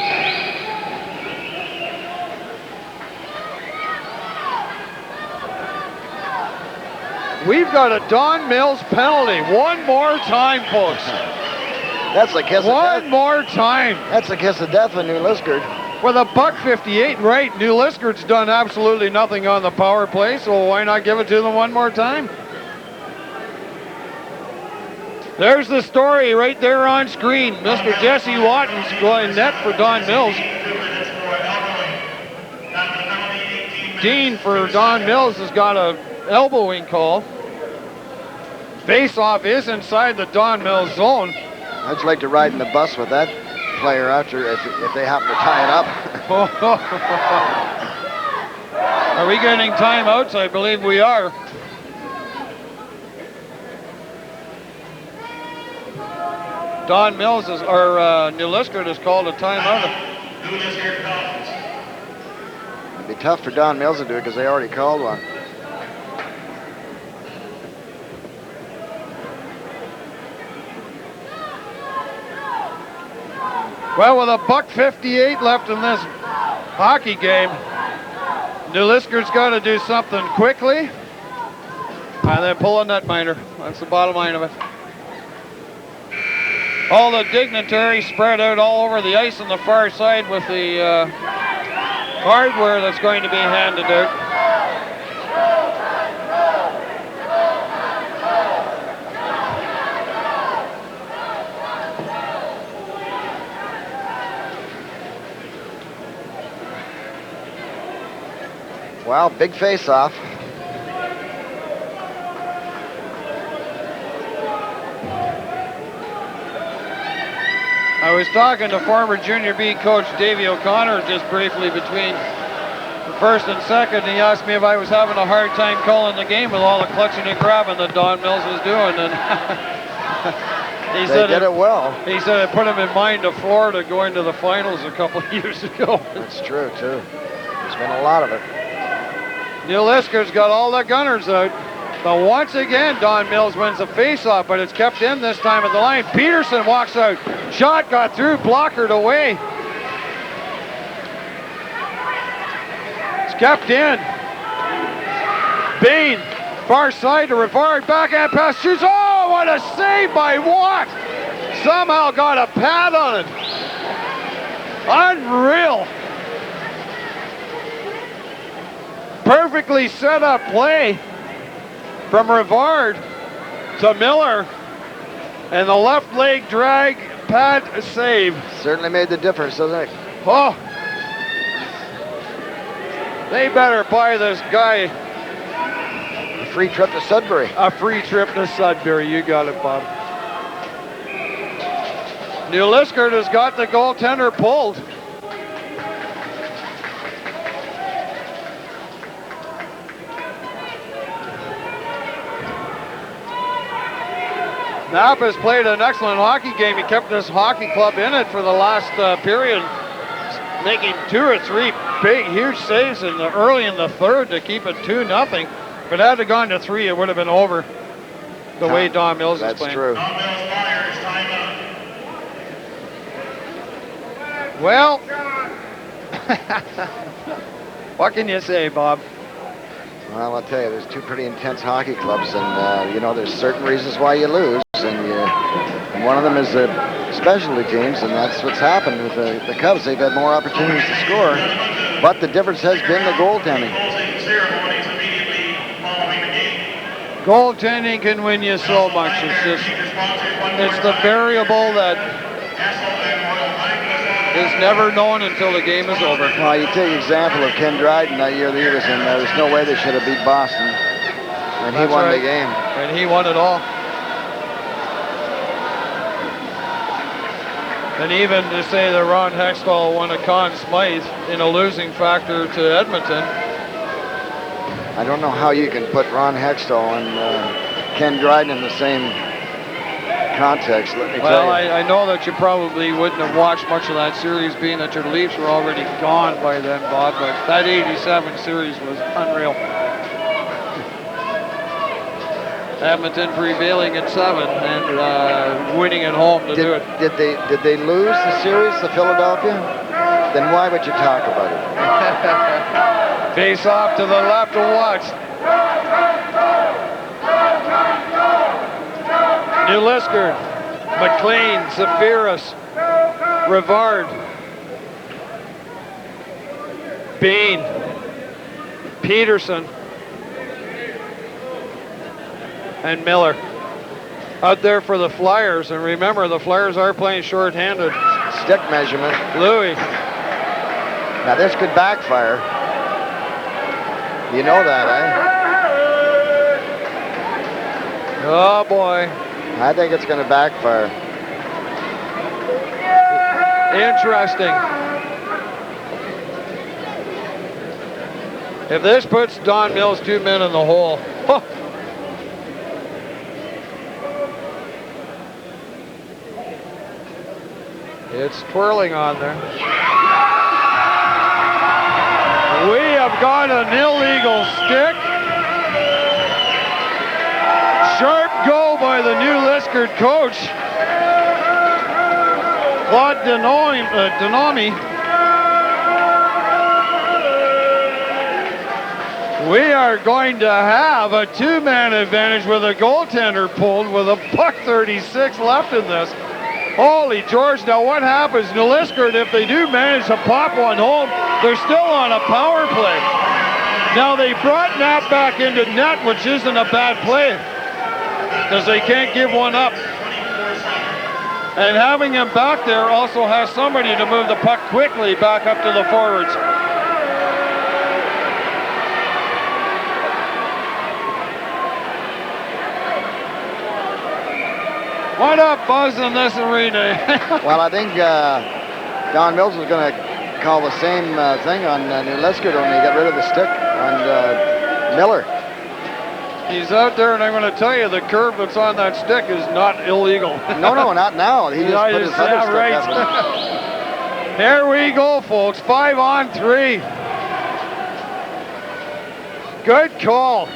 We've got a Don Mills penalty. One more time, folks. That's a kiss of death. One more time. That's a kiss of death for New Liskeard. With a $1.58, right? New Liskeard's done absolutely nothing on the power play, so why not give it to them one more time? There's the story right there on screen. Mr. Jesse Wattens going net for Don Mills. Dean for Don Mills has got a elbowing call. Face-off is inside the Don Mills zone. I'd just like to ride in the bus with that player after if they happen to tie it up. Are we getting timeouts? I believe we are. Don Mills is, or New Liskeard has called a timeout. It'd be tough for Don Mills to do it because they already called one. Well, with $1:58 left in this hockey game, New Liskeard's got to do something quickly and then pull a netminder. That's the bottom line of it. All the dignitaries spread out all over the ice on the far side with the hardware that's going to be handed out. Wow, big face-off. I was talking to former Junior B coach Davey O'Connor just briefly between the first and second. He asked me if I was having a hard time calling the game with all the clutching and grabbing that Don Mills was doing, and he They did it well. He said it put him in mind of Florida going to the finals a couple of years ago. That's true too. There's been a lot of it. Neil Liskeard's got all the gunners out. But once again, Don Mills wins the face-off, but it's kept in this time at the line. Peterson walks out. Shot got through, blockered away. It's kept in. Bain, far side to Rivard, backhand pass, shoots. Oh, what a save by Watt! Somehow got a pad on it. Unreal. Perfectly set up play from Rivard to Miller, and the left leg drag pad save. Certainly made the difference, doesn't it? Oh, they better buy this guy A free trip to Sudbury. a free trip to Sudbury. You got it, Bob. New Liskeard has got the goaltender pulled. Knapp has played an excellent hockey game. He kept this hockey club in it for the last period, making 2 or 3 big, huge saves early in the third to keep it 2-0. If it had to gone to 3, it would have been over the way Don Mills is playing. That's true. Well, what can you say, Bob? Well, I'll tell you, there's 2 pretty intense hockey clubs, and there's certain reasons why you lose, and one of them is the specialty teams, and that's what's happened with the Cubs. They've had more opportunities to score, but the difference has been the goaltending. Goaltending can win you so much. It's the variable that is never known until the game is over. Well, you take the example of Ken Dryden that year that he was in. There's no way they should have beat Boston, and he won the game. And he won it all. And even to say that Ron Hextall won a Conn Smythe in a losing factor to Edmonton. I don't know how you can put Ron Hextall and Ken Dryden in the same context, let me tell you. Well, I know that you probably wouldn't have watched much of that series, being that your Leafs were already gone by then, Bob, but that 87 series was unreal. Edmonton prevailing at 7 and winning at home to do it. Did they lose the series to Philadelphia? Then why would you talk about it? Face off to the left of Watts. New Liskeard, McLean, Zafiris, Rivard, Bain, Peterson, and Miller. out there for the Flyers. And remember, the Flyers are playing short-handed. Stick measurement. Louis. Now this could backfire. You know that, eh? Oh, boy. I think it's going to backfire. Interesting. If this puts Don Mills 2 men in the hole, huh. It's twirling on there. We have got an illegal stick. Sharp goal by the new Liskeard coach, Claude Denami. We are going to have a 2-man advantage with a goaltender pulled with a .36 left in this. Holy George, now what happens? New Liskeard, if they do manage to pop one home, they're still on a power play. Now they brought Knapp back into net, which isn't a bad play, because they can't give one up. And having him back there also has somebody to move the puck quickly back up to the forwards. What up, buzz in this arena? Well, I think Don Mills is going to call the same thing on New Liskeard when they get rid of the stick on Miller. He's out there, and I'm going to tell you, the curve that's on that stick is not illegal. No, not now. He just put his other stick right. up. There we go, folks. 5-on-3. Good call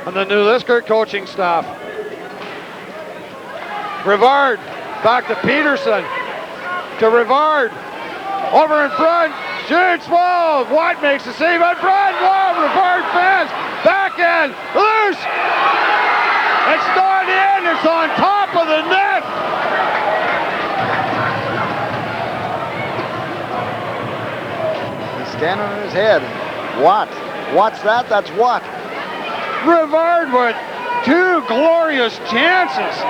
on the New Liskeard coaching staff. Rivard, back to Peterson, to Rivard, over in front, shoots, whoa, Watt makes the save in front, whoa, Rivard fans, back in, loose, it's not in, it's on top of the net. He's standing on his head. Watt, what's that? That's Watt. Rivard with 2 glorious chances.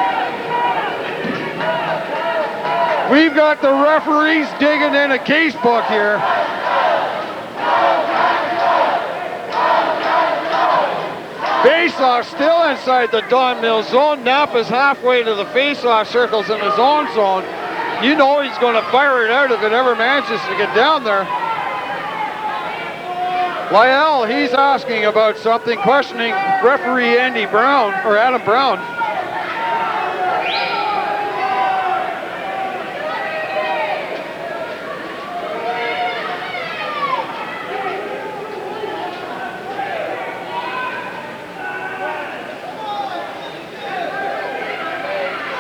We've got the referees digging in a case book here. Face-off still inside the Don Mills zone. Knapp is halfway to the face-off circles in his own zone. You know he's going to fire it out if it ever manages to get down there. Lyell, he's asking about something, questioning referee Andy Brown, or Adam Brown.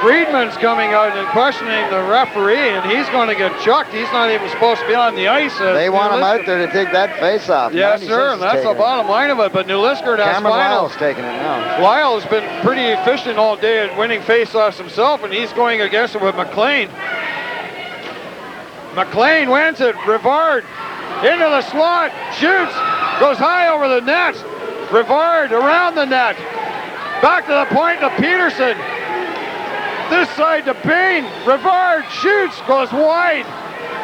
Friedman's coming out and questioning the referee, and he's going to get chucked. He's not even supposed to be on the ice. They want him out there to take that face off. Yes, sir, and that's the bottom line of it. But New Liskeard has Cameron finals. Lyle's taking it now. Lyle has been pretty efficient all day at winning face-offs himself, and he's going against it with McLean. McLean wins it. Rivard into the slot, shoots, goes high over the net. Rivard around the net. Back to the point to Peterson. This side to Payne. Rivard shoots, goes wide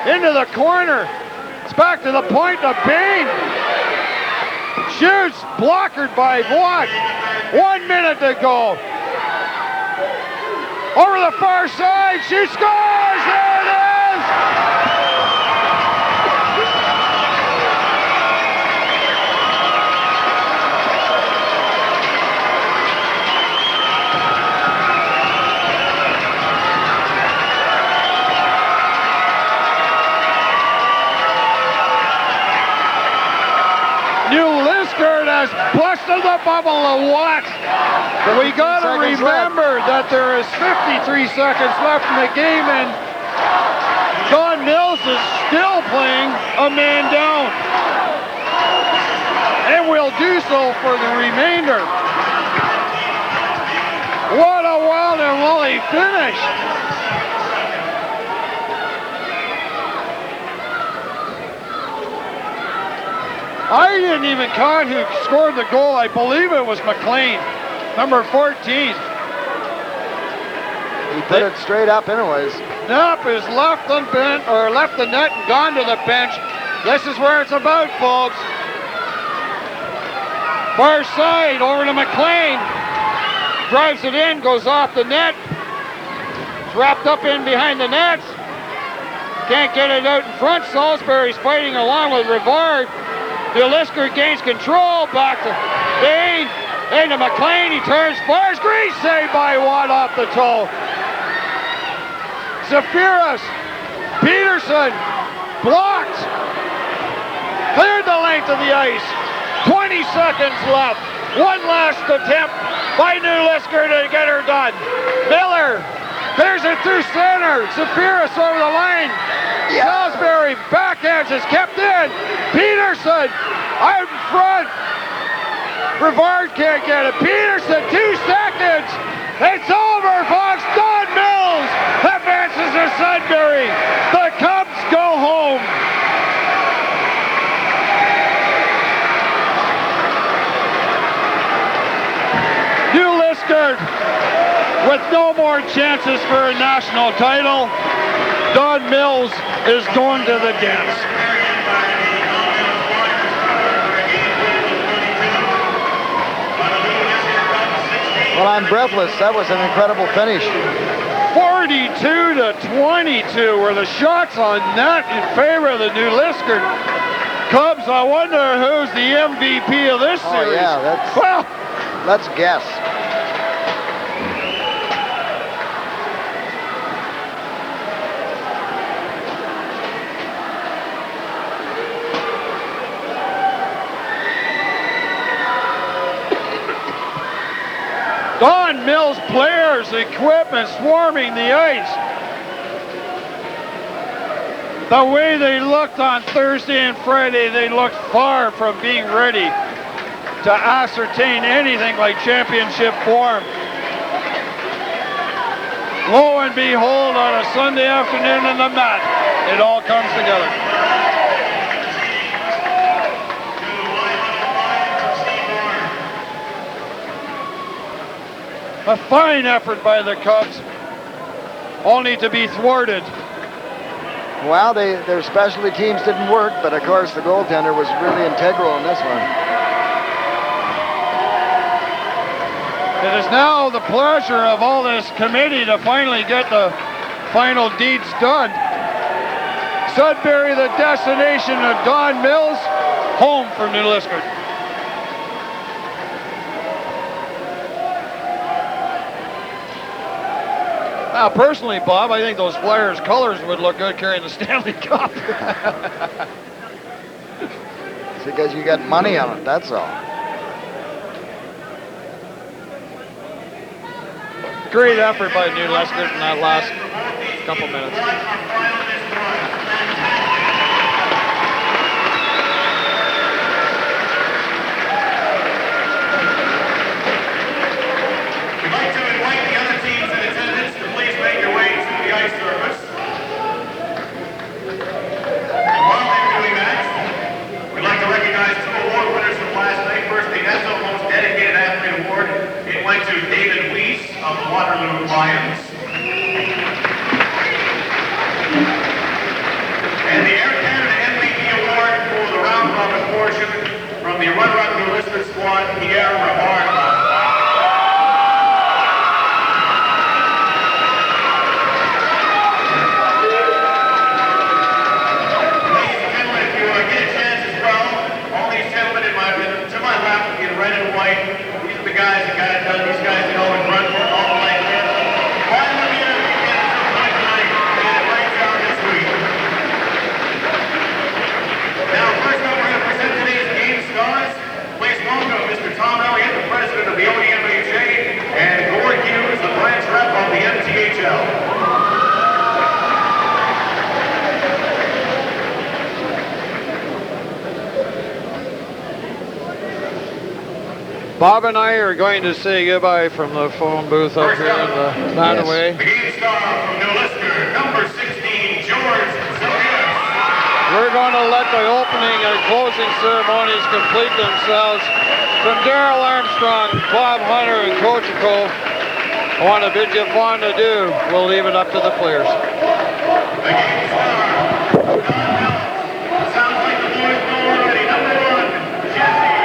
into the corner. It's back to the point to Payne. Shoots, blockered by Watt. 1 minute to go. Over the far side, she scores. There it is. New Liskeard has busted the bubble of Watt. We got to remember that there is 53 seconds left in the game, and Don Mills is still playing a man down. And will do so for the remainder. What a wild and woolly finish. I didn't even count who scored the goal. I believe it was McLean, number 14. He put it straight up anyways. Knapp is left the net and gone to the bench. This is where it's about, folks. Far side over to McLean. Drives it in, goes off the net. It's wrapped up in behind the nets. Can't get it out in front. Salisbury's fighting along with Rivard. Liskeard gains control. Back to Bain. Into McLean. He turns, fires. Grease saved by Watt off the toe. Zafiris. Peterson. Blocked. Cleared the length of the ice. 20 seconds left. One last attempt by Liskeard to get her done. Miller clears it through center. Zafiris over the line. Salisbury backhands is kept in. Peterson out in front. Rivard can't get it. Peterson, 2 seconds. It's over, folks. Don Mills advances to Sudbury. The Cubs go home. Liskeard with no more chances for a national title. Don Mills is going to the dance. Well, I'm breathless. That was an incredible finish. 42 to 22 were the shots on net in favor of the New Liskeard Cubs. I wonder who's the MVP of this series. Oh, yeah, let's guess. Don Mills players, equipment swarming the ice. The way they looked on Thursday and Friday, they looked far from being ready to ascertain anything like championship form. Lo and behold, on a Sunday afternoon in the mat, it all comes together. A fine effort by the Cubs, only to be thwarted. Well, their specialty teams didn't work, but of course the goaltender was really integral in this one. It is now the pleasure of all this committee to finally get the final deeds done. Sudbury, the destination of Don Mills, home for New Liskeard. Now, personally, Bob, I think those Flyers colors would look good carrying the Stanley Cup. It's because you got money on it, that's all. Great effort by New Liskeard in that last couple minutes. We'd like to invite the other teams in attendance to please make your way to the ice surface. And while they're doing that, we'd like to recognize 2 award winners from last night. First, the NESO Most Dedicated Athlete Award. It went to David Weiss of the Waterloo Lions. And the Air Canada MVP Award for the round robin portion from the Red Rock New Liskeard squad, Pierre Rivard. Ladies and gentlemen, if you get a chance as well, all these gentlemen to my left in red and white, these are the guys that got it done. These guys that know in front all the way in. Why would you get some point tonight? They did a great job this week. Now, first up, we're going to present today's game stars. Please welcome Mr. Tom Elliott, the president of the ODMHA, and Gord Hughes, the branch rep of the MTHL. Bob and I are going to say goodbye from the phone booth up here in the Manaway. The game star from New Liskeard, number 16, George Zafiris. We're going to let the opening and closing ceremonies complete themselves. From Darrell Armstrong, Bob Hunter, and Coach I want to bid you fond adieu. We'll leave it up to the players. The game star. Sounds like the boys know already. Number 1, Jesse.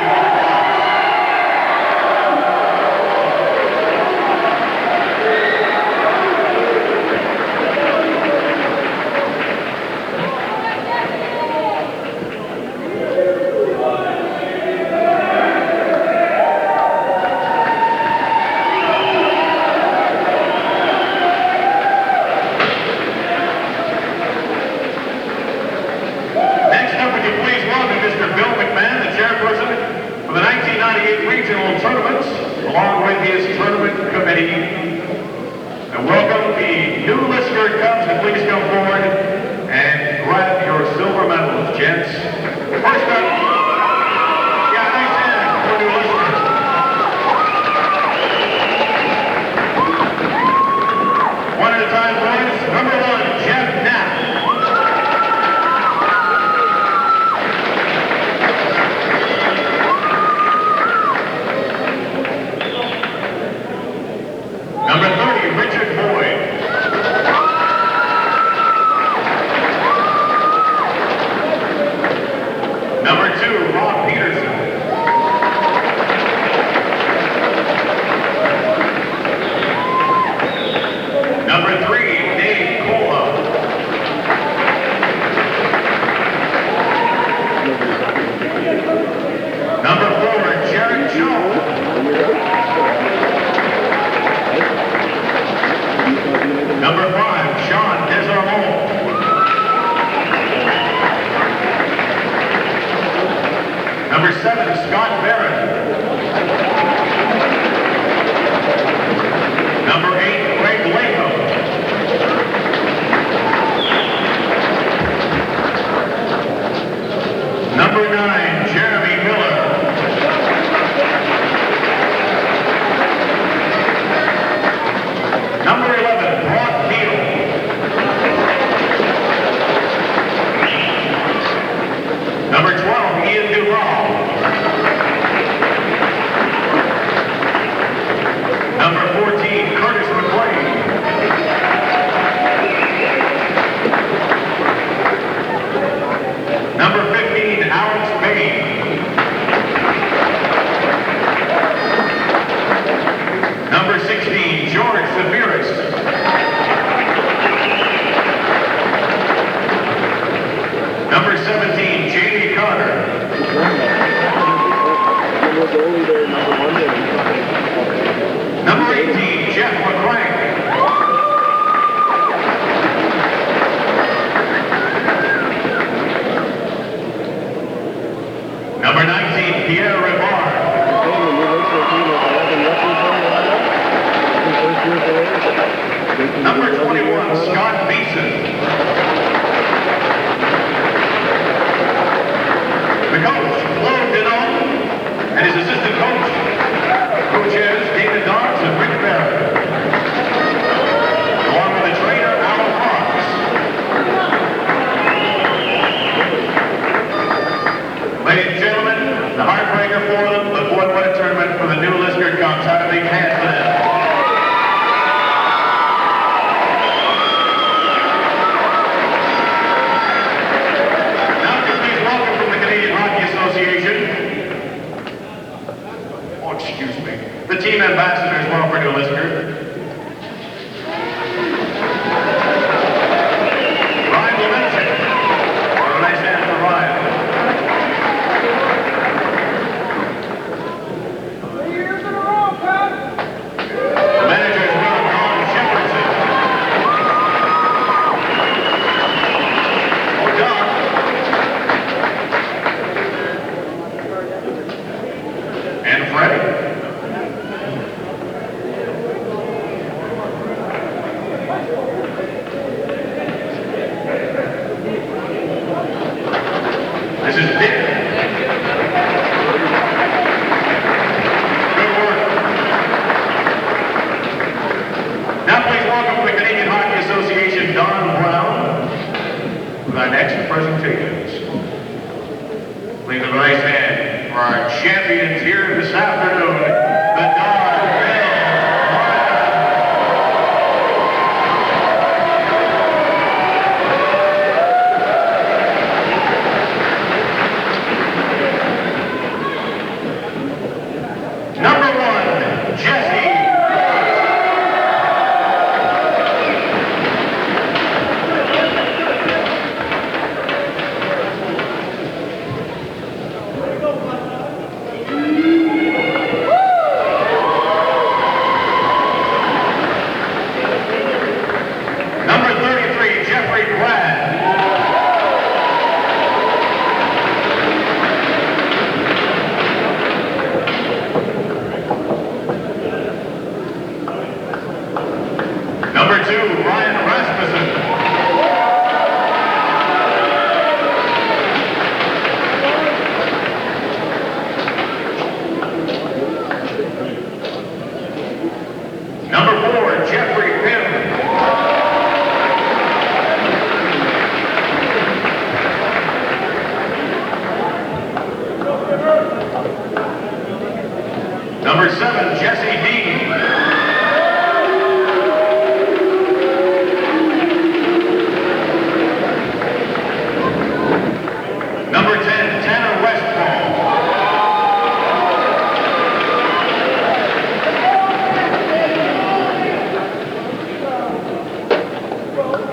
Tournaments, along with his tournament committee. And welcome the new Liskeard Cubs, and please come forward and grab your silver medals, gents. First up, yeah, nice hand for new Liskeard. One at a time, boys. Number 1, Jeff Knapp. Number 30, Richard Boyd. Number 2, Rob Peterson. Number 3, Dave Cola. Number 4, Jared Jones. Number 5, Sean Desormeaux. Number 7, Scott Barrett. Number 8, Greg Latham. Number 9, Jeremy Miller. Number 11, Brock Neal. Number 12, Ian Duval. Number 14, Curtis McQuaid. Number 15, Alex Bain. Number 16, George Severus. Number 17, Jamie Carter. Number 18, Jeff McCrank. Number 19, Pierre Rivard. Number 21, Scott Beeson. The coach, Claude Denon, and his assistant coach, coaches David Dobbs and Rick Barrett. Along with the trainer, Alan Fox. Ladies and gentlemen, the heartbreaker for them, the fourth-winner tournament for the new Liskeard Cubs. Have a big hand for them. The team ambassadors will offer to Liskeard. Ryan Levinsky. A nice hand for Ryan. The managers will Don Shepardson. Oh, Doc. And Freddie. This is Dick. Good work. Now please welcome the Canadian Hockey Association, Don Brown, with our next presentations. Please have a nice hand for our champions here this afternoon, the Don Bill. Number 7, Jesse Dean. Number 10, Tanner Westfall.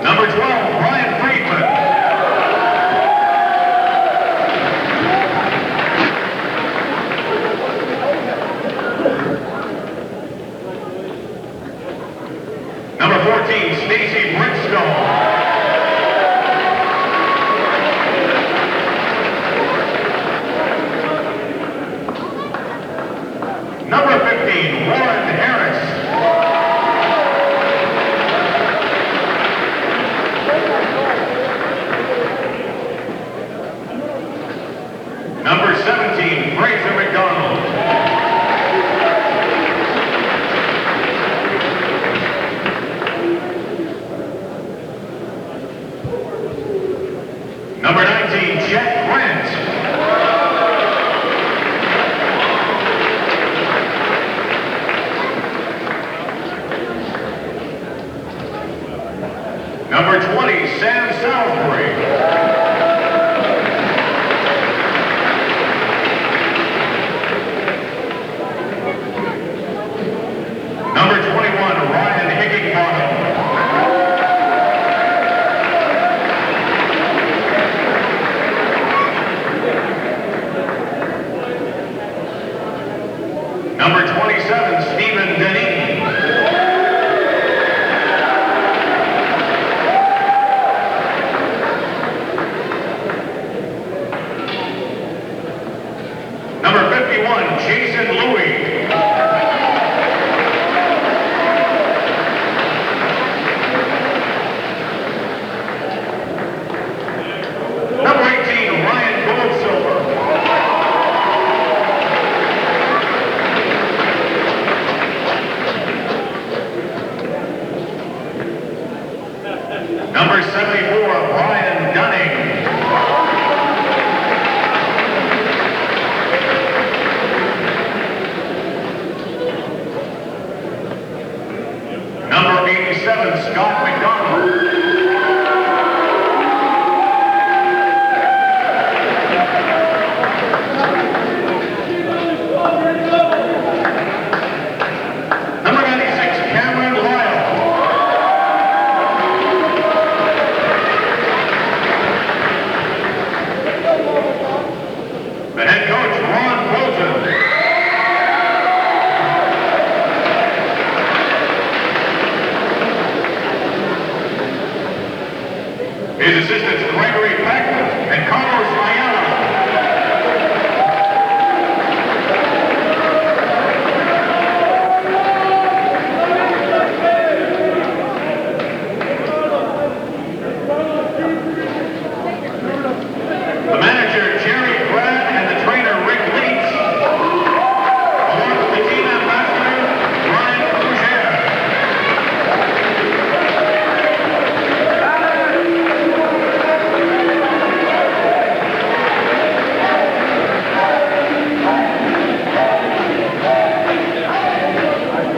Number 12, Brian Friedman. Number 14, Stacy Bridgestone. Number 15, Warren Harris. Number 17, Fraser McDonald. Number 19, Chet Grant. Number 20, Sam Salisbury. Number 21, Ryan Higginbottom. Number 27, Stephen Denny. Number 51, Jason Louis. Number 18, Ryan Goldsilver. Number 74, Brian Dunning. Number 87, Scott McDonald. Number 96, Cameron Lyle. The head coach, Ron Bolton. His assistants, Gregory Peck and Carlos Ayala. The manager, Jerry Pratt, and the trainer, Rick Leach, along with the team ambassador, Ryan Boucher.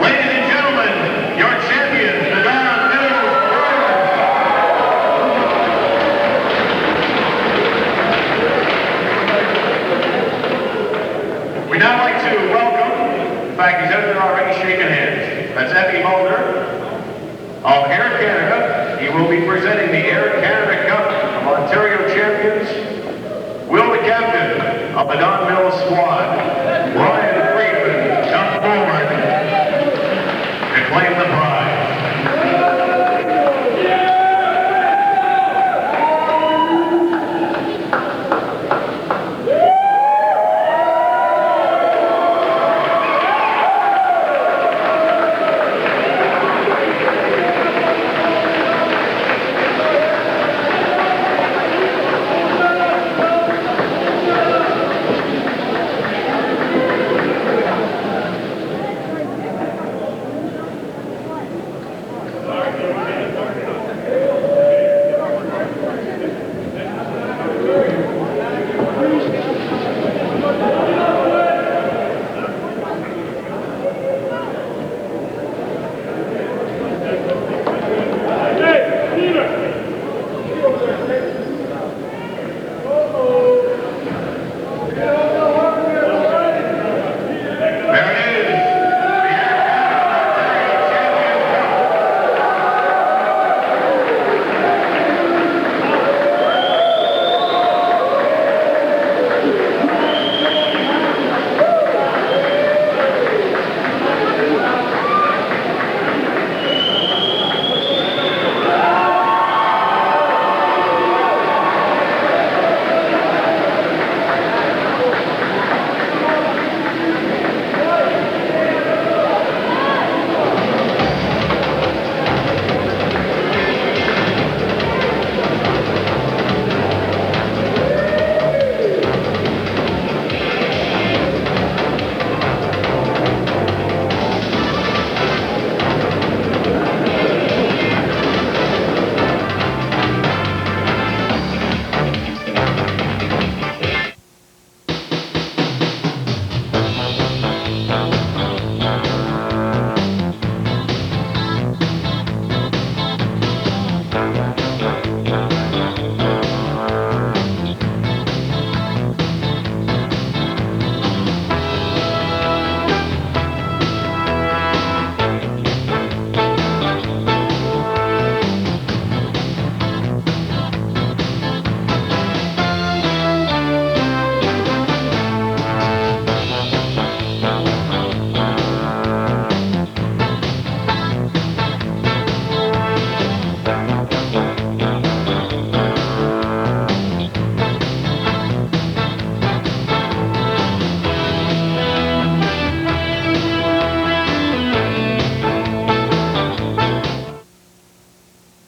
Ladies and gentlemen, your champions, the Don Mills Brothers. We'd now like to welcome, in fact, he's out there already shaking hands. That's Eddie Mulder of Air Canada. He will be presenting the Air Canada Cup of Ontario champions. Will the captain of the Don Mills squad, Ryan